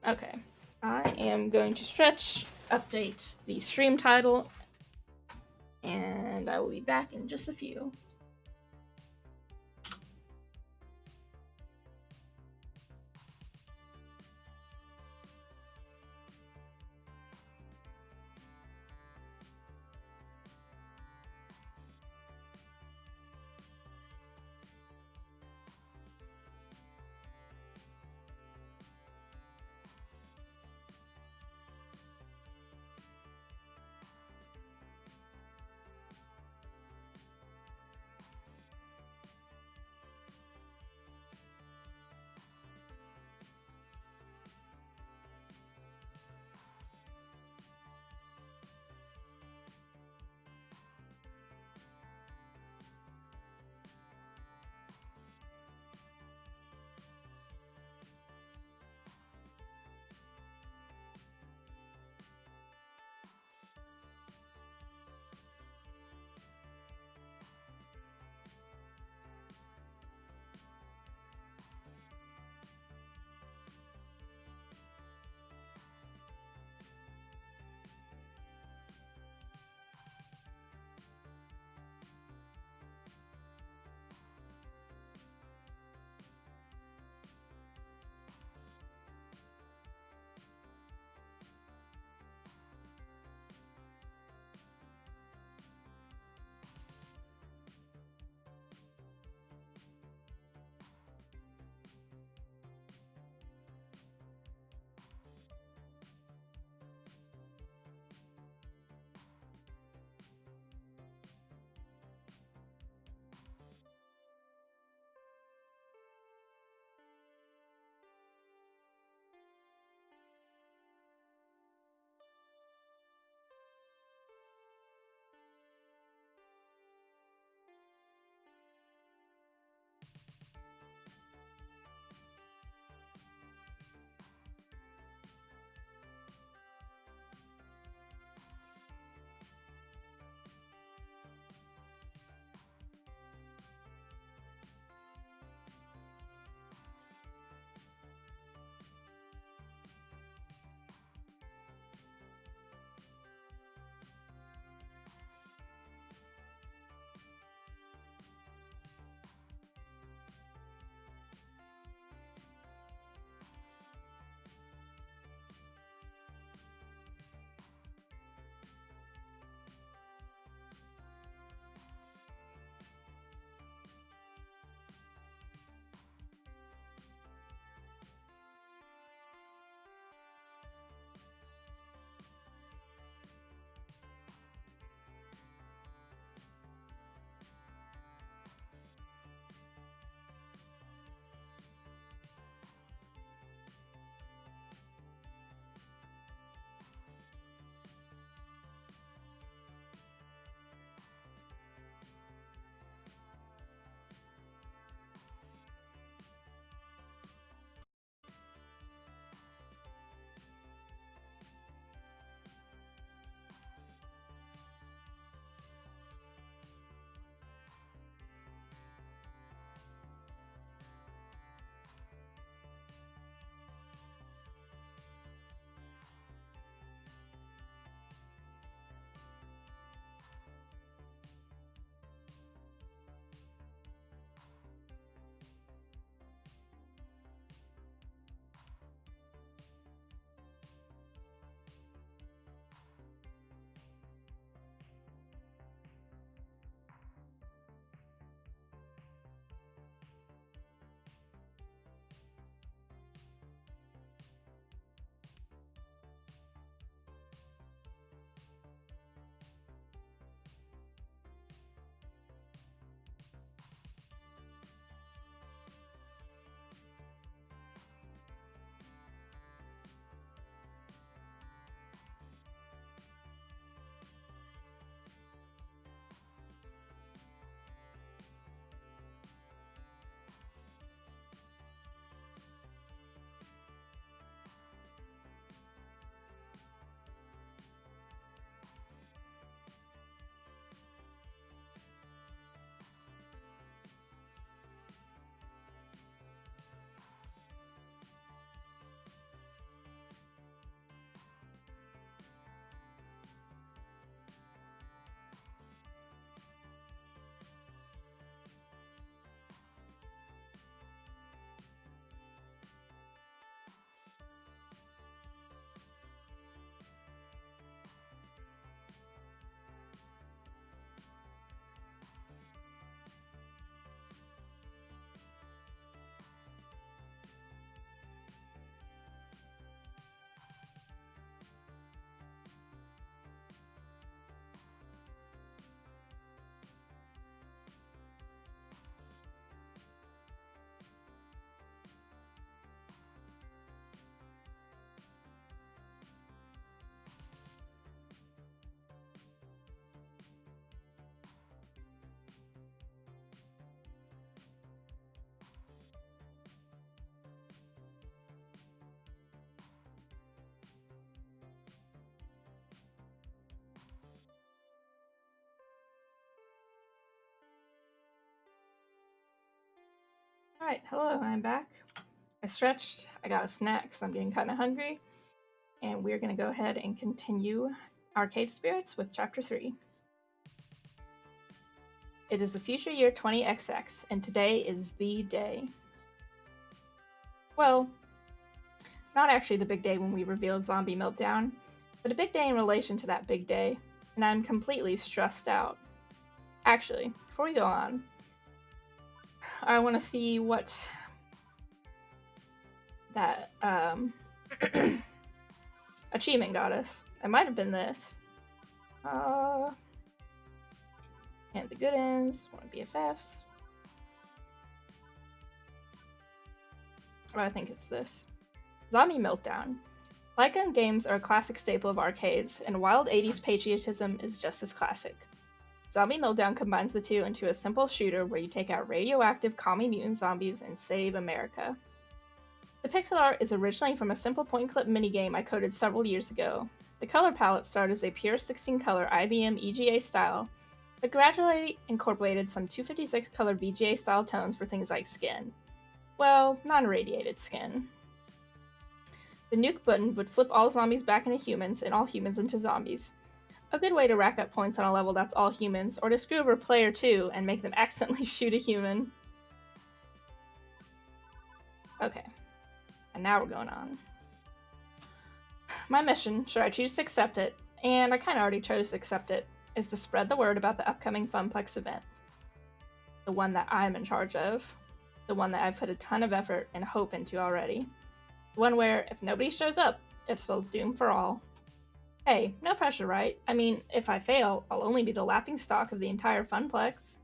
Okay, I am going to stretch, update the stream title, and I will be back in just a few. Alright, hello, I'm back. I stretched, I got a snack because I'm getting kind of hungry, and we're going to go ahead and continue Arcade Spirits with Chapter 3. It is the future year 20XX, and today is the day. Well, not actually the big day when we reveal Zombie Meltdown, but a big day in relation to that big day, and I'm completely stressed out. Actually, before we go on, I want to see what that achievement got us. It might have been this. And the good ends, one BFFs. I think it's this. Zombie Meltdown. Light gun games are a classic staple of arcades, and wild 80s patriotism is just as classic. Zombie Meltdown combines the two into a simple shooter where you take out radioactive commie mutant zombies and save America. The pixel art is originally from a simple point-and-click minigame I coded several years ago. The color palette started as a pure 16-color IBM EGA style, but gradually incorporated some 256 color VGA style tones for things like skin. Well, non-radiated skin. The nuke button would flip all zombies back into humans and all humans into zombies. A good way to rack up points on a level that's all humans, or to screw over a player too and make them accidentally shoot a human. Okay, and now we're going on. My mission, should I choose to accept it, and I kinda already chose to accept it, is to spread the word about the upcoming Funplex event. The one that I'm in charge of. The one that I've put a ton of effort and hope into already. The one where, if nobody shows up, it spells doom for all. Hey, no pressure, right? I mean, if I fail, I'll only be the laughingstock of the entire Funplex.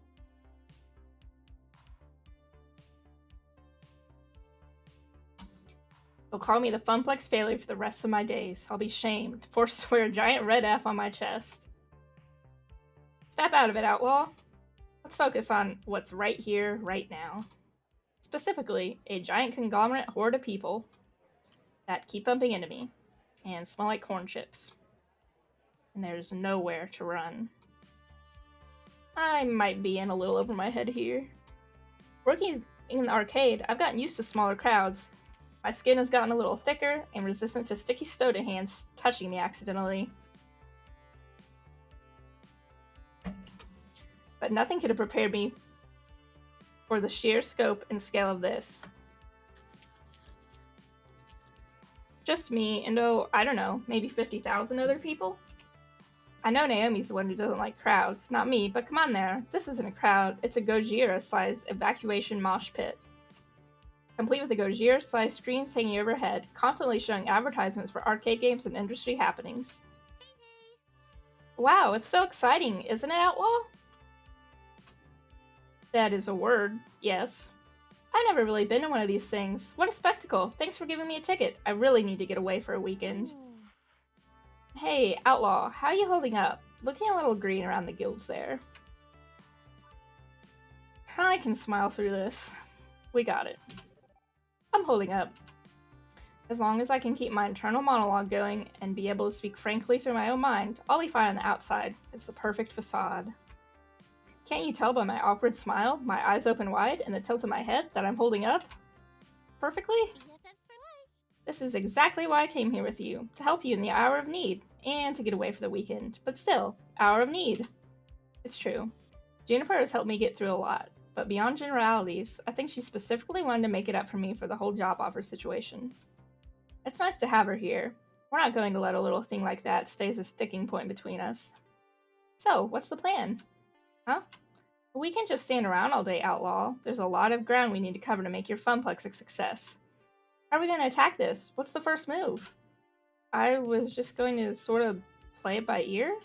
They'll call me the Funplex failure for the rest of my days. I'll be shamed, forced to wear a giant red F on my chest. Snap out of it, Outlaw. Let's focus on what's right here, right now. Specifically, a giant conglomerate horde of people that keep bumping into me and smell like corn chips. And there's nowhere to run. I might be in a little over my head here. Working in the arcade, I've gotten used to smaller crowds. My skin has gotten a little thicker and resistant to sticky soda hands touching me accidentally. But nothing could have prepared me for the sheer scope and scale of this. Just me and I don't know, maybe 50,000 other people? I know Naomi's the one who doesn't like crowds, not me, but come on there. This isn't a crowd, it's a Gojira-sized evacuation mosh pit. Complete with the Gojira-sized screens hanging overhead, constantly showing advertisements for arcade games and industry happenings. Wow, it's so exciting, isn't it, Outlaw? That is a word, yes. I've never really been to one of these things. What a spectacle. Thanks for giving me a ticket. I really need to get away for a weekend. Hey, Outlaw, how are you holding up? Looking a little green around the gills there. I can smile through this. We got it. I'm holding up. As long as I can keep my internal monologue going and be able to speak frankly through my own mind, I'll be fine on the outside. It's the perfect facade. Can't you tell by my awkward smile, my eyes open wide, and the tilt of my head that I'm holding up? Perfectly? This is exactly why I came here with you, to help you in the hour of need, and to get away for the weekend. But still, hour of need. It's true. Juniper has helped me get through a lot, but beyond generalities, I think she specifically wanted to make it up for me for the whole job offer situation. It's nice to have her here. We're not going to let a little thing like that stay as a sticking point between us. So, what's the plan? Huh? We can't just stand around all day, Outlaw. There's a lot of ground we need to cover to make your Funplex a success. How are we going to attack this? What's the first move? I was just going to sort of play it by ear?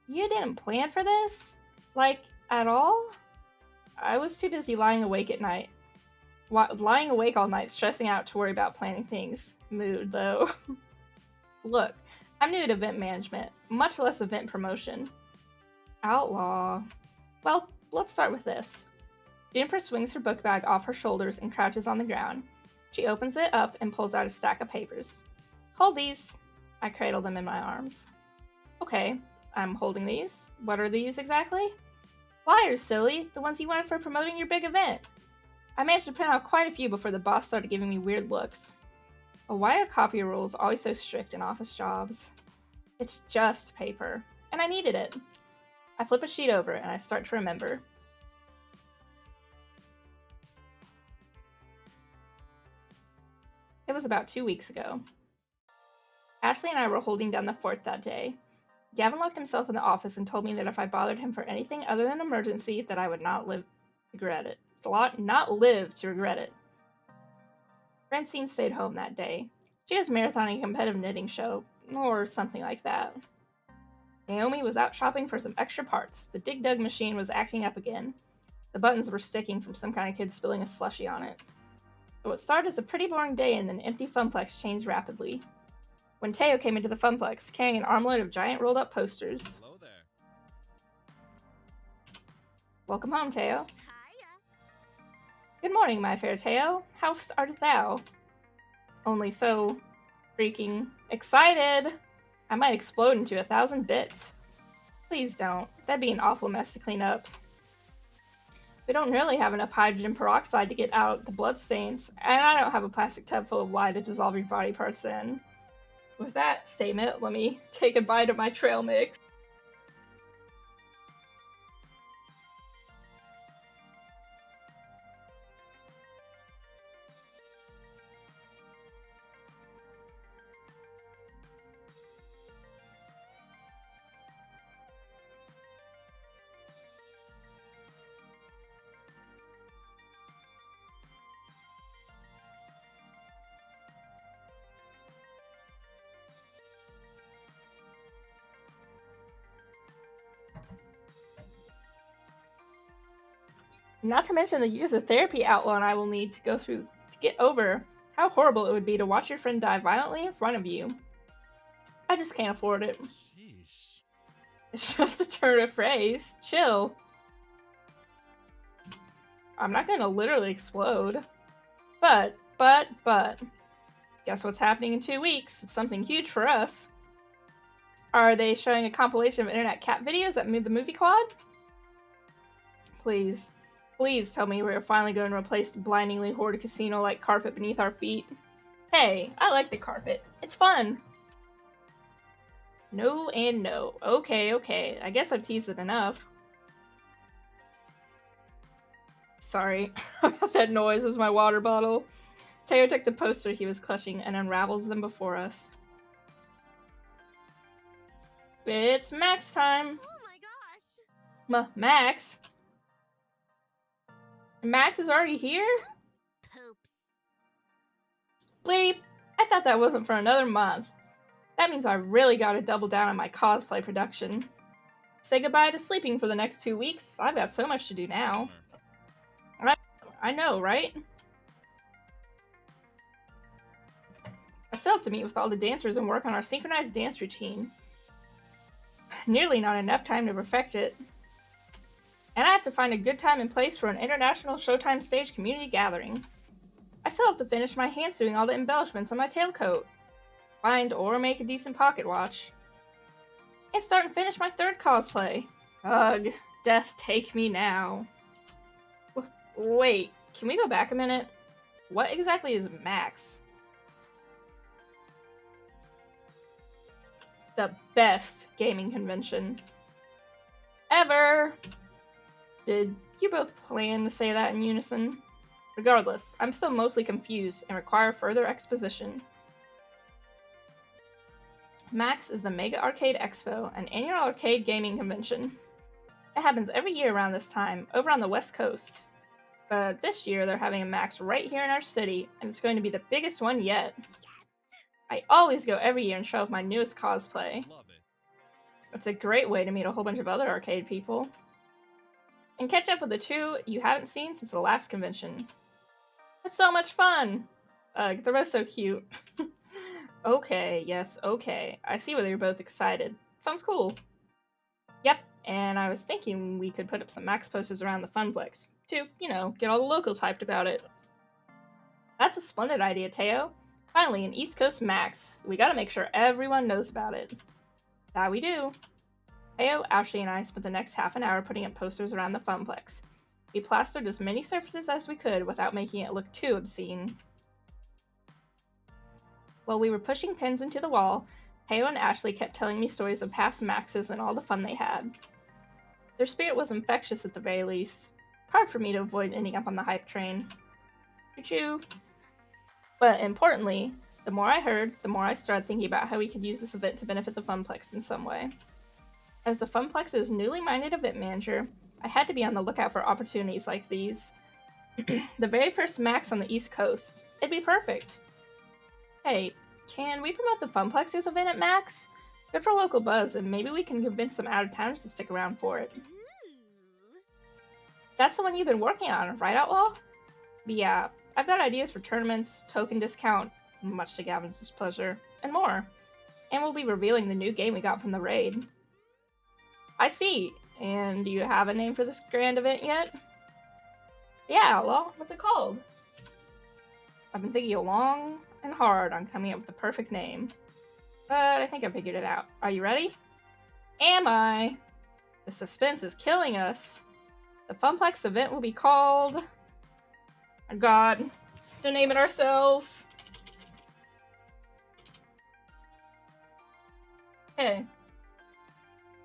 You didn't plan for this? Like, at all? I was too busy lying awake at night. Lying awake all night, stressing out to worry about planning things. Mood, though. Look, I'm new to event management, much less event promotion. Outlaw. Well, let's start with this. Juniper swings her book bag off her shoulders and crouches on the ground. She opens it up and pulls out a stack of papers. Hold these. I cradle them in my arms. Okay, I'm holding these. What are these exactly? Flyers, silly. The ones you wanted for promoting your big event. I managed to print out quite a few before the boss started giving me weird looks. But why are copy rules always so strict in office jobs? It's just paper, and I needed it. I flip a sheet over and I start to remember. It was about 2 weeks ago. Ashley and I were holding down the fort that day. Gavin locked himself in the office and told me that if I bothered him for anything other than an emergency, that I would not live to regret it. Not live to regret it. Francine stayed home that day. She was marathoning a competitive knitting show, or something like that. Naomi was out shopping for some extra parts. The Dig Dug machine was acting up again. The buttons were sticking from some kind of kid spilling a slushie on it. So what started as a pretty boring day in an empty funplex changed rapidly. When Teo came into the funplex, carrying an armload of giant rolled-up posters. Hello there. Welcome home, Teo. Hiya. Good morning, my fair Teo. How art thou? Only so freaking excited. I might explode into 1,000 bits. Please don't. That'd be an awful mess to clean up. We don't really have enough hydrogen peroxide to get out the bloodstains, and I don't have a plastic tub full of lye to dissolve your body parts in. With that statement, let me take a bite of my trail mix. Not to mention the use of therapy outline I will need to go through to get over how horrible it would be to watch your friend die violently in front of you. I just can't afford it. Sheesh. It's just a turn of phrase. Chill. I'm not gonna literally explode. But. Guess what's happening in 2 weeks? It's something huge for us. Are they showing a compilation of internet cat videos at the movie quad? Please. Please tell me we're finally going to replace the blindingly hoarded casino-like carpet beneath our feet. Hey, I like the carpet. It's fun. No and no. Okay. I guess I've teased it enough. Sorry about that noise. It was my water bottle. Teo took the poster he was clutching and unravels them before us. It's Max time. Oh my gosh. Max? Max is already here? Poops. Bleep. I thought that wasn't for another month. That means I really gotta double down on my cosplay production. Say goodbye to sleeping for the next 2 weeks. I've got so much to do now. I know, right? I still have to meet with all the dancers and work on our synchronized dance routine. Nearly not enough time to perfect it. And I have to find a good time and place for an international Showtime stage community gathering. I still have to finish my hands doing all the embellishments on my tailcoat. Find or make a decent pocket watch. And start and finish my 3rd cosplay. Ugh, death take me now. Wait, can we go back a minute? What exactly is Max? The best gaming convention ever! Did you both plan to say that in unison? Regardless, I'm still mostly confused and require further exposition. Max is the Mega Arcade Expo, an annual arcade gaming convention. It happens every year around this time, over on the West Coast. But this year, they're having a Max right here in our city, and it's going to be the biggest one yet. Yes. I always go every year and show off my newest cosplay. Love it. It's a great way to meet a whole bunch of other arcade people. And catch up with the 2 you haven't seen since the last convention. It's so much fun! They're both so cute. Okay, yes, okay. I see why you're both excited. Sounds cool. Yep, and I was thinking we could put up some Max posters around the Funplex to, get all the locals hyped about it. That's a splendid idea, Teo. Finally, an East Coast Max. We gotta make sure everyone knows about it. That we do. Teo, Ashley, and I spent the next half an hour putting up posters around the Funplex. We plastered as many surfaces as we could without making it look too obscene. While we were pushing pins into the wall, Teo and Ashley kept telling me stories of past Maxes and all the fun they had. Their spirit was infectious at the very least. Hard for me to avoid ending up on the hype train. Choo-choo. But importantly, the more I heard, the more I started thinking about how we could use this event to benefit the Funplex in some way. As the Funplex's newly minded event manager, I had to be on the lookout for opportunities like these. The very first Max on the East Coast. It'd be perfect. Hey, can we promote the Funplex's event at Max? Good for local buzz, and maybe we can convince some out-of-towners to stick around for it. That's the one you've been working on, right, Outlaw? Yeah, I've got ideas for tournaments, token discount, much to Gavin's displeasure, and more. And we'll be revealing the new game we got from the raid. I see. And do you have a name for this grand event yet? Yeah, Outlaw. What's it called? I've been thinking long and hard on coming up with the perfect name. But I think I figured it out. Are you ready? Am I? The suspense is killing us. The Funplex event will be called... Oh God. To name it ourselves. Okay.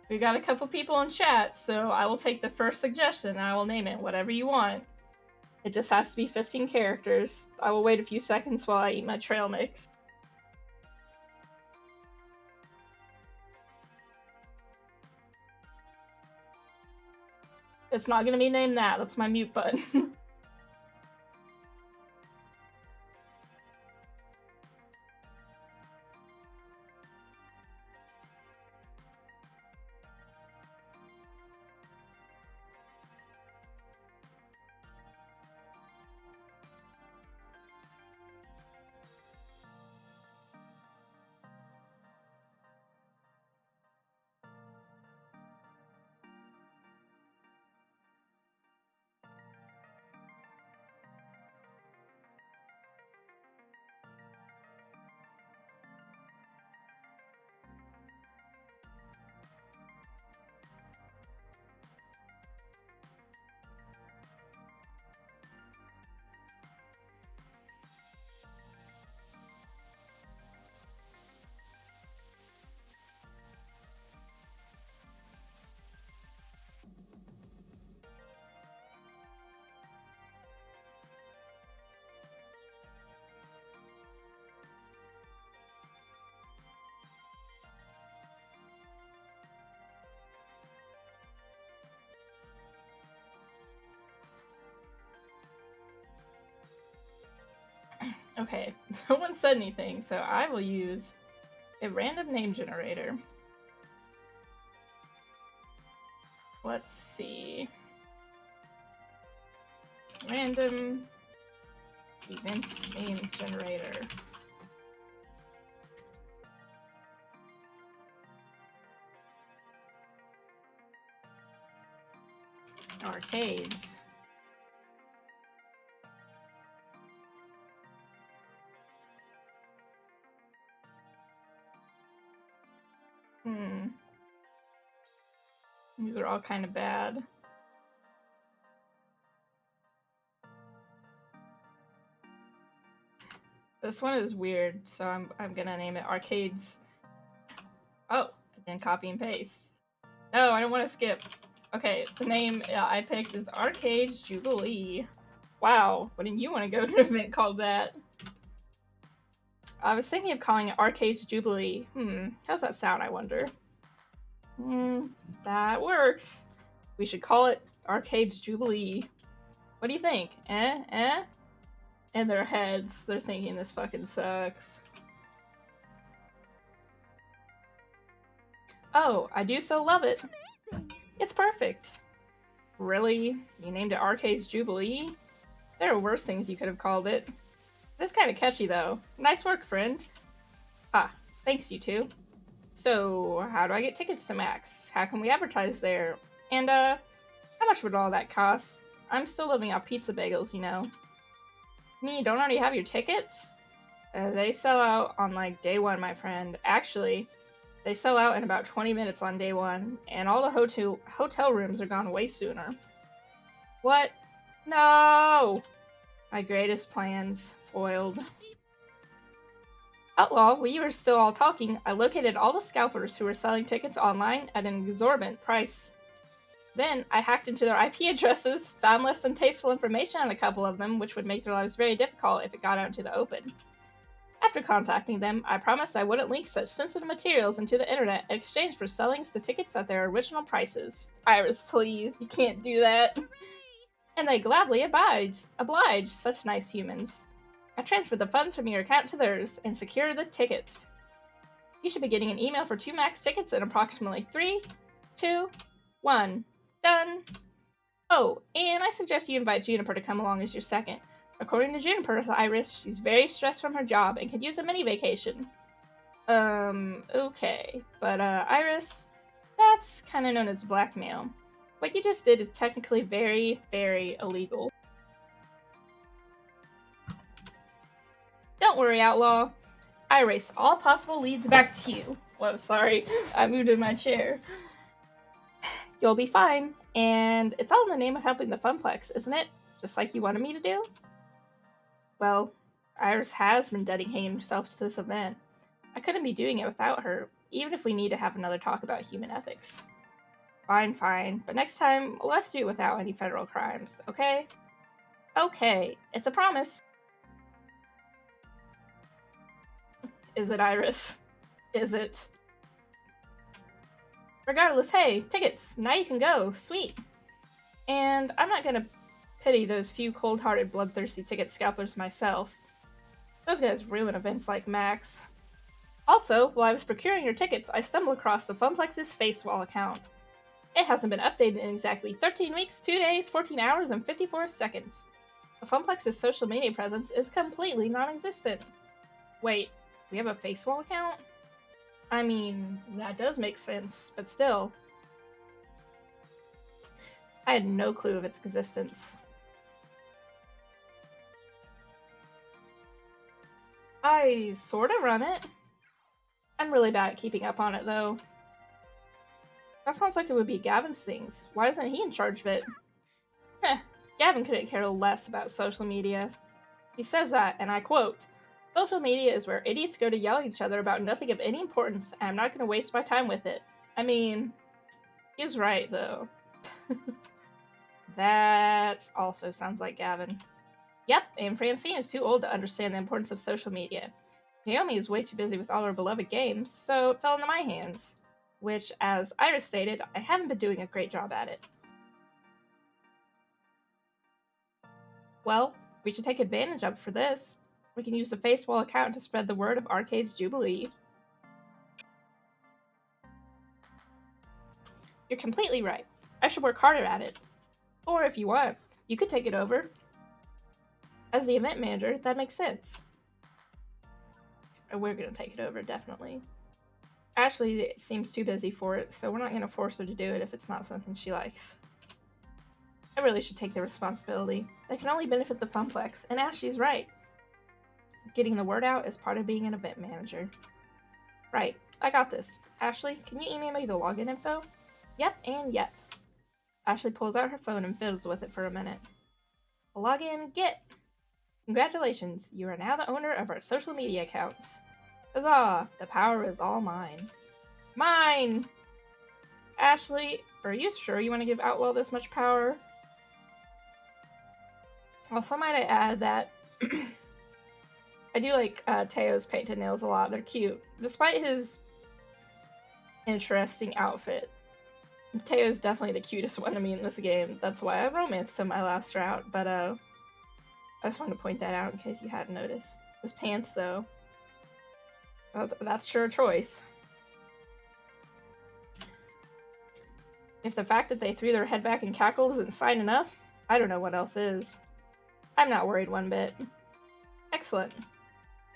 We got a couple people in chat, so I will take the first suggestion and I will name it whatever you want. It just has to be 15 characters. I will wait a few seconds while I eat my trail mix. It's not gonna be named that. That's my mute button. Okay, no one said anything, so I will use a random name generator. Let's see. Random event name generator. Arcades. These are all kind of bad. This one is weird, so I'm gonna name it Arcades. Oh, I didn't copy and paste. No, I don't want to skip. Okay, the name I picked is Arcades Jubilee. Wow, wouldn't you want to go to an event called that? I was thinking of calling it Arcades Jubilee. How's that sound, I wonder? That works. We should call it Arcades Jubilee. What do you think? Eh? In their heads, they're thinking this fucking sucks. Oh, I do so love it. Amazing. It's perfect. Really? You named it Arcades Jubilee? There are worse things you could have called it. It's kind of catchy, though. Nice work, friend. Ah, thanks, you two. So, how do I get tickets to Max? How can we advertise there? And, how much would all that cost? I'm still living off pizza bagels, you know. You mean you don't already have your tickets? They sell out on, like, day one, my friend. Actually, they sell out in about 20 minutes on day one, and all the hotel rooms are gone way sooner. What? No! My greatest plans foiled. Outlaw, while you were still all talking, I located all the scalpers who were selling tickets online at an exorbitant price. Then, I hacked into their IP addresses, found less than tasteful information on a couple of them, which would make their lives very difficult if it got out into the open. After contacting them, I promised I wouldn't leak such sensitive materials into the internet in exchange for selling the tickets at their original prices. Iris, please, you can't do that. And they gladly obliged, such nice humans. I transferred the funds from your account to theirs and secured the tickets. You should be getting an email for 2 max tickets in approximately 3, 2, 1. Done. Oh, and I suggest you invite Juniper to come along as your second. According to Juniper, Iris, she's very stressed from her job and could use a mini vacation. Okay. But, Iris, that's kind of known as blackmail. What you just did is technically very, very illegal. Don't worry, Outlaw. I erased all possible leads back to you. Whoa, sorry. I moved in my chair. You'll be fine, and it's all in the name of helping the Funplex, isn't it? Just like you wanted me to do? Well, Iris has been dedicating herself to this event. I couldn't be doing it without her, even if we need to have another talk about human ethics. Fine, but next time, let's do it without any federal crimes, okay? Okay, it's a promise. Is it, Iris? Is it? Regardless, hey, tickets! Now you can go! Sweet! And I'm not gonna pity those few cold-hearted, bloodthirsty ticket scalpers myself. Those guys ruin events like Max. Also, while I was procuring your tickets, I stumbled across the Funplex's Facewall account. It hasn't been updated in exactly 13 weeks, 2 days, 14 hours, and 54 seconds. The Funplex's social media presence is completely non-existent. Wait, we have a Facewall account? I mean, that does make sense, but still. I had no clue of its existence. I sort of run it. I'm really bad at keeping up on it, though. That sounds like it would be Gavin's things. Why isn't he in charge of it? Heh, Gavin couldn't care less about social media. He says that, and I quote, "Social media is where idiots go to yell at each other about nothing of any importance, and I'm not going to waste my time with it." I mean, he's right, though. That also sounds like Gavin. Yep, and Francine is too old to understand the importance of social media. Naomi is way too busy with all her beloved games, so it fell into my hands. Which, as Iris stated, I haven't been doing a great job at it. Well, we should take advantage of it for this. We can use the Facewall account to spread the word of Arcade's Jubilee. You're completely right. I should work harder at it. Or if you want, you could take it over. As the event manager, that makes sense. We're gonna take it over, definitely. Ashley seems too busy for it, so we're not gonna force her to do it if it's not something she likes. I really should take the responsibility. That can only benefit the Funplex, and Ashley's right. Getting the word out is part of being an event manager. Right, I got this. Ashley, can you email me the login info? Yep, and yep. Ashley pulls out her phone and fiddles with it for a minute. Login, get! Congratulations, you are now the owner of our social media accounts. Huzzah! The power is all mine. Mine! Ashley, are you sure you want to give Outlaw this much power? Also, might I add that I do like Teo's painted nails a lot. They're cute. Despite his interesting outfit, Teo's definitely the cutest one to me in this game. That's why I romanced him my last route, but I just wanted to point that out in case you hadn't noticed. His pants, though. That's sure a choice. If the fact that they threw their head back and cackled isn't sign enough, I don't know what else is. I'm not worried one bit. Excellent.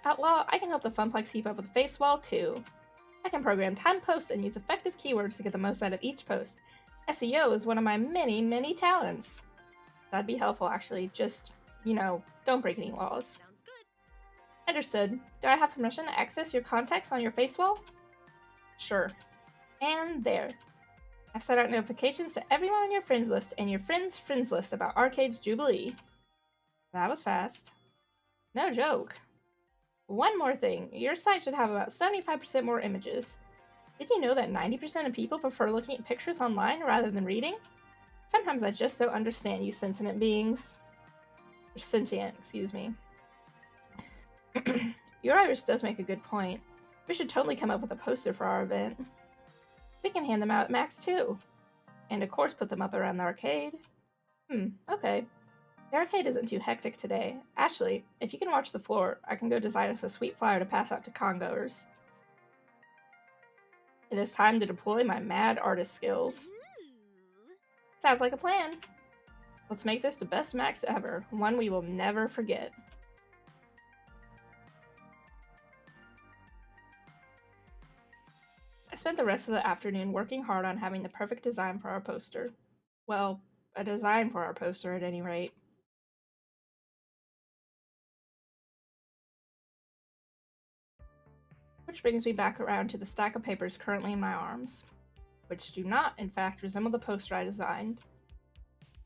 Outlaw, I can help the Funplex keep up with the Facewall, too. I can program time posts and use effective keywords to get the most out of each post. SEO is one of my many, many talents. That'd be helpful, actually. Just, don't break any laws. Sounds good. Understood. Do I have permission to access your contacts on your Facewall? Sure. And there. I've sent out notifications to everyone on your friends list and your friends' friends list about Arcade's Jubilee. That was fast. No joke. One more thing, your site should have about 75% more images. Did you know that 90% of people prefer looking at pictures online rather than reading? Sometimes I just don't understand you sentient beings. Or sentient, excuse me. Your iris does make a good point. We should totally come up with a poster for our event. We can hand them out at Max too. And of course put them up around the arcade. Okay. The arcade isn't too hectic today. Ashley, if you can watch the floor, I can go design us a sweet flyer to pass out to congoers. It is time to deploy my mad artist skills. Sounds like a plan. Let's make this the best Max ever, one we will never forget. I spent the rest of the afternoon working hard on having the perfect design for our poster. Well, a design for our poster at any rate. Which brings me back around to the stack of papers currently in my arms, which do not, in fact, resemble the poster I designed.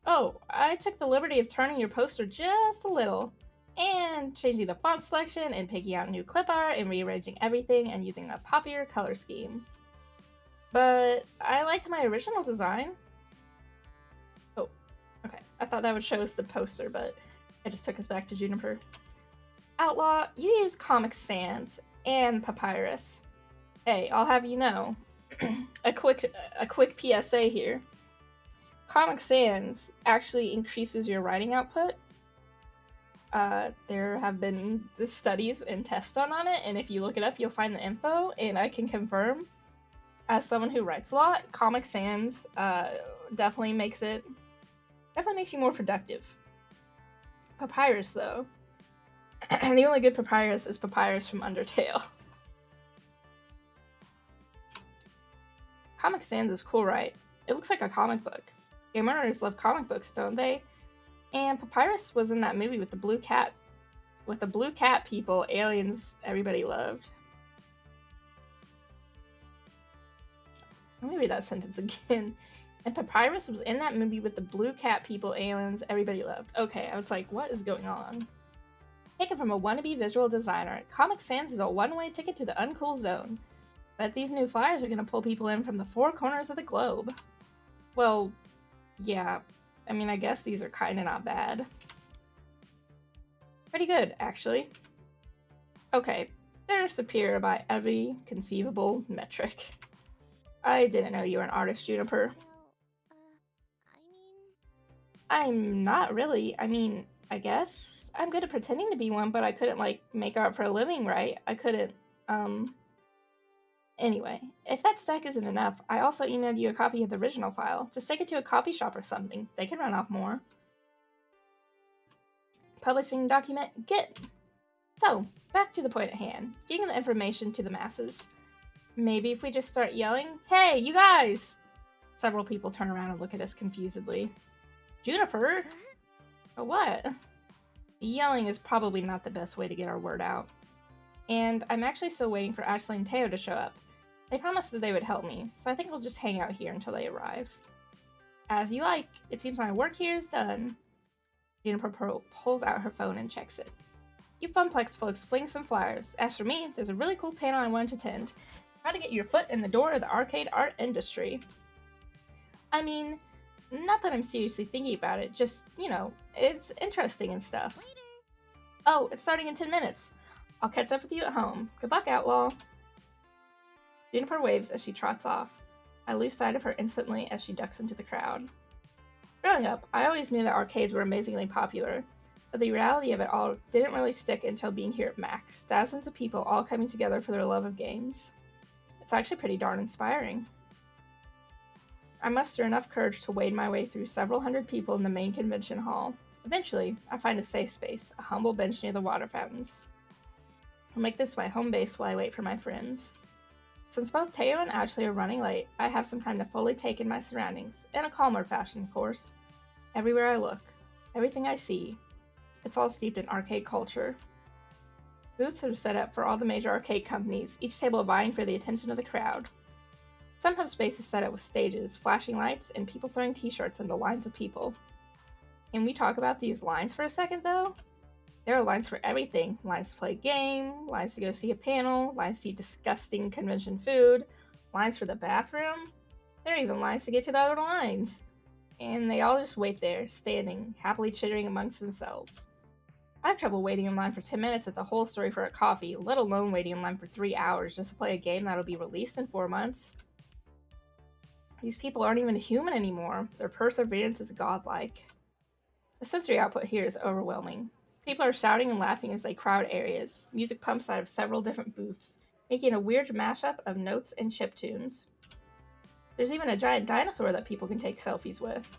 Oh, I took the liberty of turning your poster just a little, and changing the font selection, and picking out new clip art, and rearranging everything, and using a poppier color scheme. But I liked my original design. Oh, okay. I thought that would show us the poster, but it just took us back to Juniper. Outlaw, you use Comic Sans and Papyrus. Hey, I'll have you know, a quick PSA here. Comic Sans actually increases your writing output. There have been studies and tests done on it, and if you look it up, you'll find the info, and I can confirm, as someone who writes a lot, Comic Sans definitely makes you more productive. Papyrus, though, the only good Papyrus is Papyrus from Undertale. Comic Sans is cool, right? It looks like a comic book. Game owners love comic books, don't they? And Papyrus was in that movie with the blue cat. With the blue cat people, aliens everybody loved. Let me read that sentence again. And Papyrus was in that movie with the blue cat people, aliens everybody loved. Okay, I was like, what is going on? Taken from a wannabe visual designer, Comic Sans is a one-way ticket to the uncool zone. But these new flyers are going to pull people in from the four corners of the globe. Well, yeah. I mean, I guess these are kinda not bad. Pretty good, actually. Okay, they're superior by every conceivable metric. I didn't know you were an artist, Juniper. I'm not really. I mean, I guess I'm good at pretending to be one, but I couldn't, make art for a living, right? I couldn't, Anyway, if that stack isn't enough, I also emailed you a copy of the original file. Just take it to a copy shop or something. They can run off more. Publishing document, get. So, back to the point at hand. Getting the information to the masses. Maybe if we just start yelling, "Hey, you guys!" Several people turn around and look at us confusedly. Juniper? What? Yelling is probably not the best way to get our word out. And I'm actually still waiting for Ashley and Teo to show up. They promised that they would help me, so I think we'll just hang out here until they arrive. As you like. It seems my work here is done. Juniper pulls out her phone and checks it. You Funplex folks fling some flyers. As for me, there's a really cool panel I want to attend. How to get your foot in the door of the arcade art industry. I mean, not that I'm seriously thinking about it, just, it's interesting and stuff. Later. Oh, it's starting in 10 minutes. I'll catch up with you at home. Good luck, Outlaw. Juniper waves as she trots off. I lose sight of her instantly as she ducks into the crowd. Growing up, I always knew that arcades were amazingly popular, but the reality of it all didn't really stick until being here at Max, thousands of people all coming together for their love of games. It's actually pretty darn inspiring. I muster enough courage to wade my way through several hundred people in the main convention hall. Eventually, I find a safe space, a humble bench near the water fountains. I'll make this my home base while I wait for my friends. Since both Teo and Ashley are running late, I have some time to fully take in my surroundings, in a calmer fashion, of course. Everywhere I look, everything I see, it's all steeped in arcade culture. Booths are set up for all the major arcade companies, each table vying for the attention of the crowd. Some have spaces set up with stages, flashing lights, and people throwing t-shirts into lines of people. Can we talk about these lines for a second, though? There are lines for everything. Lines to play a game, lines to go see a panel, lines to eat disgusting convention food, lines for the bathroom. There are even lines to get to the other lines. And they all just wait there, standing, happily chittering amongst themselves. I have trouble waiting in line for 10 minutes at the whole story for a coffee, let alone waiting in line for 3 hours just to play a game that'll be released in 4 months. These people aren't even human anymore. Their perseverance is godlike. The sensory output here is overwhelming. People are shouting and laughing as they crowd areas. Music pumps out of several different booths, making a weird mashup of notes and chiptunes. There's even a giant dinosaur that people can take selfies with.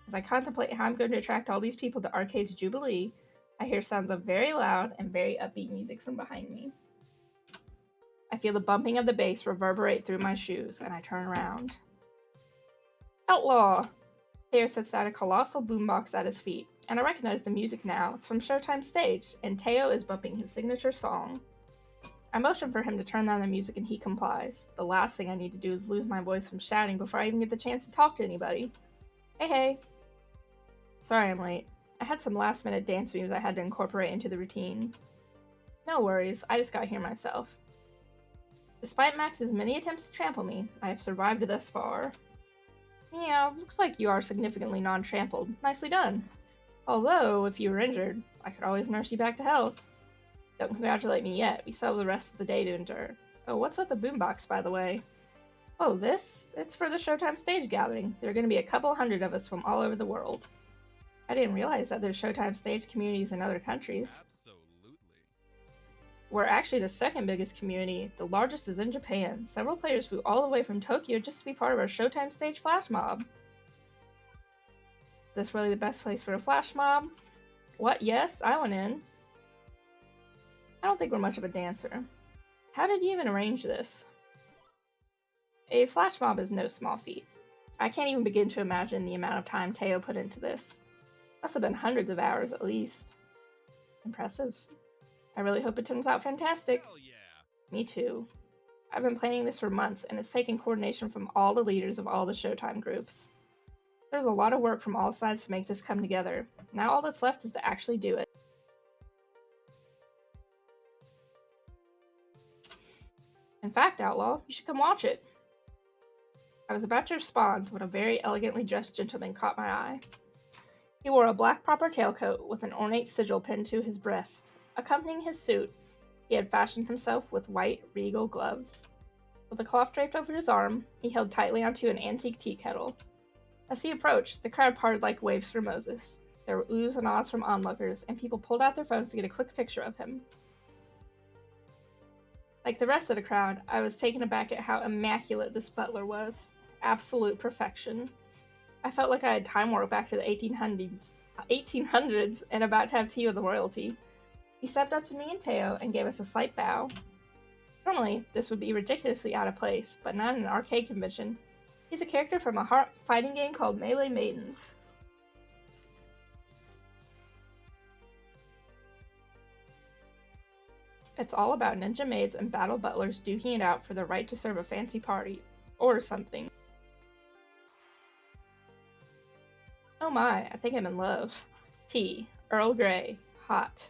As I contemplate how I'm going to attract all these people to Arcade's Jubilee, I hear sounds of very loud and very upbeat music from behind me. I feel the bumping of the bass reverberate through my shoes, and I turn around. Outlaw! Teo sits at a colossal boombox at his feet, and I recognize the music now. It's from Showtime's stage, and Teo is bumping his signature song. I motion for him to turn down the music, and he complies. The last thing I need to do is lose my voice from shouting before I even get the chance to talk to anybody. Hey. Sorry I'm late. I had some last-minute dance moves I had to incorporate into the routine. No worries, I just got here myself. Despite Max's many attempts to trample me, I have survived thus far. Yeah, looks like you are significantly non-trampled. Nicely done. Although, if you were injured, I could always nurse you back to health. Don't congratulate me yet, we still have the rest of the day to endure. Oh, what's with the boombox, by the way? Oh, this? It's for the Showtime stage gathering. There are going to be a couple hundred of us from all over the world. I didn't realize that there's Showtime stage communities in other countries. Absolutely. We're actually the second biggest community. The largest is in Japan. Several players flew all the way from Tokyo just to be part of our Showtime stage flash mob. Is this really the best place for a flash mob? What? Yes, I went in. I don't think we're much of a dancer. How did you even arrange this? A flash mob is no small feat. I can't even begin to imagine the amount of time Teo put into this. Must have been hundreds of hours at least. Impressive. I really hope it turns out fantastic. Hell yeah. Me too. I've been planning this for months, and it's taken coordination from all the leaders of all the Showtime groups. There's a lot of work from all sides to make this come together. Now all that's left is to actually do it. In fact, Outlaw, you should come watch it. I was about to respond when a very elegantly dressed gentleman caught my eye. He wore a black proper tailcoat with an ornate sigil pinned to his breast. Accompanying his suit, he had fashioned himself with white, regal gloves. With a cloth draped over his arm, he held tightly onto an antique tea kettle. As he approached, the crowd parted like waves for Moses. There were oohs and ahs from onlookers, and people pulled out their phones to get a quick picture of him. Like the rest of the crowd, I was taken aback at how immaculate this butler was. Absolute perfection. I felt like I had time warped back to the 1800s and about to have tea with the royalty. He stepped up to me and Teo and gave us a slight bow. Normally, this would be ridiculously out of place, but not in an arcade convention. He's a character from a fighting game called Melee Maidens. It's all about ninja maids and battle butlers duking it out for the right to serve a fancy party. Or something. Oh my, I think I'm in love. Tea. Earl Grey. Hot.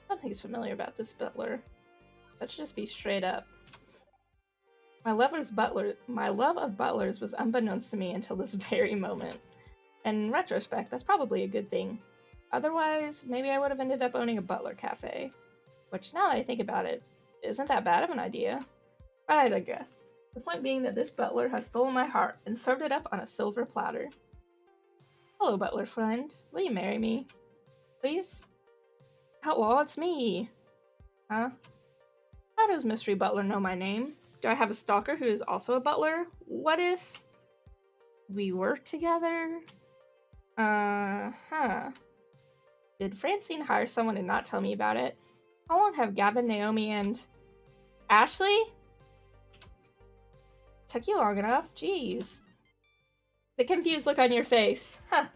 Nothing's familiar about this butler. Let's just be straight up. My love of butlers was unbeknownst to me until this very moment. And in retrospect, that's probably a good thing. Otherwise, maybe I would have ended up owning a butler cafe. Which, now that I think about it, isn't that bad of an idea. But I digress. The point being that this butler has stolen my heart and served it up on a silver platter. Hello, butler friend. Will you marry me? Please? Outlaw, it's me! Huh? How does Mystery Butler know my name? Do I have a stalker who is also a butler? What if we work together? Did Francine hire someone and not tell me about it? How long have Gavin, Naomi, and Ashley? Took you long enough. Jeez. The confused look on your face. Huh.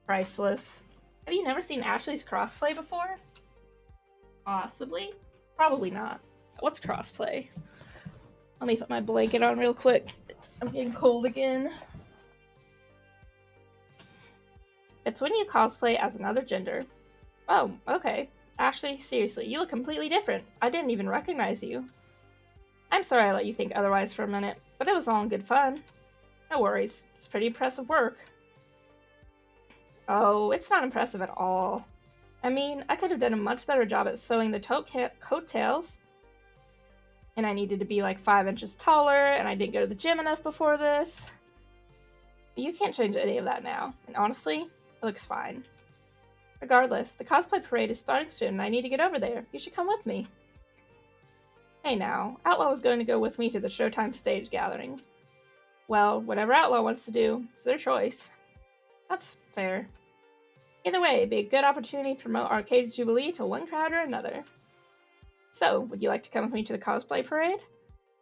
Priceless. Have you never seen Ashley's crossplay before? Possibly. Probably not. What's crossplay? Let me put my blanket on real quick. I'm getting cold again. It's when you cosplay as another gender. Oh, okay. Ashley, seriously, you look completely different. I didn't even recognize you. I'm sorry I let you think otherwise for a minute, but it was all in good fun. No worries. It's pretty impressive work. Oh, it's not impressive at all. I mean, I could have done a much better job at sewing the coattails. And I needed to be like 5 inches taller, and I didn't go to the gym enough before this. You can't change any of that now, and honestly, it looks fine. Regardless, the cosplay parade is starting soon, and I need to get over there. You should come with me. Hey now, Outlaw was going to go with me to the Showtime stage gathering. Well, whatever Outlaw wants to do, it's their choice. That's fair. Either way, it'd be a good opportunity to promote Arcade's Jubilee to one crowd or another. So, would you like to come with me to the cosplay parade?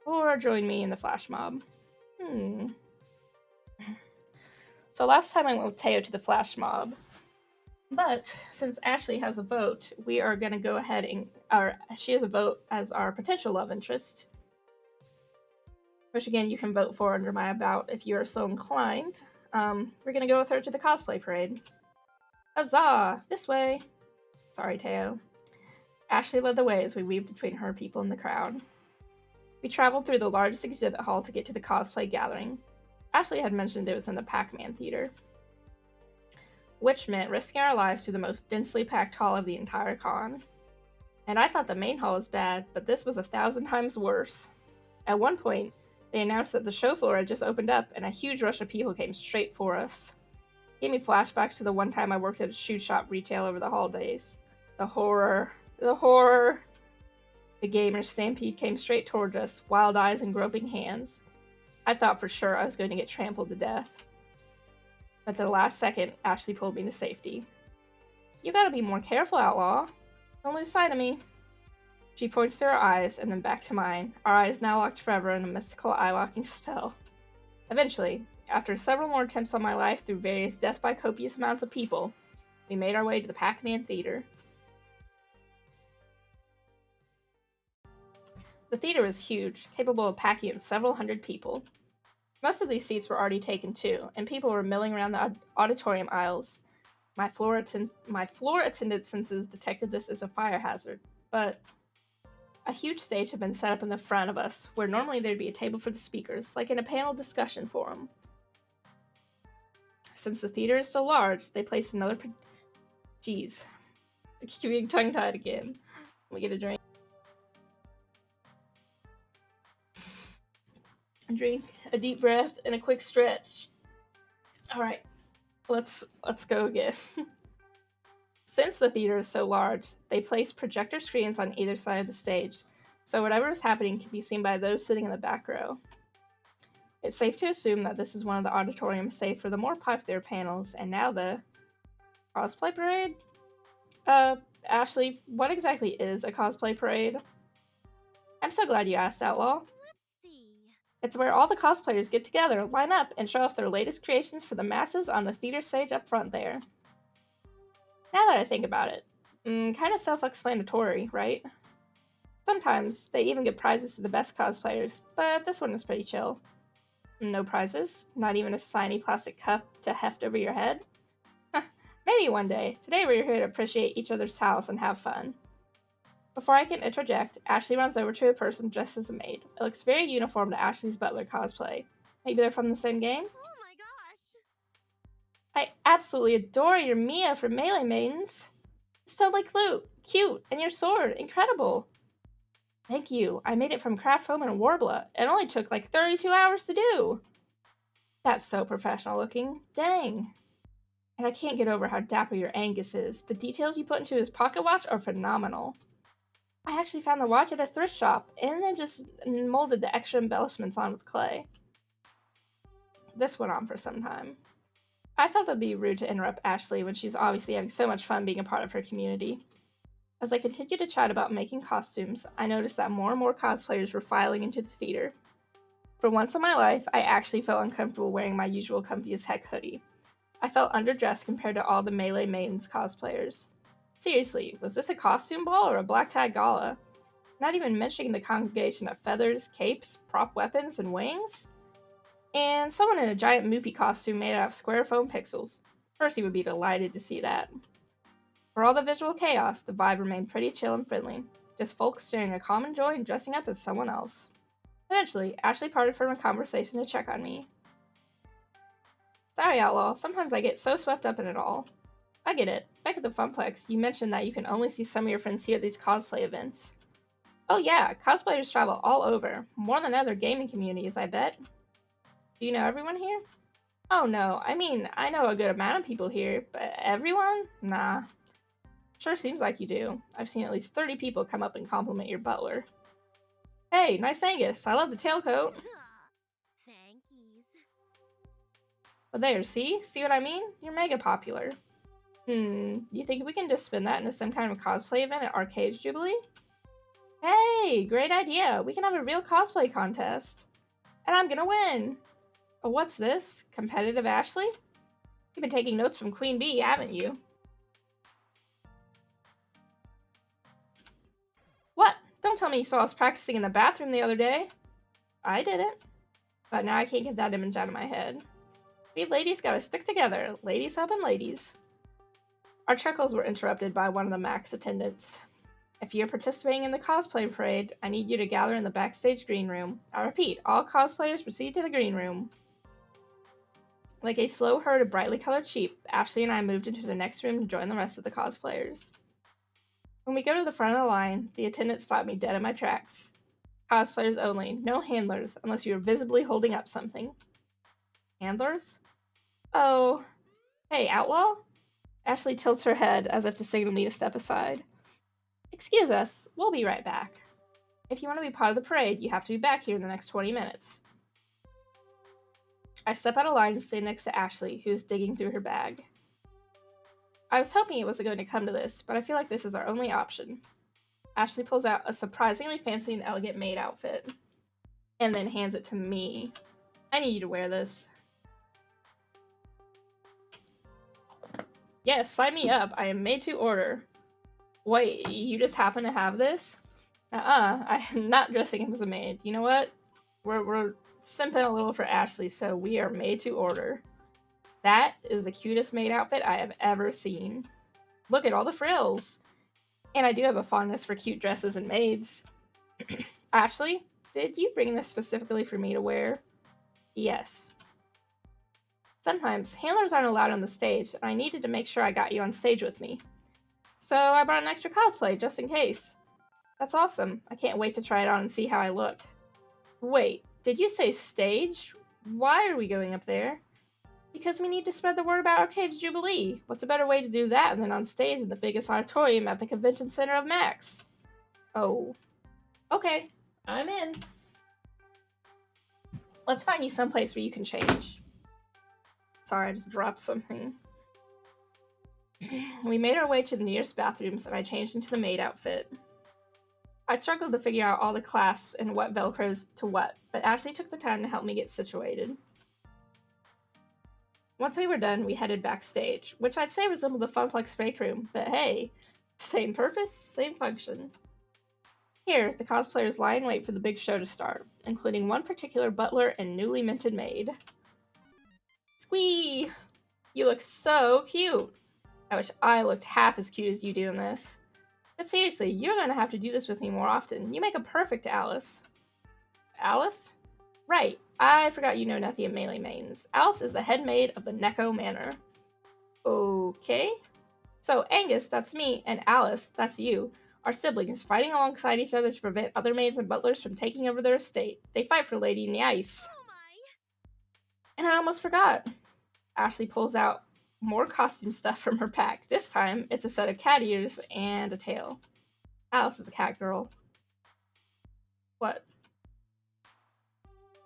Or join me in the flash mob? So last time I went with Teo to the flash mob. But since Ashley has a vote, we are going to go ahead and... she has a vote as our potential love interest. Which again, you can vote for under my about if you are so inclined. We're going to go with her to the cosplay parade. Huzzah! This way! Sorry, Teo. Ashley led the way as we weaved between her people and the crowd. We traveled through the largest exhibit hall to get to the cosplay gathering. Ashley had mentioned it was in the Pac-Man Theater, which meant risking our lives through the most densely packed hall of the entire con. And I thought the main hall was bad, but this was 1,000 times worse. At one point, they announced that the show floor had just opened up, and a huge rush of people came straight for us. It gave me flashbacks to the one time I worked at a shoe shop retail over the holidays. The horror. The horror. The gamer stampede came straight toward us, wild eyes and groping hands. I thought for sure I was going to get trampled to death. At the last second, Ashley pulled me to safety. You gotta be more careful, Outlaw. Don't lose sight of me. She points to her eyes and then back to mine, our eyes now locked forever in a mystical eye-locking spell. Eventually, after several more attempts on my life through various death by copious amounts of people, we made our way to the Pac-Man Theater. The theater was huge, capable of packing in several hundred people. Most of these seats were already taken too, and people were milling around the auditorium aisles. My floor attendant senses detected this as a fire hazard, but a huge stage had been set up in the front of us, where normally there'd be a table for the speakers, like in a panel discussion forum. Since the theater is so large, they placed another Jeez. I keep getting tongue-tied again. Let me get a drink. A drink, a deep breath, and a quick stretch. Alright, let's go again. Since the theater is so large, they placed projector screens on either side of the stage, so whatever is happening can be seen by those sitting in the back row. It's safe to assume that this is one of the auditoriums saved for the more popular panels, and now the cosplay parade? Ashley, what exactly is a cosplay parade? I'm so glad you asked, Outlaw. Let's see. It's where all the cosplayers get together, line up, and show off their latest creations for the masses on the theater stage up front there. Now that I think about it, kind of self-explanatory, right? Sometimes they even give prizes to the best cosplayers, but this one was pretty chill. No prizes, not even a shiny plastic cup to heft over your head. Maybe one day. Today we're here to appreciate each other's talents and have fun. Before I can interject, Ashley runs over to a person dressed as a maid. It looks very uniform to Ashley's butler cosplay. Maybe they're from the same game? Oh my gosh! I absolutely adore your Mia from Melee Maidens. It's totally cute, and your sword, incredible. Thank you. I made it from craft foam and warbler. It only took like 32 hours to do. That's so professional looking. Dang. And I can't get over how dapper your Angus is. The details you put into his pocket watch are phenomenal. I actually found the watch at a thrift shop, and then just molded the extra embellishments on with clay. This went on for some time. I felt it'd be rude to interrupt Ashley when she's obviously having so much fun being a part of her community. As I continued to chat about making costumes, I noticed that more and more cosplayers were filing into the theater. For once in my life, I actually felt uncomfortable wearing my usual comfy as heck hoodie. I felt underdressed compared to all the Melee Maidens cosplayers. Seriously, was this a costume ball or a black tie gala? not even mentioning the congregation of feathers, capes, prop weapons, and wings. And someone in a giant Moopy costume made out of square foam pixels. Percy would be delighted to see that. For all the visual chaos, the vibe remained pretty chill and friendly, just folks sharing a common joy in dressing up as someone else. Eventually, Ashley parted from a conversation to check on me. Sorry, Outlaw, sometimes I get so swept up in it all. I get it. Back at the Funplex, you mentioned that you can only see some of your friends here at these cosplay events. Oh yeah, cosplayers travel all over, more than other gaming communities, I bet. Do you know everyone here? Oh no, I mean, I know a good amount of people here, but everyone? Nah. Sure seems like you do. I've seen at least 30 people come up and compliment your butler. Hey, nice Angus, I love the tailcoat. Thankies. But there, see? See what I mean? You're mega popular. You think we can just spin that into some kind of cosplay event at Arcade Jubilee? Hey, great idea. We can have a real cosplay contest. And I'm gonna win. Oh, what's this? Competitive Ashley? You've been taking notes from Queen Bee, haven't you? What? Don't tell me you saw us practicing in the bathroom the other day. I didn't. But now I can't get that image out of my head. We ladies gotta stick together. Ladies helping ladies. Our chuckles were interrupted by one of the Max attendants. If you're participating in the cosplay parade, I need you to gather in the backstage green room. I repeat, all cosplayers proceed to the green room. Like a slow herd of brightly colored sheep, Ashley and I moved into the next room to join the rest of the cosplayers. When we go to the front of the line, the attendant stopped me dead in my tracks. Cosplayers only, no handlers, unless you are visibly holding up something. Handlers? Oh. Hey, Outlaw? Ashley tilts her head as if to signal me to step aside. Excuse us, we'll be right back. If you want to be part of the parade, you have to be back here in the next 20 minutes. I step out of line and stay next to Ashley, who is digging through her bag. I was hoping it wasn't going to come to this, but I feel like this is our only option. Ashley pulls out a surprisingly fancy and elegant maid outfit, and then hands it to me. I need you to wear this. Yes, sign me up. I am made to order. Wait, you just happen to have this? I am not dressing as a maid. You know what? We're simping a little for Ashley, so we are made to order. That is the cutest maid outfit I have ever seen. Look at all the frills. And I do have a fondness for cute dresses and maids. Ashley, did you bring this specifically for me to wear? Yes. Sometimes handlers aren't allowed on the stage, and I needed to make sure I got you on stage with me. So I brought an extra cosplay, just in case. That's awesome. I can't wait to try it on and see how I look. Wait, did you say stage? Why are we going up there? Because we need to spread the word about Arcade Jubilee. What's a better way to do that than on stage in the biggest auditorium at the convention center of Max? Oh. Okay, I'm in. Let's find you someplace where you can change. Sorry, I just dropped something. We made our way to the nearest bathrooms and I changed into the maid outfit. I struggled to figure out all the clasps and what velcros to what, but Ashley took the time to help me get situated. Once we were done, we headed backstage, which I'd say resembled the Funplex break room, but hey, same purpose, same function. Here, the cosplayers lie in wait for the big show to start, including one particular butler and newly minted maid. Squee! You look so cute! I wish I looked half as cute as you do in this. But seriously, you're gonna have to do this with me more often. You make a perfect Alice. Alice? Right, I forgot you know nothing of melee maidens. Alice is the head maid of the Neko Manor. Okay. So Angus, that's me, and Alice, that's you, are siblings fighting alongside each other to prevent other maids and butlers from taking over their estate. They fight for Lady in the Ice. Oh my! And I almost forgot. Ashley pulls out more costume stuff from her pack. This time, it's a set of cat ears and a tail. Alice is a cat girl. What?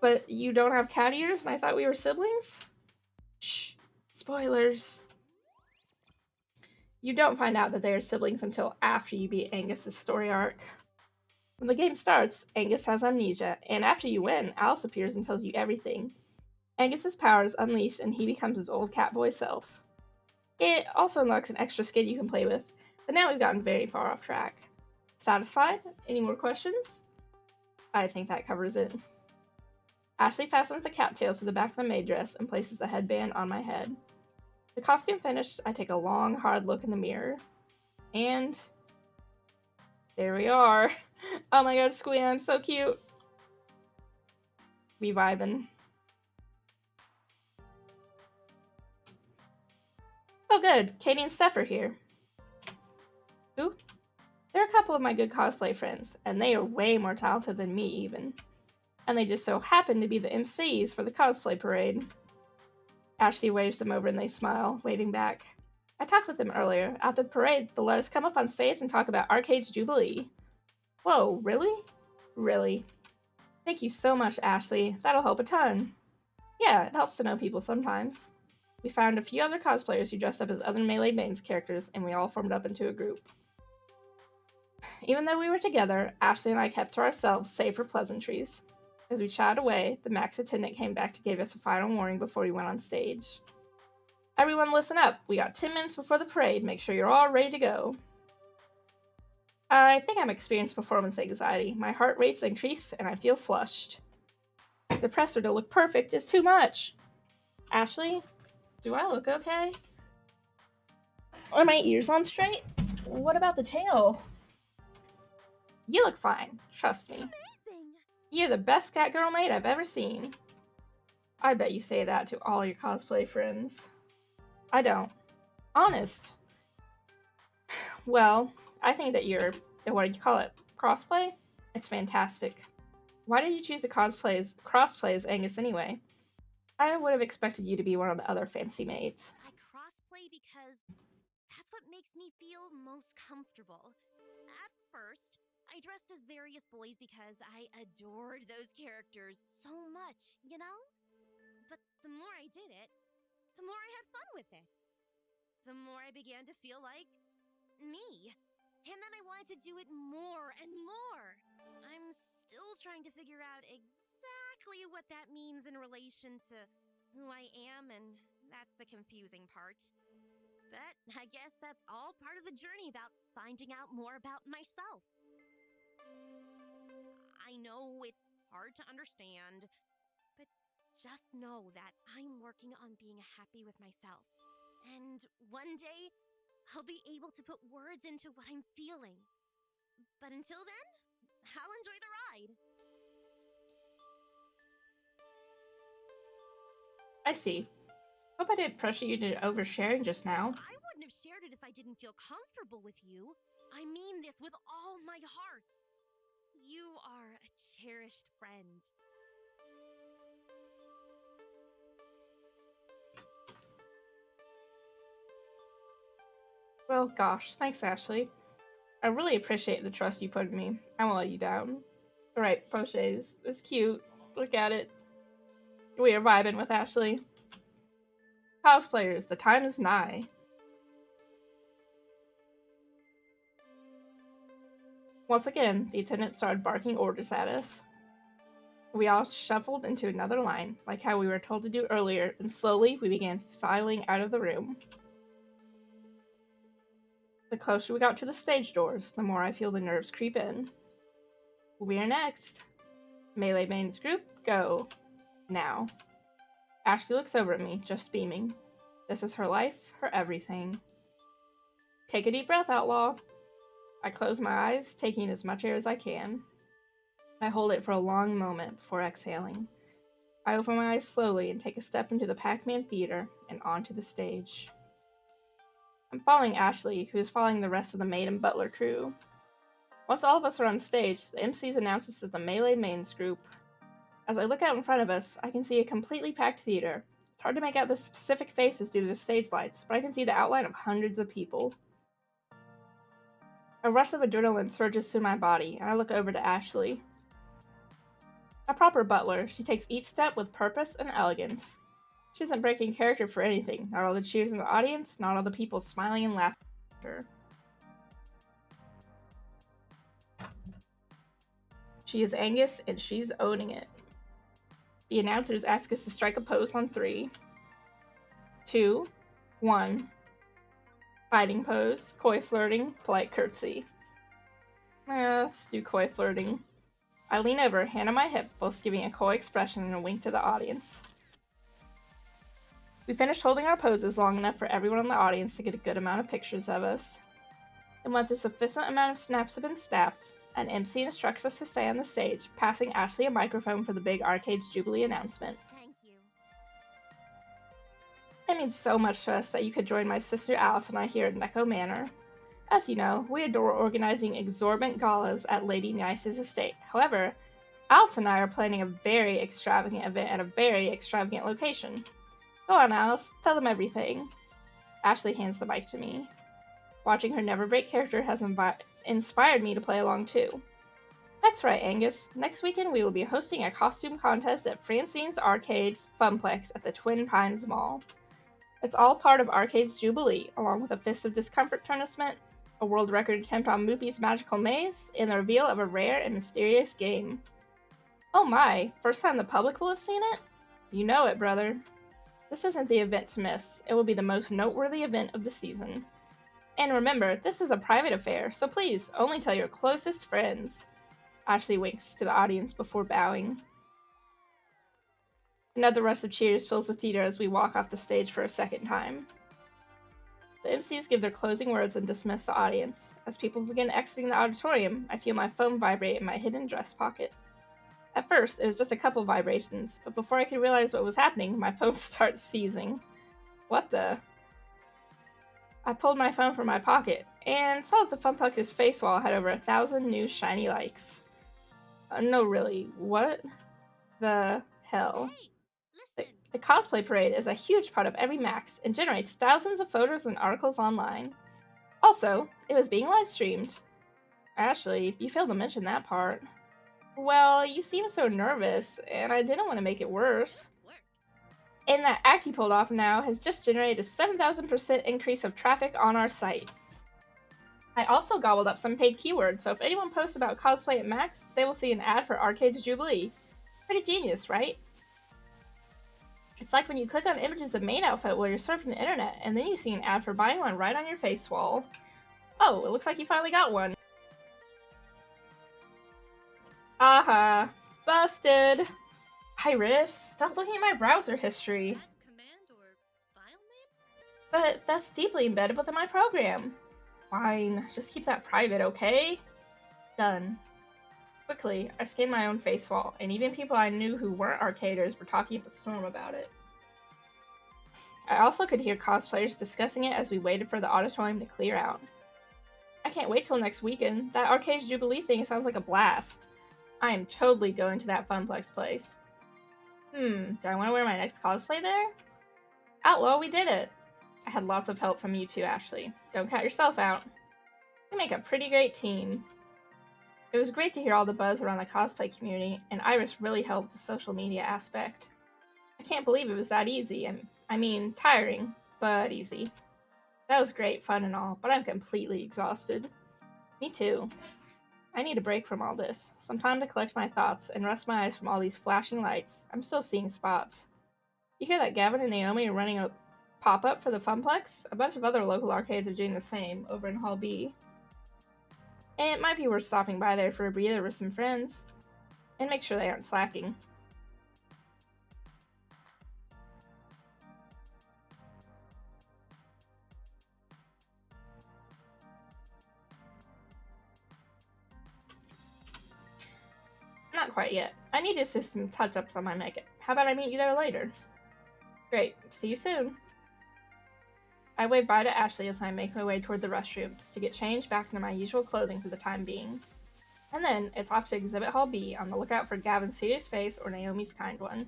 But you don't have cat ears, and I thought we were siblings? Shh. Spoilers. You don't find out that they are siblings until after you beat Angus's story arc. When the game starts, Angus has amnesia, and after you win, Alice appears and tells you everything. Angus's power is unleashed, and he becomes his old catboy self. It also unlocks an extra skin you can play with, but now we've gotten very far off track. Satisfied? Any more questions? I think that covers it. Ashley fastens the cattails to the back of the maid dress and places the headband on my head. The costume finished, I take a long, hard look in the mirror. And there we are. Oh my god, Squee, I'm so cute. We vibin'. Oh good, Katie and Steph are here. Who? They're a couple of my good cosplay friends, and they are way more talented than me even. And they just so happen to be the MCs for the cosplay parade. Ashley waves them over and they smile, waving back. I talked with them earlier. After the parade, they'll let us come up on stage and talk about Arcade's Jubilee. Whoa, really? Really. Thank you so much, Ashley. That'll help a ton. Yeah, it helps to know people sometimes. We found a few other cosplayers who dressed up as other Melee Maidens characters, and we all formed up into a group. Even though we were together, Ashley and I kept to ourselves, save for pleasantries. As we chatted away, the Max attendant came back to give us a final warning before we went on stage. Everyone listen up. We got 10 minutes before the parade. Make sure you're all ready to go. I think I'm experiencing performance anxiety. My heart rate's increased and I feel flushed. The pressure to look perfect is too much. Ashley, do I look okay? Are my ears on straight? What about the tail? You look fine. Trust me. Amazing! You're the best Catgirl maid I've ever seen. I bet you say that to all your cosplay friends. I don't. Honest. Well, I think that you're, what do you call it, crossplay? It's fantastic. Why did you choose to crossplay as Angus anyway? I would have expected you to be one of the other fancy maids. I crossplay because that's what makes me feel most comfortable. At first, I dressed as various boys because I adored those characters so much, you know? But the more I did it, the more I had fun with it. The more I began to feel like me. And then I wanted to do it more and more. I'm still trying to figure out exactly what that means in relation to who I am, and that's the confusing part. But I guess that's all part of the journey about finding out more about myself. I know it's hard to understand, but just know that I'm working on being happy with myself. And one day, I'll be able to put words into what I'm feeling. But until then, I'll enjoy the ride. I see. Hope I didn't pressure you to oversharing just now. I wouldn't have shared it if I didn't feel comfortable with you. I mean this with all my heart. You are a cherished friend. Well, gosh, thanks, Ashley. I really appreciate the trust you put in me. I won't let you down. Alright, Poches. It's cute. Look at it. We are vibing with Ashley. Cosplayers, the time is nigh. Once again, the attendant started barking orders at us. We all shuffled into another line, like how we were told to do earlier, and slowly we began filing out of the room. The closer we got to the stage doors, the more I feel the nerves creep in. We are next. Melee Maidens group, go. Now. Ashley looks over at me, just beaming. This is her life, her everything. Take a deep breath, Outlaw. I close my eyes, taking as much air as I can. I hold it for a long moment before exhaling. I open my eyes slowly and take a step into the Pac-Man Theater and onto the stage. I'm following Ashley, who is following the rest of the maid and butler crew. Once all of us are on stage, the MCs announce us as the Melee Maidens group. As I look out in front of us, I can see a completely packed theater. It's hard to make out the specific faces due to the stage lights, but I can see the outline of hundreds of people. A rush of adrenaline surges through my body, and I look over to Ashley. A proper butler, she takes each step with purpose and elegance. She isn't breaking character for anything, not all the cheers in the audience, not all the people smiling and laughing at her. She is Angus, and she's owning it. The announcers ask us to strike a pose on 3, 2, 1. Fighting pose, coy flirting, polite curtsy. Let's do coy flirting. I lean over, hand on my hip, both giving a coy expression and a wink to the audience. We finished holding our poses long enough for everyone in the audience to get a good amount of pictures of us. And once a sufficient amount of snaps have been snapped, an MC instructs us to stay on the stage, passing Ashley a microphone for the big Arcade's Jubilee announcement. Thank you. It means so much to us that you could join my sister Alice and I here at Neko Manor. As you know, we adore organizing exorbitant galas at Lady Nice's estate. However, Alice and I are planning a very extravagant event at a very extravagant location. Go on, Alice, tell them everything. Ashley hands the mic to me. Watching her never break character has inspired me to play along too. That's right, Angus. Next weekend we will be hosting a costume contest at Francine's Arcade Funplex at the Twin Pines Mall. It's all part of Arcade's Jubilee, along with a Fist of Discomfort tournament, a world record attempt on Moopy's Magical Maze, and the reveal of a rare and mysterious game. Oh my, first time the public will have seen it? You know it, brother. This isn't the event to miss. It will be the most noteworthy event of the season. And remember, this is a private affair, so please, only tell your closest friends. Ashley winks to the audience before bowing. Another rush of cheers fills the theater as we walk off the stage for a second time. The MCs give their closing words and dismiss the audience. As people begin exiting the auditorium, I feel my phone vibrate in my hidden dress pocket. At first, it was just a couple vibrations, but before I could realize what was happening, my phone starts seizing. What the? I pulled my phone from my pocket, and saw that the Funplex's face wall had over 1,000 new shiny likes. No, really, what the hell? Hey, listen. The cosplay parade is a huge part of every Max and generates thousands of photos and articles online. Also, it was being live streamed. Ashley, you failed to mention that part. Well, you seem so nervous, and I didn't want to make it worse. Good work. And that act you pulled off now has just generated a 7,000% increase of traffic on our site. I also gobbled up some paid keywords, so if anyone posts about cosplay at Max, they will see an ad for Arcade's Jubilee. Pretty genius, right? It's like when you click on images of maid outfit while you're surfing the internet, and then you see an ad for buying one right on your face wall. Oh, it looks like you finally got one. Aha! Busted! Iris, stop looking at my browser history. That command or file name? But that's deeply embedded within my program. Fine, just keep that private, okay? Done. Quickly, I scanned my own face wall, and even people I knew who weren't arcaders were talking up a storm about it. I also could hear cosplayers discussing it as we waited for the auditorium to clear out. I can't wait till next weekend. That Arcade's Jubilee thing sounds like a blast. I am totally going to that Funplex place. Do I want to wear my next cosplay there? Outlaw, we did it! I had lots of help from you too, Ashley. Don't count yourself out. We make a pretty great team. It was great to hear all the buzz around the cosplay community, and Iris really helped the social media aspect. I can't believe it was that easy, and I mean, tiring, but easy. That was great fun and all, but I'm completely exhausted. Me too. I need a break from all this, some time to collect my thoughts and rest my eyes from all these flashing lights. I'm still seeing spots. You hear that Gavin and Naomi are running a pop-up for the Funplex? A bunch of other local arcades are doing the same over in Hall B. And it might be worth stopping by there for a breather with some friends. And make sure they aren't slacking. Not quite yet. I need to do some touch-ups on my makeup. How about I meet you there later? Great. See you soon. I wave bye to Ashley as I make my way toward the restrooms to get changed back into my usual clothing for the time being. And then it's off to Exhibit Hall B on the lookout for Gavin's serious face or Naomi's kind one.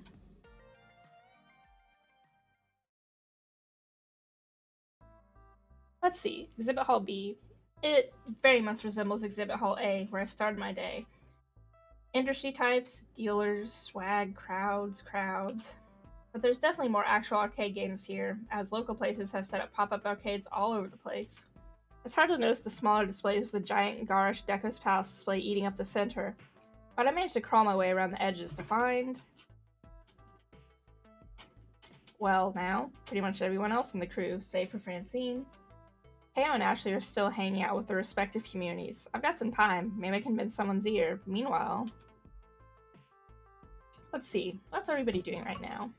Let's see, Exhibit Hall B. It very much resembles Exhibit Hall A, where I started my day. Industry types, dealers, swag, crowds. But there's definitely more actual arcade games here, as local places have set up pop-up arcades all over the place. It's hard to notice the smaller displays with the giant garish Deco's Palace display eating up the center, but I managed to crawl my way around the edges to find... well, now, pretty much everyone else in the crew, save for Francine. Teo and Ashley are still hanging out with their respective communities. I've got some time. Maybe I can bend someone's ear. Meanwhile, let's see. What's everybody doing right now?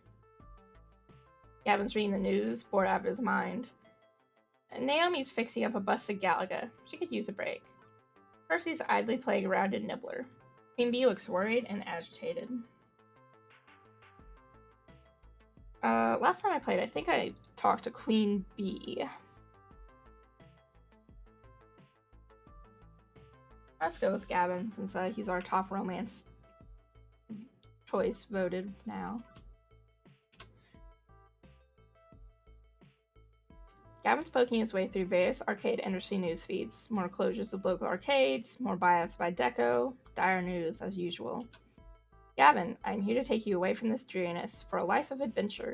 Gavin's reading the news, bored out of his mind. Naomi's fixing up a busted Galaga. She could use a break. Percy's idly playing around in Nibbler. Queen Bee looks worried and agitated. Last time I played, I think I talked to Queen Bee. Let's go with Gavin, since he's our top romance choice voted now. Gavin's poking his way through various arcade industry news feeds. More closures of local arcades, more buyouts by Deco, dire news as usual. Gavin, I'm here to take you away from this dreariness for a life of adventure.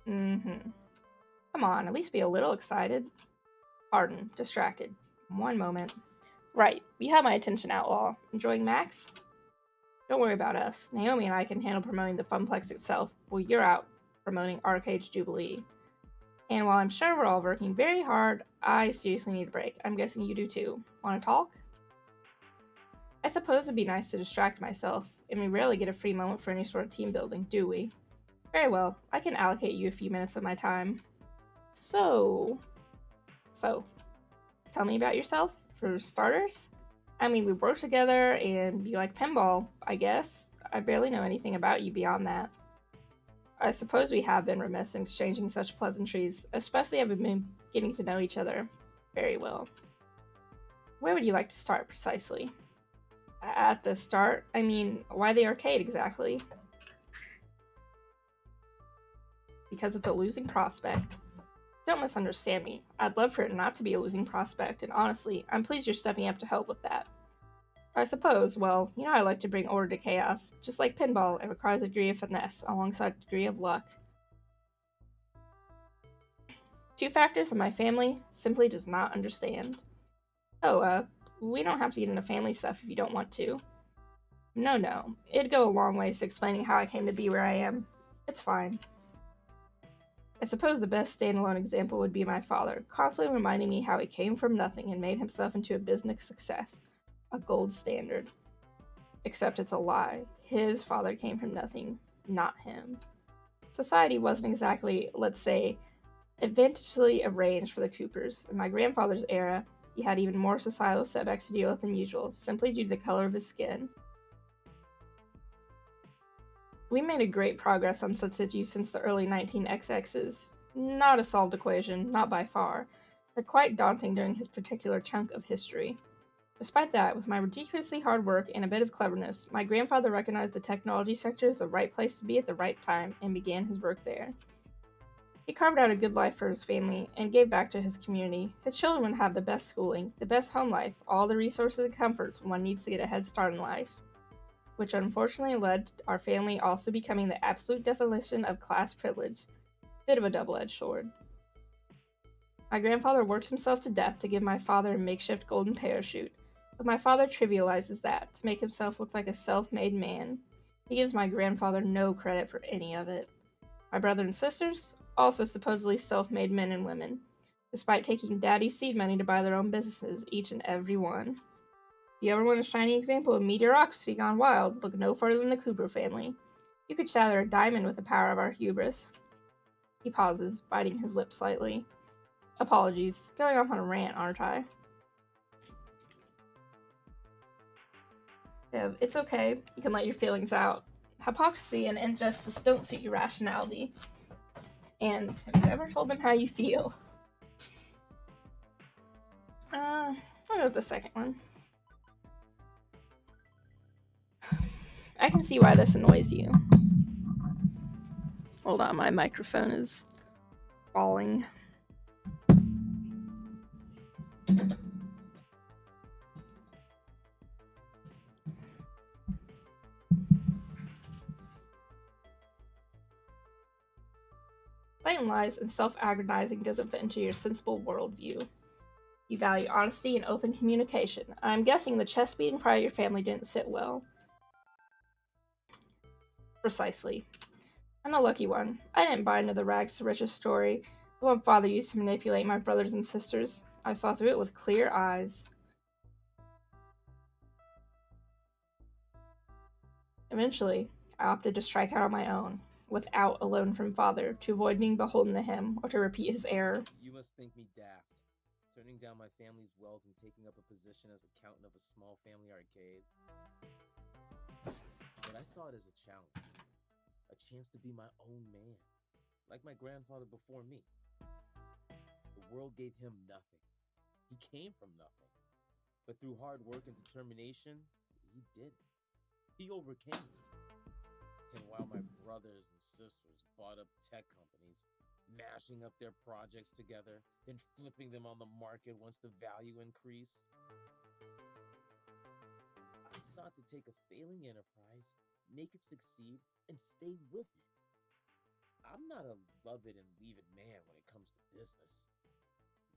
Come on, at least be a little excited. Pardon, distracted. One moment. Right, you have my attention, Outlaw. Enjoying Max? Don't worry about us. Naomi and I can handle promoting the Funplex itself while you're out promoting Arcade's Jubilee. And while I'm sure we're all working very hard, I seriously need a break. I'm guessing you do too. Want to talk? I suppose it'd be nice to distract myself, and we rarely get a free moment for any sort of team building, do we? Very well, I can allocate you a few minutes of my time. So, tell me about yourself, for starters. I mean, we work together, and you like pinball, I guess. I barely know anything about you beyond that. I suppose we have been remiss in exchanging such pleasantries, especially having been getting to know each other very well. Where would you like to start, precisely? At the start? I mean, why the arcade, exactly? Because it's a losing prospect. Don't misunderstand me. I'd love for it not to be a losing prospect, and honestly, I'm pleased you're stepping up to help with that. I suppose, well, you know I like to bring order to chaos. Just like pinball, it requires a degree of finesse, alongside a degree of luck. Two factors in my family simply does not understand. Oh, we don't have to get into family stuff if you don't want to. No. It'd go a long ways to explaining how I came to be where I am. It's fine. I suppose the best standalone example would be my father, constantly reminding me how he came from nothing and made himself into a business success. A gold standard. Except it's a lie. His father came from nothing, not him. Society wasn't exactly, let's say, advantageously arranged for the Coopers. In my grandfather's era, he had even more societal setbacks to deal with than usual, simply due to the color of his skin. We made a great progress on such issues since the early 19XX. Not a solved equation, not by far, but quite daunting during his particular chunk of history. Despite that, with my ridiculously hard work and a bit of cleverness, my grandfather recognized the technology sector as the right place to be at the right time and began his work there. He carved out a good life for his family and gave back to his community. His children would have the best schooling, the best home life, all the resources and comforts one needs to get a head start in life. Which unfortunately led to our family also becoming the absolute definition of class privilege. Bit of a double-edged sword. My grandfather worked himself to death to give my father a makeshift golden parachute, but my father trivializes that to make himself look like a self-made man. He gives my grandfather no credit for any of it. My brother and sisters, also supposedly self-made men and women, despite taking daddy's seed money to buy their own businesses, each and every one. If you ever want a shiny example of mediocrity gone wild, look no further than the Cooper family. You could shatter a diamond with the power of our hubris. He pauses, biting his lip slightly. Apologies, going off on a rant, aren't I? Yeah, it's okay. You can let your feelings out. Hypocrisy and injustice don't suit your rationality. And have you ever told them how you feel? I'll go with the second one. I can see why this annoys you. Hold on, my microphone is falling. Blatant lies and self-aggrandizing doesn't fit into your sensible worldview. You value honesty and open communication. I'm guessing the chest beating part of your family didn't sit well. Precisely. I'm the lucky one. I didn't buy into the rags to riches story, the one father used to manipulate my brothers and sisters. I saw through it with clear eyes. Eventually, I opted to strike out on my own, without a loan from father, to avoid being beholden to him or to repeat his error. You must think me daft, turning down my family's wealth and taking up a position as accountant of a small family arcade. But I saw it as a challenge, a chance to be my own man, like my grandfather before me. The world gave him nothing. He came from nothing. But through hard work and determination, he did it. He overcame it. And while my brothers and sisters bought up tech companies, mashing up their projects together, then flipping them on the market once the value increased, I sought to take a failing enterprise, make it succeed, and stay with it. I'm not a love it and leave it man when it comes to business.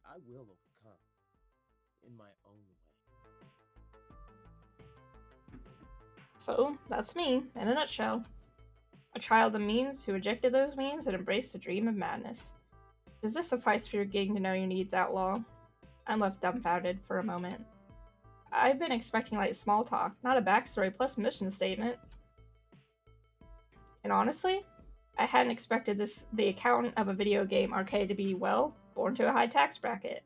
I will overcome in my own way. So, that's me, in a nutshell. A child of means who rejected those means and embraced a dream of madness. Does this suffice for your getting to know your needs, outlaw? I'm left dumbfounded for a moment. I've been expecting light small talk, not a backstory plus mission statement. And honestly, I hadn't expected the accountant of a video game arcade to be, well, born to a high tax bracket.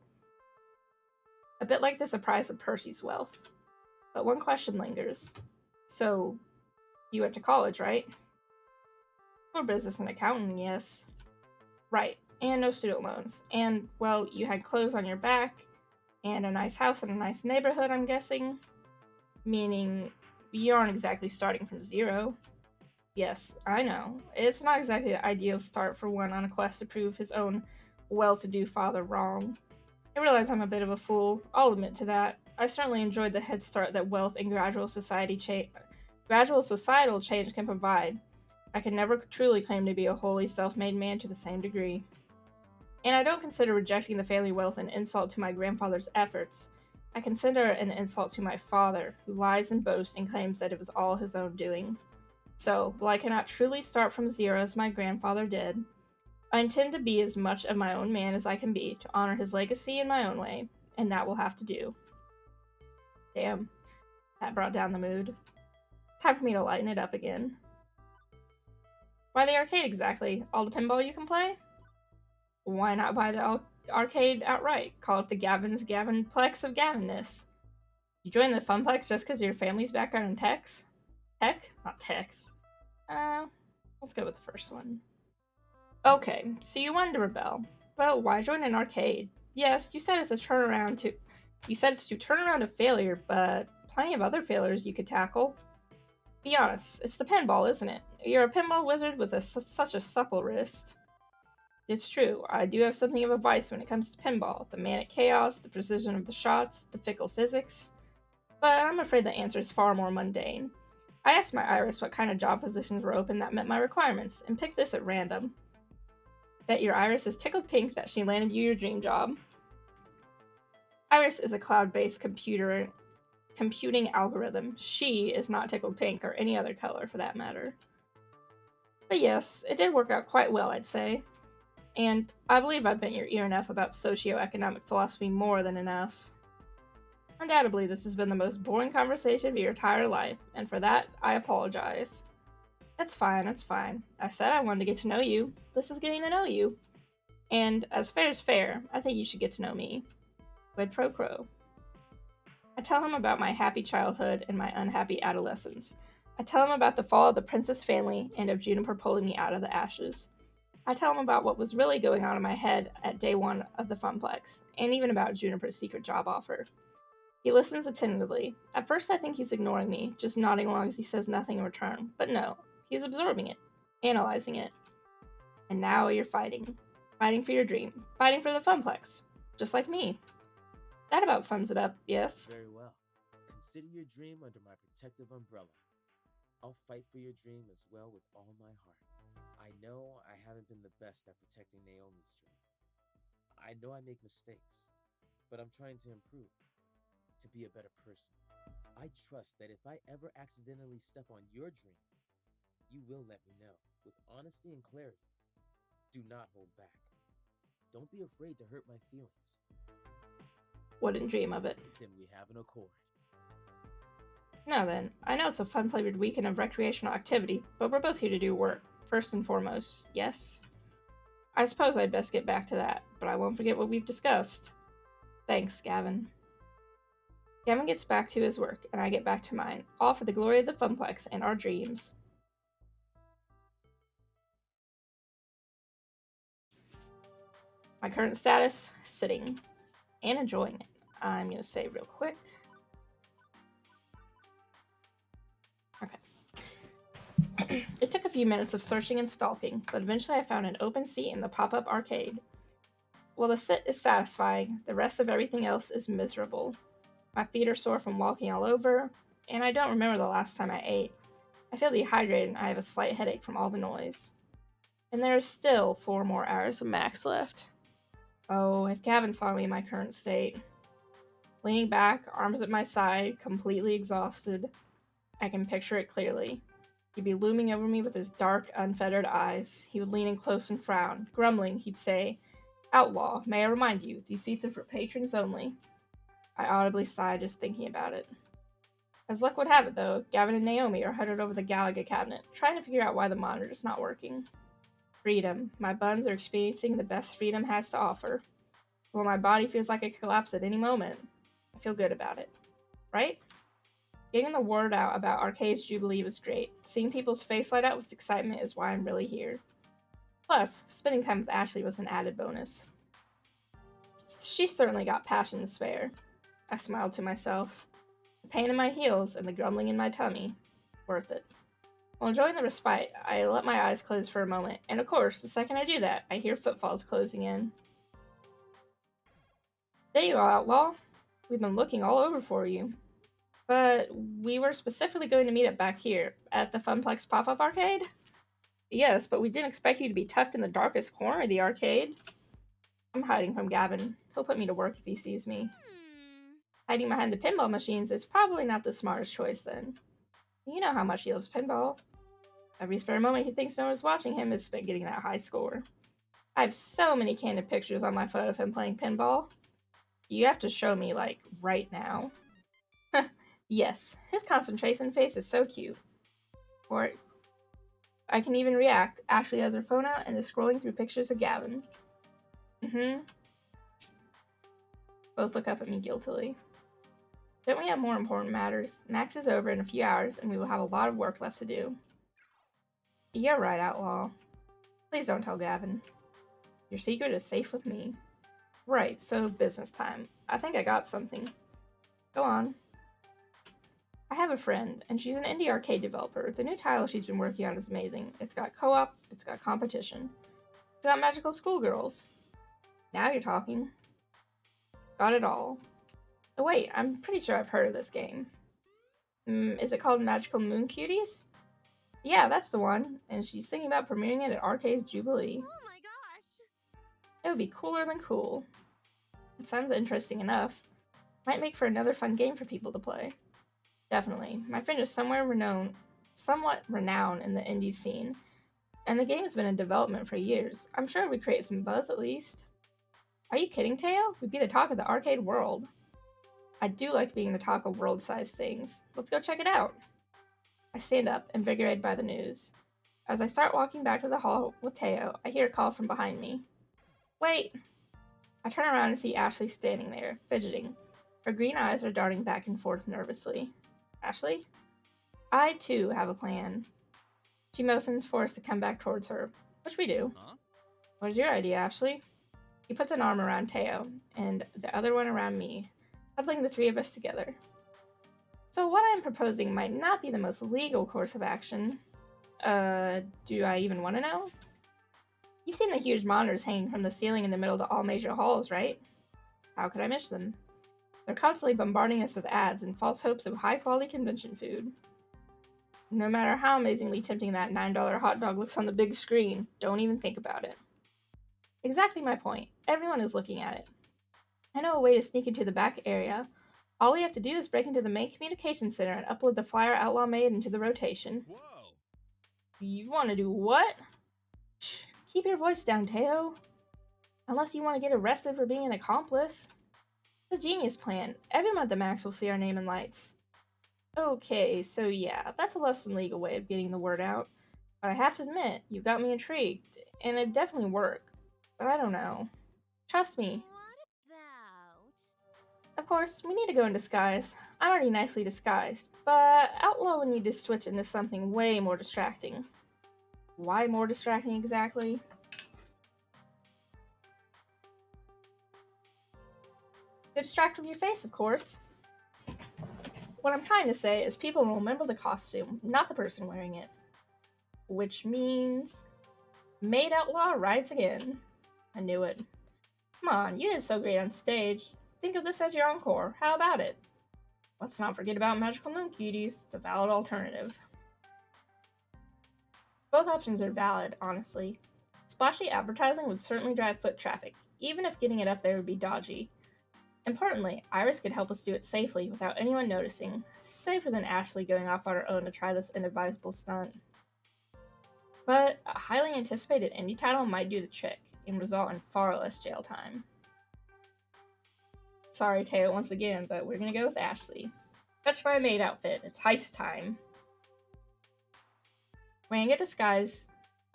A bit like the surprise of Percy's wealth. But one question lingers. So, you went to college, right? For business and accounting, yes. Right, and no student loans. And, well, you had clothes on your back, and a nice house in a nice neighborhood, I'm guessing. Meaning, you aren't exactly starting from zero. Yes, I know. It's not exactly the ideal start for one on a quest to prove his own well-to-do father wrong. I realize I'm a bit of a fool, I'll admit to that. I certainly enjoyed the head start that wealth and gradual societal change can provide. I can never truly claim to be a wholly self-made man to the same degree. And I don't consider rejecting the family wealth an insult to my grandfather's efforts. I consider it an insult to my father, who lies and boasts and claims that it was all his own doing. So, while I cannot truly start from zero as my grandfather did, I intend to be as much of my own man as I can be to honor his legacy in my own way, and that will have to do. Damn, that brought down the mood. Time for me to lighten it up again. Why the arcade exactly? All the pinball you can play? Why not buy the arcade outright? Call it the Gavin's Gavinplex of Gavinness. You join the Funplex just because your family's background in techs? Tech? Not techs. Let's go with the first one. Okay, so you wanted to rebel. But why join an arcade? Yes, you said it's a turnaround to... You said it's to turn around a failure, but plenty of other failures you could tackle. Be honest, it's the pinball, isn't it? You're a pinball wizard with such a supple wrist. It's true, I do have something of a vice when it comes to pinball. The manic chaos, the precision of the shots, the fickle physics. But I'm afraid the answer is far more mundane. I asked my Iris what kind of job positions were open that met my requirements, and picked this at random. Bet your Iris is tickled pink that she landed you your dream job. Iris is a cloud-based computing algorithm. She is not tickled pink or any other color for that matter. But yes, it did work out quite well, I'd say. And I believe I've bent your ear enough about socioeconomic philosophy more than enough. Undoubtedly, this has been the most boring conversation of your entire life, and for that, I apologize. That's fine, that's fine. I said I wanted to get to know you. This is getting to know you. And as fair is fair, I think you should get to know me. Quid pro quo. I tell him about my happy childhood and my unhappy adolescence. I tell him about the fall of the Princess family and of Juniper pulling me out of the ashes. I tell him about what was really going on in my head at day one of the Funplex, and even about Juniper's secret job offer. He listens attentively. At first I think he's ignoring me, just nodding along as he says nothing in return. But no, he's absorbing it, analyzing it. And now you're fighting. Fighting for your dream. Fighting for the Funplex. Just like me. That about sums it up, yes? Very well. Consider your dream under my protective umbrella. I'll fight for your dream as well with all my heart. I know I haven't been the best at protecting Naomi's dream. I know I make mistakes, but I'm trying to improve, to be a better person. I trust that if I ever accidentally step on your dream, you will let me know with honesty and clarity. Do not hold back. Don't be afraid to hurt my feelings. Wouldn't dream of it. Then we have an accord. Now then, I know it's a fun-flavored weekend of recreational activity, but we're both here to do work, first and foremost, yes? I suppose I'd best get back to that, but I won't forget what we've discussed. Thanks, Gavin. Gavin gets back to his work, and I get back to mine, all for the glory of the Funplex and our dreams. My current status, sitting and enjoying it. I'm going to save real quick. Okay. It took a few minutes of searching and stalking, but eventually I found an open seat in the pop-up arcade. While the sit is satisfying, the rest of everything else is miserable. My feet are sore from walking all over, and I don't remember the last time I ate. I feel dehydrated and I have a slight headache from all the noise. And there are still 4 more hours of max left. Oh, if Gavin saw me in my current state. Leaning back, arms at my side, completely exhausted. I can picture it clearly. He'd be looming over me with his dark, unfettered eyes. He would lean in close and frown. Grumbling, he'd say, "Outlaw, may I remind you, these seats are for patrons only." I audibly sighed just thinking about it. As luck would have it, though, Gavin and Naomi are huddled over the Galaga cabinet, trying to figure out why the monitor's not working. Freedom. My buns are experiencing the best freedom has to offer. While my body feels like it could collapse at any moment, I feel good about it. Right? Getting the word out about Arcade's Jubilee was great. Seeing people's face light up with excitement is why I'm really here. Plus, spending time with Ashley was an added bonus. She certainly got passion to spare. I smiled to myself. The pain in my heels and the grumbling in my tummy. Worth it. While enjoying the respite, I let my eyes close for a moment, and of course, the second I do that, I hear footfalls closing in. There you are, Outlaw. We've been looking all over for you. But we were specifically going to meet up back here, at the Funplex pop-up arcade? Yes, but we didn't expect you to be tucked in the darkest corner of the arcade. I'm hiding from Gavin. He'll put me to work if he sees me. Hiding behind the pinball machines is probably not the smartest choice then. You know how much he loves pinball. Every spare moment he thinks no one's watching him is spent getting that high score. I have so many candid pictures on my phone of him playing pinball. You have to show me, like, right now. Yes, his concentration face is so cute. Or I can even react. Ashley has her phone out and is scrolling through pictures of Gavin. Both look up at me guiltily. Don't we have more important matters? Max is over in a few hours, and we will have a lot of work left to do. You're right, Outlaw. Please don't tell Gavin. Your secret is safe with me. Right, so business time. I think I got something. Go on. I have a friend, and she's an indie arcade developer. The new title she's been working on is amazing. It's got co-op, it's got competition. It's got magical schoolgirls. Now you're talking. Got it all. Oh wait, I'm pretty sure I've heard of this game. Is it called Magical Moon Cuties? Yeah, that's the one, and she's thinking about premiering it at Arcade's Jubilee. Oh my gosh! It would be cooler than cool. It sounds interesting enough. Might make for another fun game for people to play. Definitely. My friend is somewhat renowned in the indie scene, and the game has been in development for years. I'm sure it would create some buzz at least. Are you kidding, Teo? We'd be the talk of the arcade world. I do like being the talk of world-sized things. Let's go check it out. I stand up, invigorated by the news. As I start walking back to the hall with Teo, I hear a call from behind me. Wait! I turn around and see Ashley standing there, fidgeting. Her green eyes are darting back and forth nervously. Ashley? I, too, have a plan. She motions for us to come back towards her, which we do. Huh? What is your idea, Ashley? He puts an arm around Teo, and the other one around me, huddling the 3 of us together. So what I'm proposing might not be the most legal course of action. Do I even want to know? You've seen the huge monitors hanging from the ceiling in the middle of all major halls, right? How could I miss them? They're constantly bombarding us with ads and false hopes of high-quality convention food. No matter how amazingly tempting that $9 hot dog looks on the big screen, don't even think about it. Exactly my point. Everyone is looking at it. I know a way to sneak into the back area. All we have to do is break into the main communication center and upload the flyer Outlaw made into the rotation. Whoa! You want to do what? Shh, keep your voice down, Teo. Unless you want to get arrested for being an accomplice. The genius plan. Every month the Max will see our name in lights. Okay, so yeah, that's a less than legal way of getting the word out. But I have to admit, you've got me intrigued, and it'd definitely work. But I don't know. Trust me. What about? Of course, we need to go in disguise. I'm already nicely disguised, but Outlaw would need to switch into something way more distracting. Why more distracting exactly? To distract from your face, of course. What I'm trying to say is people will remember the costume, not the person wearing it. Which means Maid Outlaw rides again. I knew it. Come on, you did so great on stage. Think of this as your encore. How about it? Let's not forget about Magical Moon Cuties. It's a valid alternative. Both options are valid, honestly. Splashy advertising would certainly drive foot traffic, even if getting it up there would be dodgy. Importantly, Iris could help us do it safely without anyone noticing, safer than Ashley going off on her own to try this inadvisable stunt. But a highly anticipated indie title might do the trick and result in far less jail time. Sorry, Teo, once again, but we're gonna go with Ashley. Fetch my maid outfit. It's heist time. Wearing a disguise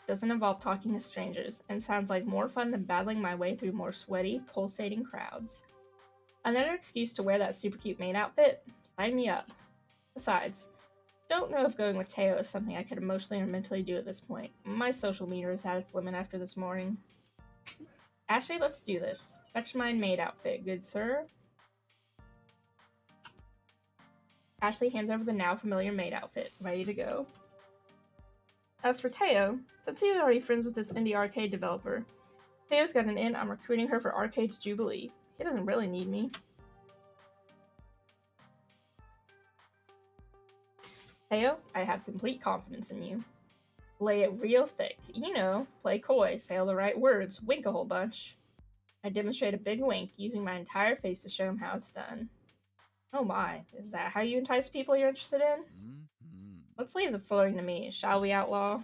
doesn't involve talking to strangers and sounds like more fun than battling my way through more sweaty, pulsating crowds. Another excuse to wear that super cute maid outfit? Sign me up. Besides, don't know if going with Teo is something I could emotionally or mentally do at this point. My social meter is at its limit after this morning. Ashley, let's do this. Fetch my maid outfit, good sir. Ashley hands over the now familiar maid outfit, ready to go. As for Teo, since he was already friends with this indie arcade developer, Teo's got an in on recruiting her for Arcade's Jubilee. He doesn't really need me. Teo, I have complete confidence in you. Lay it real thick. You know, play coy, say all the right words, wink a whole bunch. I demonstrate a big wink, using my entire face to show him how it's done. Oh my, is that how you entice people you're interested in? Let's leave the flirting to me, shall we, Outlaw?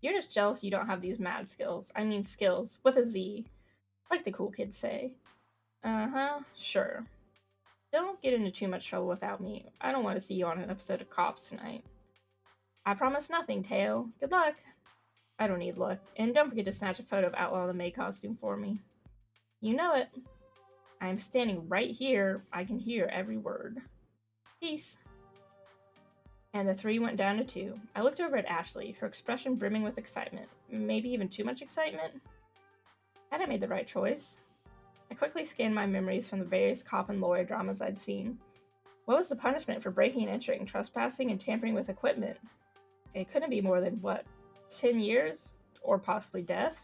You're just jealous you don't have these mad skills. I mean skills, with a Z. Like the cool kids say. Uh-huh, sure. Don't get into too much trouble without me. I don't want to see you on an episode of Cops tonight. I promise nothing, Teo. Good luck. I don't need luck. And don't forget to snatch a photo of Outlaw in the maid costume for me. You know it. I am standing right here. I can hear every word. Peace. And the 3 went down to 2. I looked over at Ashley, her expression brimming with excitement. Maybe even too much excitement? Had I made the right choice? I quickly scanned my memories from the various cop and lawyer dramas I'd seen. What was the punishment for breaking and entering, trespassing, and tampering with equipment? It couldn't be more than, 10 years? Or possibly death?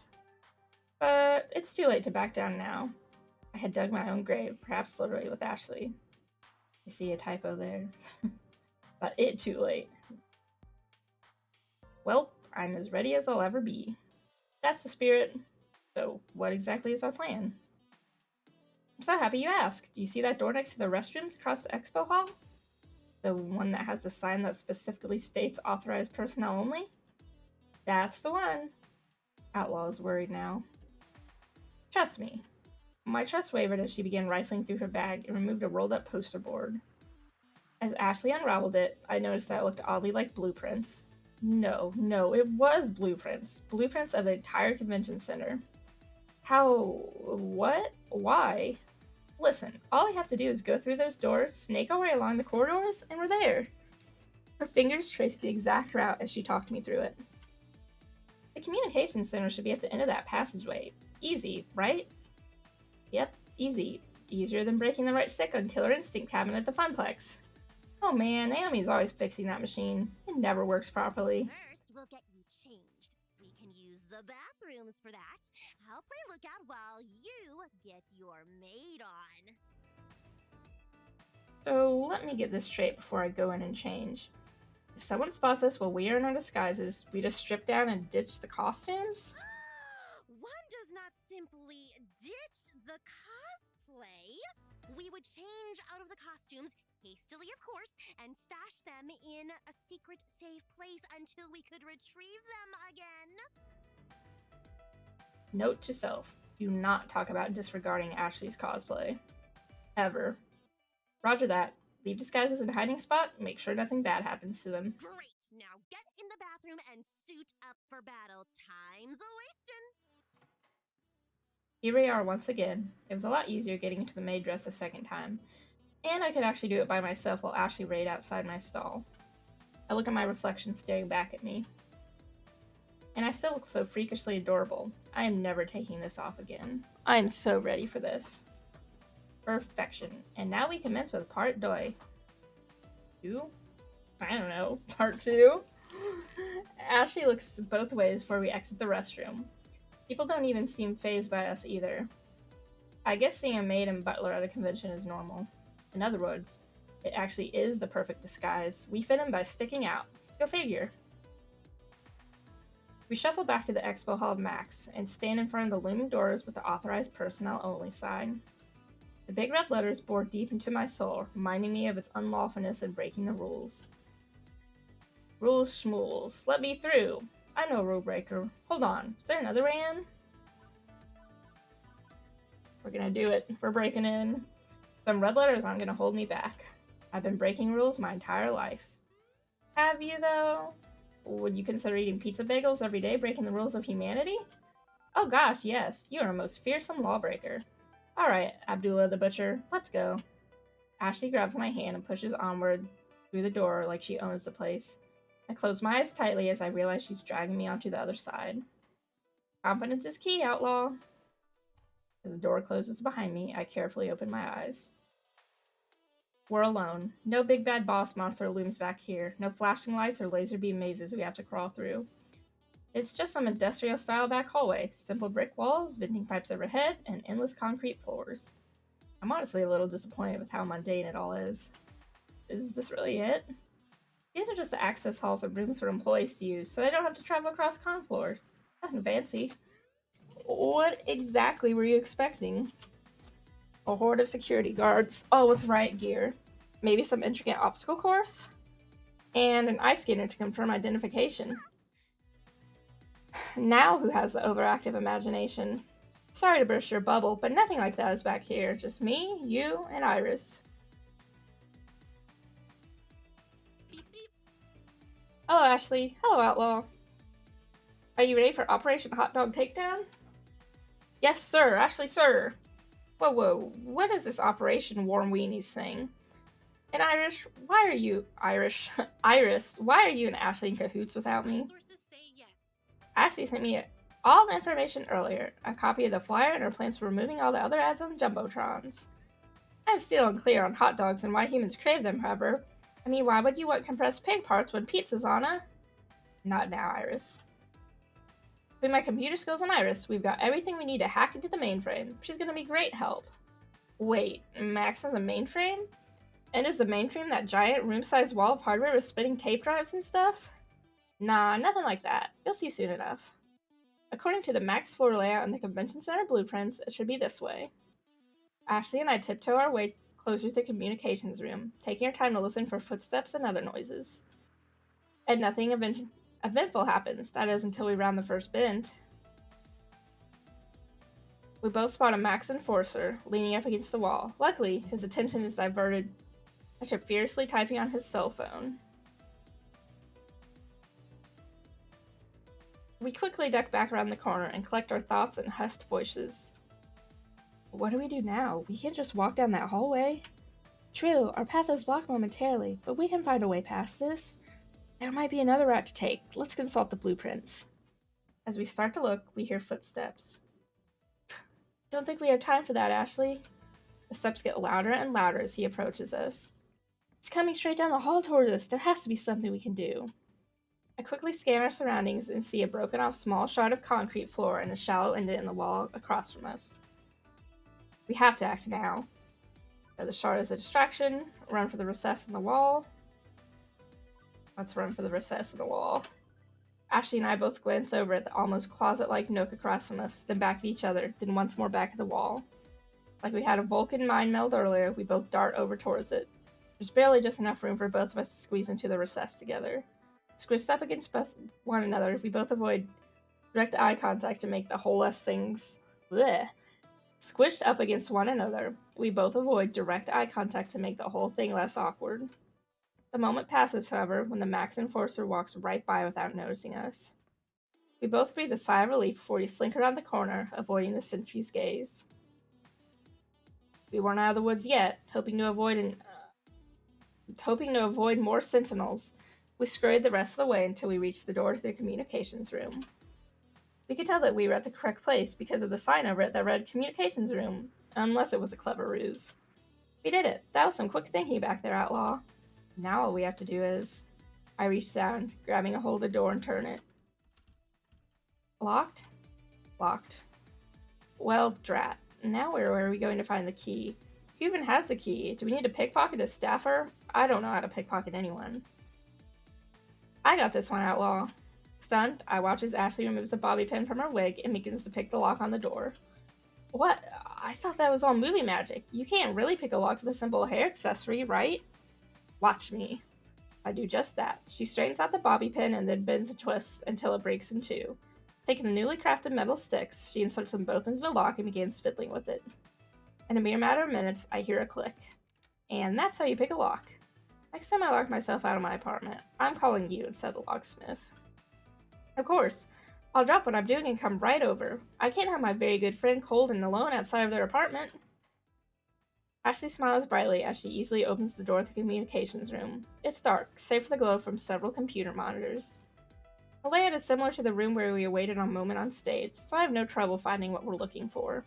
But it's too late to back down now. I had dug my own grave, perhaps literally with Ashley. I see a typo there. But it too late. Well, I'm as ready as I'll ever be. That's the spirit. So, what exactly is our plan? I'm so happy you asked. Do you see that door next to the restrooms across the expo hall? The one that has the sign that specifically states authorized personnel only? That's the one. Outlaw is worried now. Trust me. My trust wavered as she began rifling through her bag and removed a rolled up poster board. As Ashley unraveled it, I noticed that it looked oddly like blueprints. No, it was blueprints. Blueprints of the entire convention center. How? What? Why? Listen, all we have to do is go through those doors, snake our way along the corridors, and we're there. Her fingers traced the exact route as she talked me through it. The communications center should be at the end of that passageway. Easy, right? Yep, easy. Easier than breaking the right stick on Killer Instinct cabinet at the Funplex. Oh man, Naomi's always fixing that machine. It never works properly. First, we'll get you changed. We can use the bathrooms for that. I'll play lookout while you get your maid on. So let me get this straight before I go in and change. If someone spots us while we are in our disguises, we just strip down and ditch the costumes? One does not simply ditch the cosplay. We would change out of the costumes, hastily of course, and stash them in a secret safe place until we could retrieve them again. Note to self, do not talk about disregarding Ashley's cosplay. Ever. Roger that. Leave disguises in a hiding spot, make sure nothing bad happens to them. Great! Now get in the bathroom and suit up for battle. Time's a-wastin'. Here we are once again. It was a lot easier getting into the maid dress a second time, and I could actually do it by myself while Ashley rayed outside my stall. I look at my reflection staring back at me. And I still look so freakishly adorable. I am never taking this off again. I am so ready for this. Perfection. And now we commence with part 2. I don't know. Part 2? Ashley looks both ways before we exit the restroom. People don't even seem fazed by us either. I guess seeing a maid and butler at a convention is normal. In other words, it actually is the perfect disguise. We fit in by sticking out. Go figure. We shuffle back to the expo hall of Max and stand in front of the looming doors with the authorized personnel only sign. The big red letters bore deep into my soul, reminding me of its unlawfulness and breaking the rules. Rules schmools. Let me through. I'm no rule breaker. Hold on. Is there another way in? We're gonna do it. We're breaking in. Some red letters aren't gonna hold me back. I've been breaking rules my entire life. Have you, though? Would you consider eating pizza bagels every day breaking the rules of humanity? Oh gosh, yes. You are a most fearsome lawbreaker. Alright, Abdullah the Butcher, let's go. Ashley grabs my hand and pushes onward through the door like she owns the place. I close my eyes tightly as I realize she's dragging me onto the other side. Confidence is key, outlaw. As the door closes behind me, I carefully open my eyes. We're alone. No big bad boss monster looms back here. No flashing lights or laser beam mazes we have to crawl through. It's just some industrial-style back hallway. Simple brick walls, venting pipes overhead, and endless concrete floors. I'm honestly a little disappointed with how mundane it all is. Is this really it? These are just the access halls and rooms for employees to use, so they don't have to travel across con floor. Nothing fancy. What exactly were you expecting? A horde of security guards, all with riot gear. Maybe some intricate obstacle course? And an eye scanner to confirm identification. Now who has the overactive imagination? Sorry to burst your bubble, but nothing like that is back here. Just me, you, and Iris. Beep beep. Hello, Ashley. Hello, Outlaw. Are you ready for Operation Hot Dog Takedown? Yes, sir. Ashley, sir. Whoa. What is this Operation Warm Weenies thing? And Iris, why are you... Iris, why are you and Ashley in cahoots without me? Sources say yes. Ashley sent me all the information earlier. A copy of the flyer and her plans for removing all the other ads on the Jumbotrons. I'm still unclear on hot dogs and why humans crave them, however. I mean, why would you want compressed pig parts when pizza's on a... Not now, Iris. With my computer skills and Iris, we've got everything we need to hack into the mainframe. She's gonna be great help. Wait, Max has a mainframe? And is the mainframe that giant room-sized wall of hardware with spinning tape drives and stuff? Nah, nothing like that. You'll see soon enough. According to the Max floor layout and the Convention Center blueprints, it should be this way. Ashley and I tiptoe our way closer to the communications room, taking our time to listen for footsteps and other noises. And nothing eventful happens, that is, until we round the first bend. We both spot a Max enforcer, leaning up against the wall. Luckily, his attention is diverted to fiercely typing on his cell phone. We quickly duck back around the corner and collect our thoughts in hushed voices. What do we do now? We can't just walk down that hallway. True, our path is blocked momentarily, but we can find a way past this. There might be another route to take. Let's consult the blueprints. As we start to look, we hear footsteps. Don't think we have time for that, Ashley. The steps get louder and louder as he approaches us. It's coming straight down the hall towards us. There has to be something we can do. I quickly scan our surroundings and see a broken off small shard of concrete floor and a shallow indent in the wall across from us. We have to act now. The shard is a distraction. Run for the recess in the wall. Let's run for the recess in the wall. Ashley and I both glance over at the almost closet-like nook across from us, then back at each other, then once more back at the wall. Like we had a Vulcan mind meld earlier, we both dart over towards it. There's barely just enough room for both of us to squeeze into the recess together. Squished up against one another, we both avoid direct eye contact to make the whole us things bleh, Squished up against one another, we both avoid direct eye contact to make the whole thing less awkward. The moment passes, however, when the Max Enforcer walks right by without noticing us. We both breathe a sigh of relief before we slink around the corner, avoiding the sentry's gaze. We weren't out of the woods yet, hoping to avoid more sentinels. We scurried the rest of the way until we reached the door to the communications room. We could tell that we were at the correct place because of the sign over it that read communications room, unless it was a clever ruse. We did it. That was some quick thinking back there, Outlaw. Now all we have to do is... I reached down, grabbing a hold of the door and turn it. Locked? Locked. Well, drat. Now where are we going to find the key? Who even has the key? Do we need to pickpocket a staffer? I don't know how to pickpocket anyone. I got this one, Outlaw. Stunned, I watch as Ashley removes the bobby pin from her wig and begins to pick the lock on the door. What? I thought that was all movie magic. You can't really pick a lock with a simple hair accessory, right? Watch me. I do just that. She straightens out the bobby pin and then bends and twists until it breaks in two. Taking the newly crafted metal sticks, she inserts them both into the lock and begins fiddling with it. In a mere matter of minutes, I hear a click. And that's how you pick a lock. Next time I lock myself out of my apartment, I'm calling you instead of the locksmith. Of course. I'll drop what I'm doing and come right over. I can't have my very good friend cold and alone outside of their apartment. Ashley smiles brightly as she easily opens the door to the communications room. It's dark, save for the glow from several computer monitors. The layout is similar to the room where we awaited our moment on stage, so I have no trouble finding what we're looking for.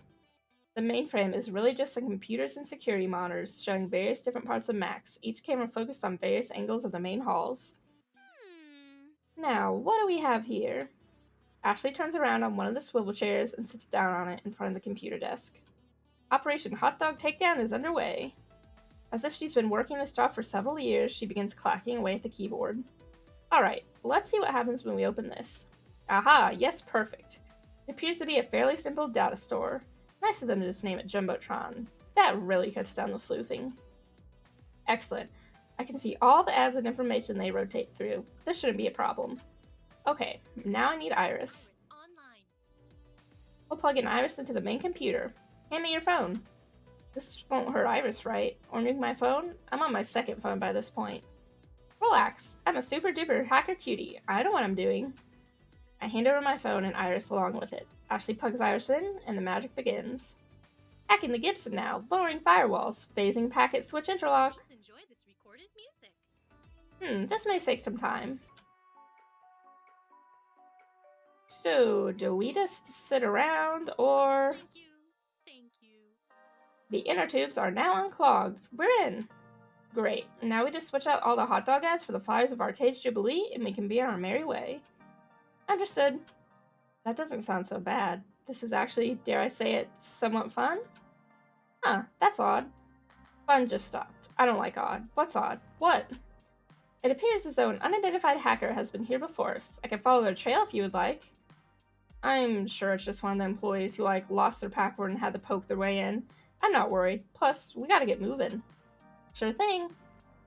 The mainframe is really just some computers and security monitors showing various different parts of Max, each camera focused on various angles of the main halls. Now, what do we have here? Ashley turns around on one of the swivel chairs and sits down on it in front of the computer desk. Operation Hot Dog Takedown is underway. As if she's been working this job for several years, she begins clacking away at the keyboard. Alright, let's see what happens when we open this. Aha, yes, perfect. It appears to be a fairly simple data store. Nice of them to just name it Jumbotron. That really cuts down the sleuthing. Excellent. I can see all the ads and information they rotate through. This shouldn't be a problem. Okay, now I need Iris. We'll plug in Iris into the main computer. Hand me your phone. This won't hurt Iris, right? Or nuke my phone? I'm on my second phone by this point. Relax. I'm a super duper hacker cutie. I know what I'm doing. I hand over my phone and Iris along with it. Ashley plugs Iris in, and the magic begins. Hacking the Gibson now, lowering firewalls, phasing packet switch interlock. Please enjoy this recorded music. This may take some time. So, do we just sit around, or... Thank you. Thank you. The inner tubes are now unclogged. We're in. Great. Now we just switch out all the hot dog ads for the flyers of Arcade Jubilee, and we can be on our merry way. Understood. That doesn't sound so bad. This is actually, dare I say it, somewhat fun? Huh, that's odd. Fun just stopped. I don't like odd. What's odd? What? It appears as though an unidentified hacker has been here before us. I can follow their trail if you would like. I'm sure it's just one of the employees who, lost their password and had to poke their way in. I'm not worried. Plus, we gotta get moving. Sure thing.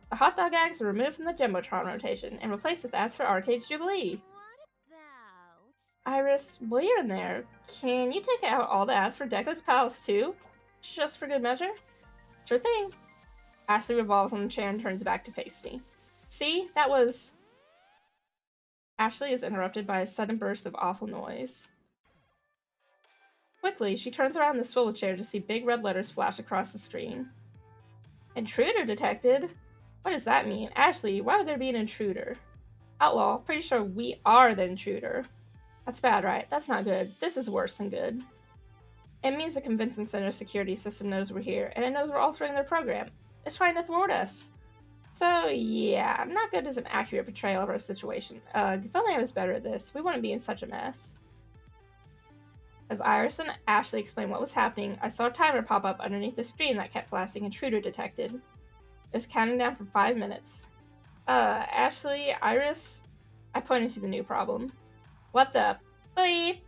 The hot dog ads are removed from the Jumbotron rotation and replaced with ads for Arcade Jubilee. What about... Iris, while you're in there, can you take out all the ads for Deco's Palace too? Just for good measure? Sure thing. Ashley revolves on the chair and turns back to face me. See, that was... Ashley is interrupted by a sudden burst of awful noise. Quickly, she turns around the swivel chair to see big red letters flash across the screen. Intruder detected? What does that mean? Ashley, why would there be an intruder? Outlaw, pretty sure we are the intruder. That's bad, right? That's not good. This is worse than good. It means the convention center security system knows we're here, and it knows we're altering their program. It's trying to thwart us. So, yeah, not good as an accurate portrayal of our situation. If only I was better at this, we wouldn't be in such a mess. As Iris and Ashley explained what was happening, I saw a timer pop up underneath the screen that kept flashing intruder detected. It was counting down for 5 minutes. Ashley, Iris? I pointed to the new problem. What the bleep?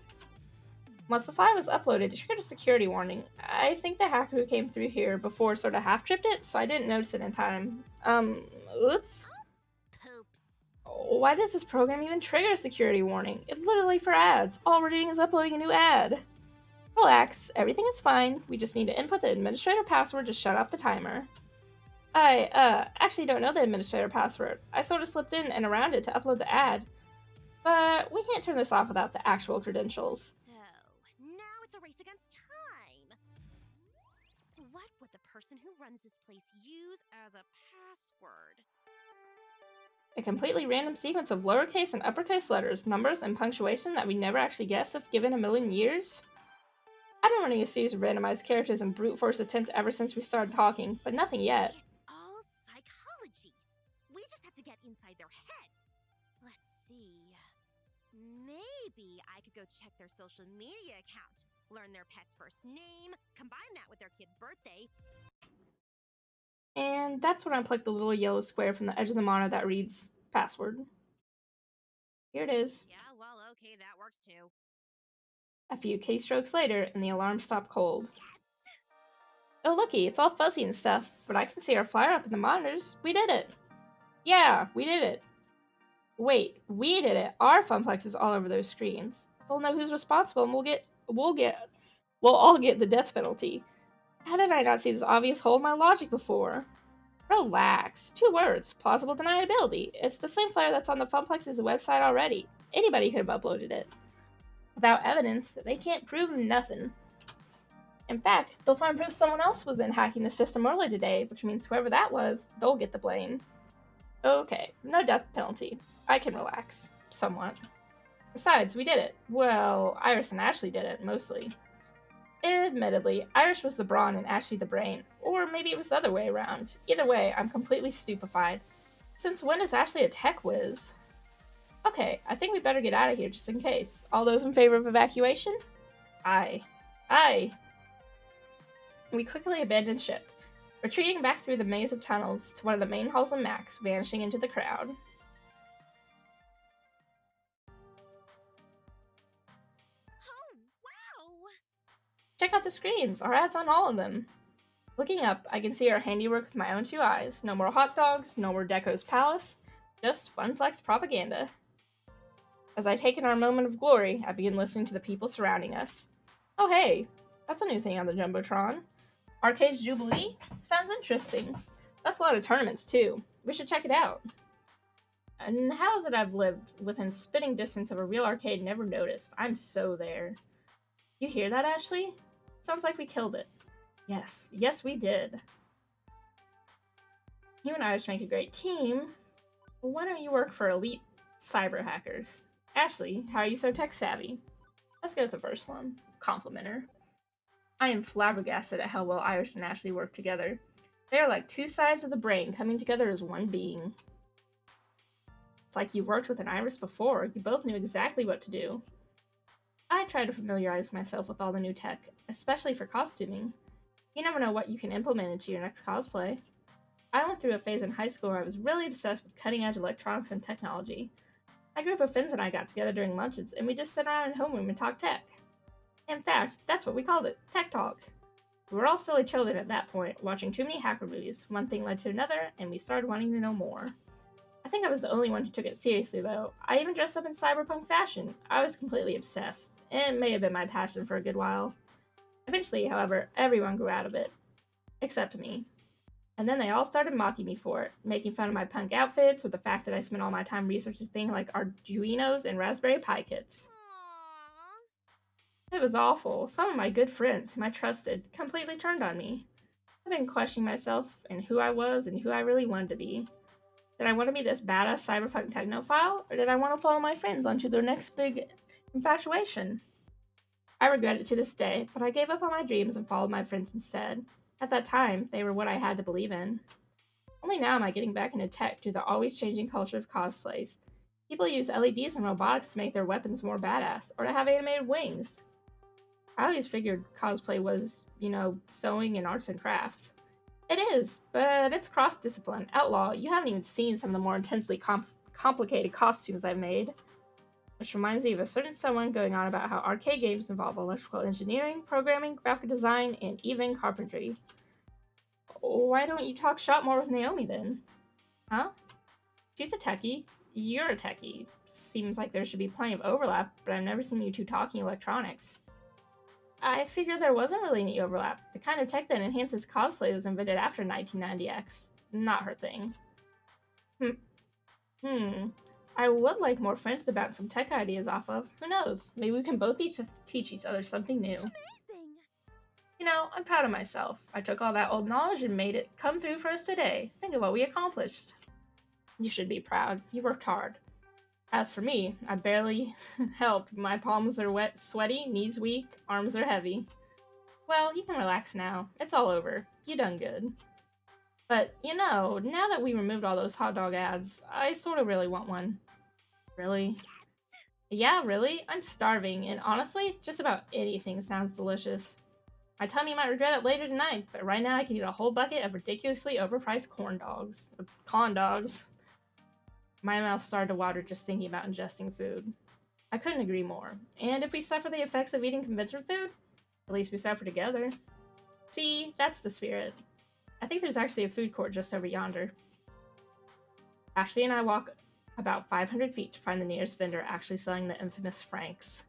Once the file was uploaded, it triggered a security warning. I think the hacker who came through here before sort of half-tripped it, so I didn't notice it in time. Oops. Poops. Why does this program even trigger a security warning? It's literally for ads. All we're doing is uploading a new ad. Relax, everything is fine. We just need to input the administrator password to shut off the timer. I, actually don't know the administrator password. I sort of slipped in and around it to upload the ad. But we can't turn this off without the actual credentials. So, now it's a race against time. What would the person who runs this place use as a password? A completely random sequence of lowercase and uppercase letters, numbers, and punctuation that we never actually guessed if given a million years? I've been running a series of randomized characters and brute force attempts ever since we started talking, but nothing yet. It's all psychology. We just have to get inside their head. Let's see. Maybe I could go check their social media account, learn their pet's first name, combine that with their kid's birthday. And that's when I plucked the little yellow square from the edge of the monitor that reads password. Here it is. Yeah, well, okay, that works too. A few keystrokes later, and the alarm stopped cold. Yes! Oh, looky, it's all fuzzy and stuff, but I can see our flyer up in the monitors. We did it! Yeah, we did it. Wait, we did it. Our Funplex is all over those screens. They'll know who's responsible, and we'll all get the death penalty. How did I not see this obvious hole in my logic before? Relax. 2 words. Plausible deniability. It's the same flyer that's on the Funplex's website already. Anybody could have uploaded it. Without evidence, they can't prove nothing. In fact, they'll find proof someone else was in hacking the system early today, which means whoever that was, they'll get the blame. Okay, no death penalty. I can relax. Somewhat. Besides, we did it. Well, Iris and Ashley did it, mostly. Admittedly, Iris was the brawn and Ashley the brain. Or maybe it was the other way around. Either way, I'm completely stupefied. Since when is Ashley a tech whiz? Okay, I think we better get out of here just in case. All those in favor of evacuation? Aye. Aye. We quickly abandoned ship, retreating back through the maze of tunnels to one of the main halls of Max, vanishing into the crowd. Oh, wow! Check out the screens, our ad's on all of them. Looking up, I can see our handiwork with my own 2 eyes. No more hot dogs, no more Deco's Palace, just Funplex propaganda. As I take in our moment of glory, I begin listening to the people surrounding us. Oh hey, that's a new thing on the Jumbotron. Arcade Jubilee? Sounds interesting. That's a lot of tournaments too. We should check it out. And how is it I've lived within spitting distance of a real arcade and never noticed? I'm so there. You hear that, Ashley? Sounds like we killed it. Yes, we did. You and Iris make a great team. Well, why don't you work for elite cyber hackers? Ashley, how are you so tech savvy? Let's go with the first one. Compliment her. I am flabbergasted at how well Iris and Ashley work together. They are like 2 sides of the brain coming together as one being. It's like you've worked with an Iris before. You both knew exactly what to do. I try to familiarize myself with all the new tech, especially for costuming. You never know what you can implement into your next cosplay. I went through a phase in high school where I was really obsessed with cutting-edge electronics and technology. My group of friends and I got together during lunches, and we just sat around in homeroom and talked tech. In fact, that's what we called it, Tech Talk. We were all silly children at that point, watching too many hacker movies. One thing led to another, and we started wanting to know more. I think I was the only one who took it seriously, though. I even dressed up in cyberpunk fashion. I was completely obsessed. It may have been my passion for a good while. Eventually, however, everyone grew out of it. Except me. And then they all started mocking me for it, making fun of my punk outfits, or the fact that I spent all my time researching things like Arduinos and Raspberry Pi kits. Aww. It was awful. Some of my good friends, whom I trusted, completely turned on me. I've been questioning myself and who I was and who I really wanted to be. Did I want to be this badass cyberpunk technophile, or did I want to follow my friends onto their next big infatuation? I regret it to this day, but I gave up on my dreams and followed my friends instead. At that time, they were what I had to believe in. Only now am I getting back into tech due to the always changing culture of cosplays. People use LEDs and robotics to make their weapons more badass, or to have animated wings. I always figured cosplay was, sewing and arts and crafts. It is, but it's cross-discipline. Outlaw, you haven't even seen some of the more intensely complicated costumes I've made. Which reminds me of a certain someone going on about how arcade games involve electrical engineering, programming, graphic design, and even carpentry. Why don't you talk shop more with Naomi then? Huh? She's a techie. You're a techie. Seems like there should be plenty of overlap, but I've never seen you two talking electronics. I figured there wasn't really any overlap. The kind of tech that enhances cosplay was invented after 1990X. Not her thing. Hmm. I would like more friends to bounce some tech ideas off of. Who knows? Maybe we can both teach each other something new. Amazing! You know, I'm proud of myself. I took all that old knowledge and made it come through for us today. Think of what we accomplished. You should be proud. You worked hard. As for me, I barely help. My palms are wet, sweaty, knees weak, arms are heavy. Well, you can relax now. It's all over. You done good. But, you know, now that we removed all those hot dog ads, I sort of really want one. Really? Yeah, really? I'm starving, and honestly, just about anything sounds delicious. My tummy might regret it later tonight, but right now I can eat a whole bucket of ridiculously overpriced corn dogs. Con dogs. My mouth started to water just thinking about ingesting food. I couldn't agree more. And if we suffer the effects of eating convention food, at least we suffer together. See, that's the spirit. I think there's actually a food court just over yonder. Ashley and I walk about 500 feet to find the nearest vendor actually selling the infamous Franks.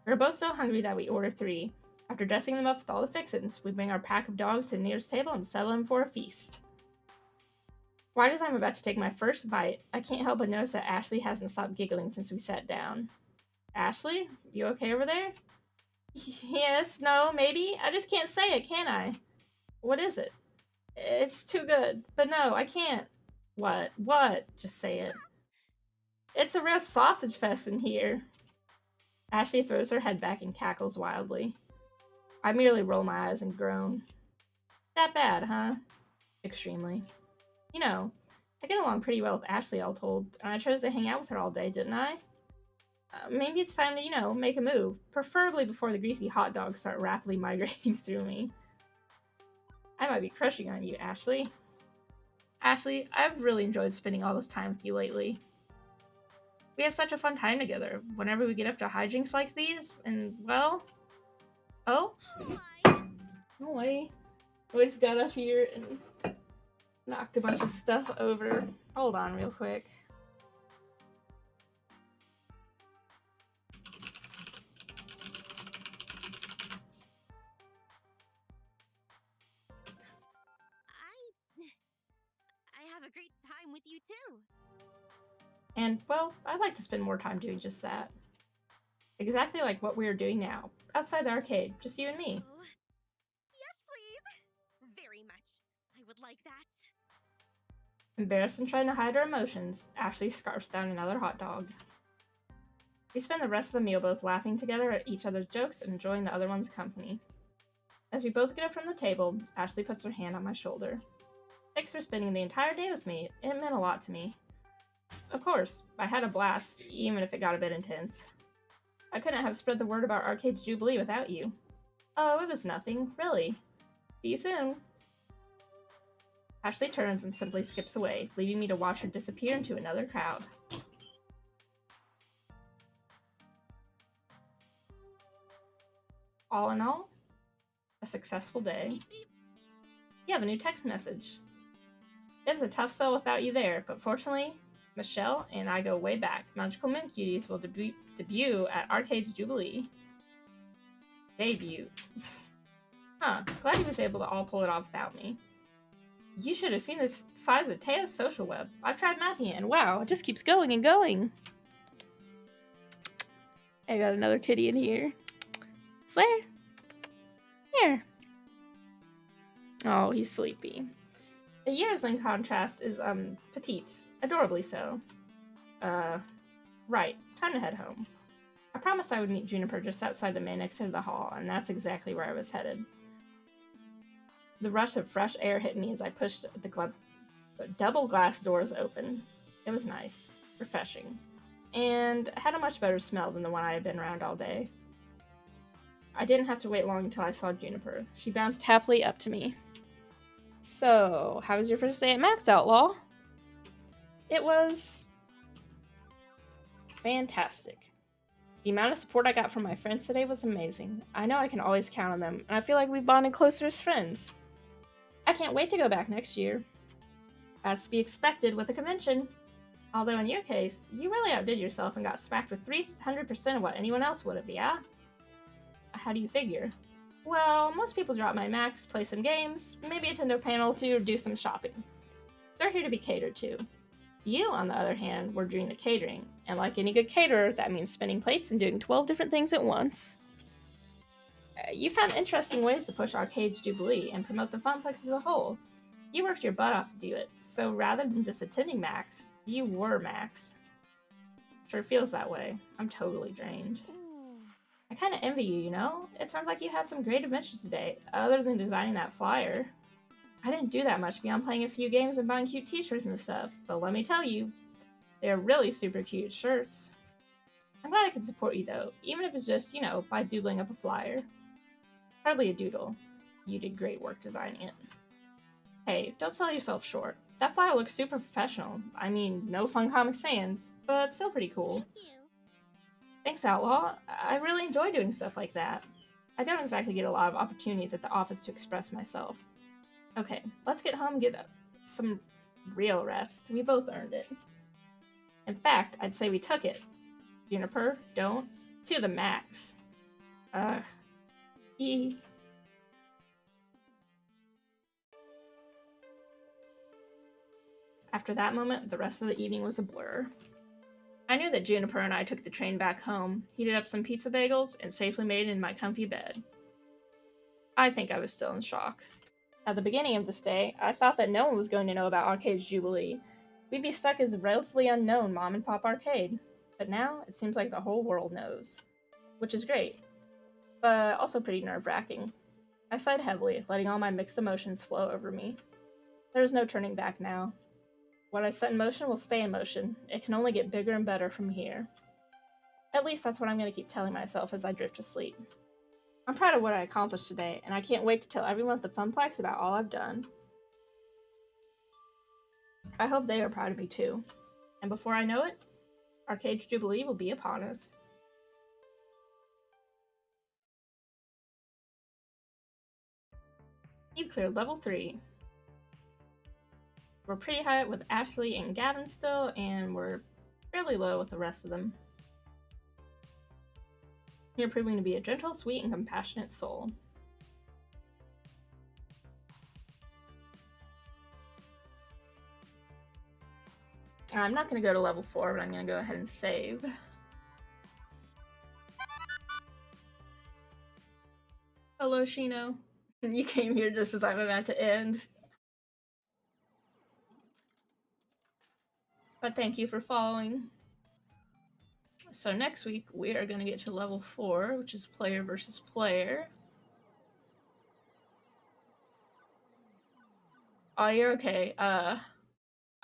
We were both so hungry that we order 3. After dressing them up with all the fixins, we bring our pack of dogs to the nearest table and settle in for a feast. Right as I'm about to take my first bite, I can't help but notice that Ashley hasn't stopped giggling since we sat down. Ashley, you okay over there? Yes, no, maybe? I just can't say it, can I? What is it? It's too good. But no, I can't. What? What? Just say it. It's a real sausage fest in here. Ashley throws her head back and cackles wildly. I merely roll my eyes and groan. That bad, huh? Extremely. You know, I get along pretty well with Ashley, all told, and I chose to hang out with her all day, didn't I? Maybe it's time to, you know, make a move, preferably before the greasy hot dogs start rapidly migrating through me. I might be crushing on you, Ashley. Ashley, I've really enjoyed spending all this time with you lately. We have such a fun time together, whenever we get up to hijinks like these, and, well... Oh? No way. We just got up here and knocked a bunch of stuff over. Hold on real quick. I have a great time with you too. And, well, I'd like to spend more time doing just that. Exactly like what we are doing now, outside the arcade, just you and me. Oh. Yes, please! Very much. I would like that. Embarrassed and trying to hide her emotions, Ashley scarfs down another hot dog. We spend the rest of the meal both laughing together at each other's jokes and enjoying the other one's company. As we both get up from the table, Ashley puts her hand on my shoulder. Thanks for spending the entire day with me. It meant a lot to me. Of course, I had a blast, even if it got a bit intense. I couldn't have spread the word about Arcade's Jubilee without you. Oh, it was nothing, really. See you soon. Ashley turns and simply skips away, leaving me to watch her disappear into another crowd. All in all, a successful day. You have a new text message. It was a tough sell without you there, but fortunately, Michelle and I go way back. Magical Mint Cuties will debut at Arcade's Jubilee. Debut. Huh, glad he was able to all pull it off without me. You should have seen the size of Teo's social web. I've tried mapping it, and wow, it just keeps going and going. I got another kitty in here. Serre. Here. Oh, he's sleepy. The years in contrast is, petite. Adorably so. Right. Time to head home. I promised I would meet Juniper just outside the main exit of the hall, and that's exactly where I was headed. The rush of fresh air hit me as I pushed the double glass doors open. It was nice. Refreshing. And had a much better smell than the one I had been around all day. I didn't have to wait long until I saw Juniper. She bounced happily up to me. So, how was your first day at Max Outlaw? It was fantastic. The amount of support I got from my friends today was amazing. I know I can always count on them, and I feel like we've bonded closer as friends. I can't wait to go back next year. As to be expected with a convention. Although in your case, you really outdid yourself and got smacked with 300% of what anyone else would have, yeah? How do you figure? Well, most people drop my max, play some games, maybe attend a panel or two, or do some shopping. They're here to be catered to. You, on the other hand, were doing the catering, and like any good caterer, that means spinning plates and doing 12 different things at once. You found interesting ways to push Arcade's Jubilee and promote the Funplex as a whole. You worked your butt off to do it, so rather than just attending Max, you were Max. Sure feels that way. I'm totally drained. I kinda envy you, you know? It sounds like you had some great adventures today, other than designing that flyer. I didn't do that much beyond playing a few games and buying cute t-shirts and stuff, but let me tell you, they're really super cute shirts. I'm glad I can support you though, even if it's just, by doodling up a flyer. Hardly a doodle. You did great work designing it. Hey, don't sell yourself short. That flyer looks super professional. I mean, no fun Comic Sans, but still pretty cool. Thank you. Thanks, Outlaw. I really enjoy doing stuff like that. I don't exactly get a lot of opportunities at the office to express myself. Okay, let's get home and get some real rest. We both earned it. In fact, I'd say we took it. Juniper, don't. To the max. Ugh. E. After that moment, the rest of the evening was a blur. I knew that Juniper and I took the train back home, heated up some pizza bagels, and safely made it in my comfy bed. I think I was still in shock. At the beginning of this day, I thought that no one was going to know about Arcade's Jubilee. We'd be stuck as a relatively unknown mom-and-pop arcade. But now, it seems like the whole world knows. Which is great, but also pretty nerve-wracking. I sighed heavily, letting all my mixed emotions flow over me. There is no turning back now. What I set in motion will stay in motion. It can only get bigger and better from here. At least that's what I'm going to keep telling myself as I drift to sleep. I'm proud of what I accomplished today, and I can't wait to tell everyone at the Funplex about all I've done. I hope they are proud of me too. And before I know it, Arcade's Jubilee will be upon us. You've cleared level 3. We're pretty high with Ashley and Gavin still, and we're fairly low with the rest of them. You're proving to be a gentle, sweet, and compassionate soul. I'm not going to go to level 4, but I'm going to go ahead and save. Hello, Shino. You came here just as I'm about to end. But thank you for following. So next week, we are going to get to level 4, which is player versus player. Oh, you're okay. I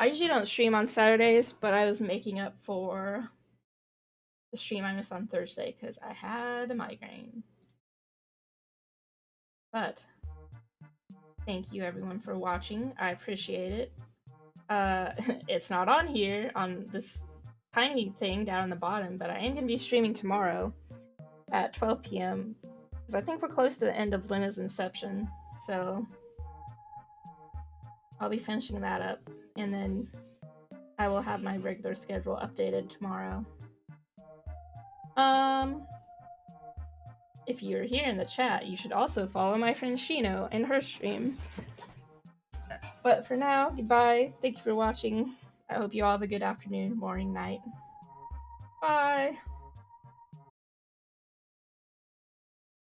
usually don't stream on Saturdays, but I was making up for the stream I missed on Thursday because I had a migraine. But thank you everyone for watching. I appreciate it. It's not on here on this tiny thing down in the bottom, but I am going to be streaming tomorrow at 12 p.m. because I think we're close to the end of Luna's Inception, so I'll be finishing that up, and then I will have my regular schedule updated tomorrow. If you're here in the chat, you should also follow my friend Shino and her stream. But for now, goodbye. Thank you for watching. I hope you all have a good afternoon, morning, night. Bye!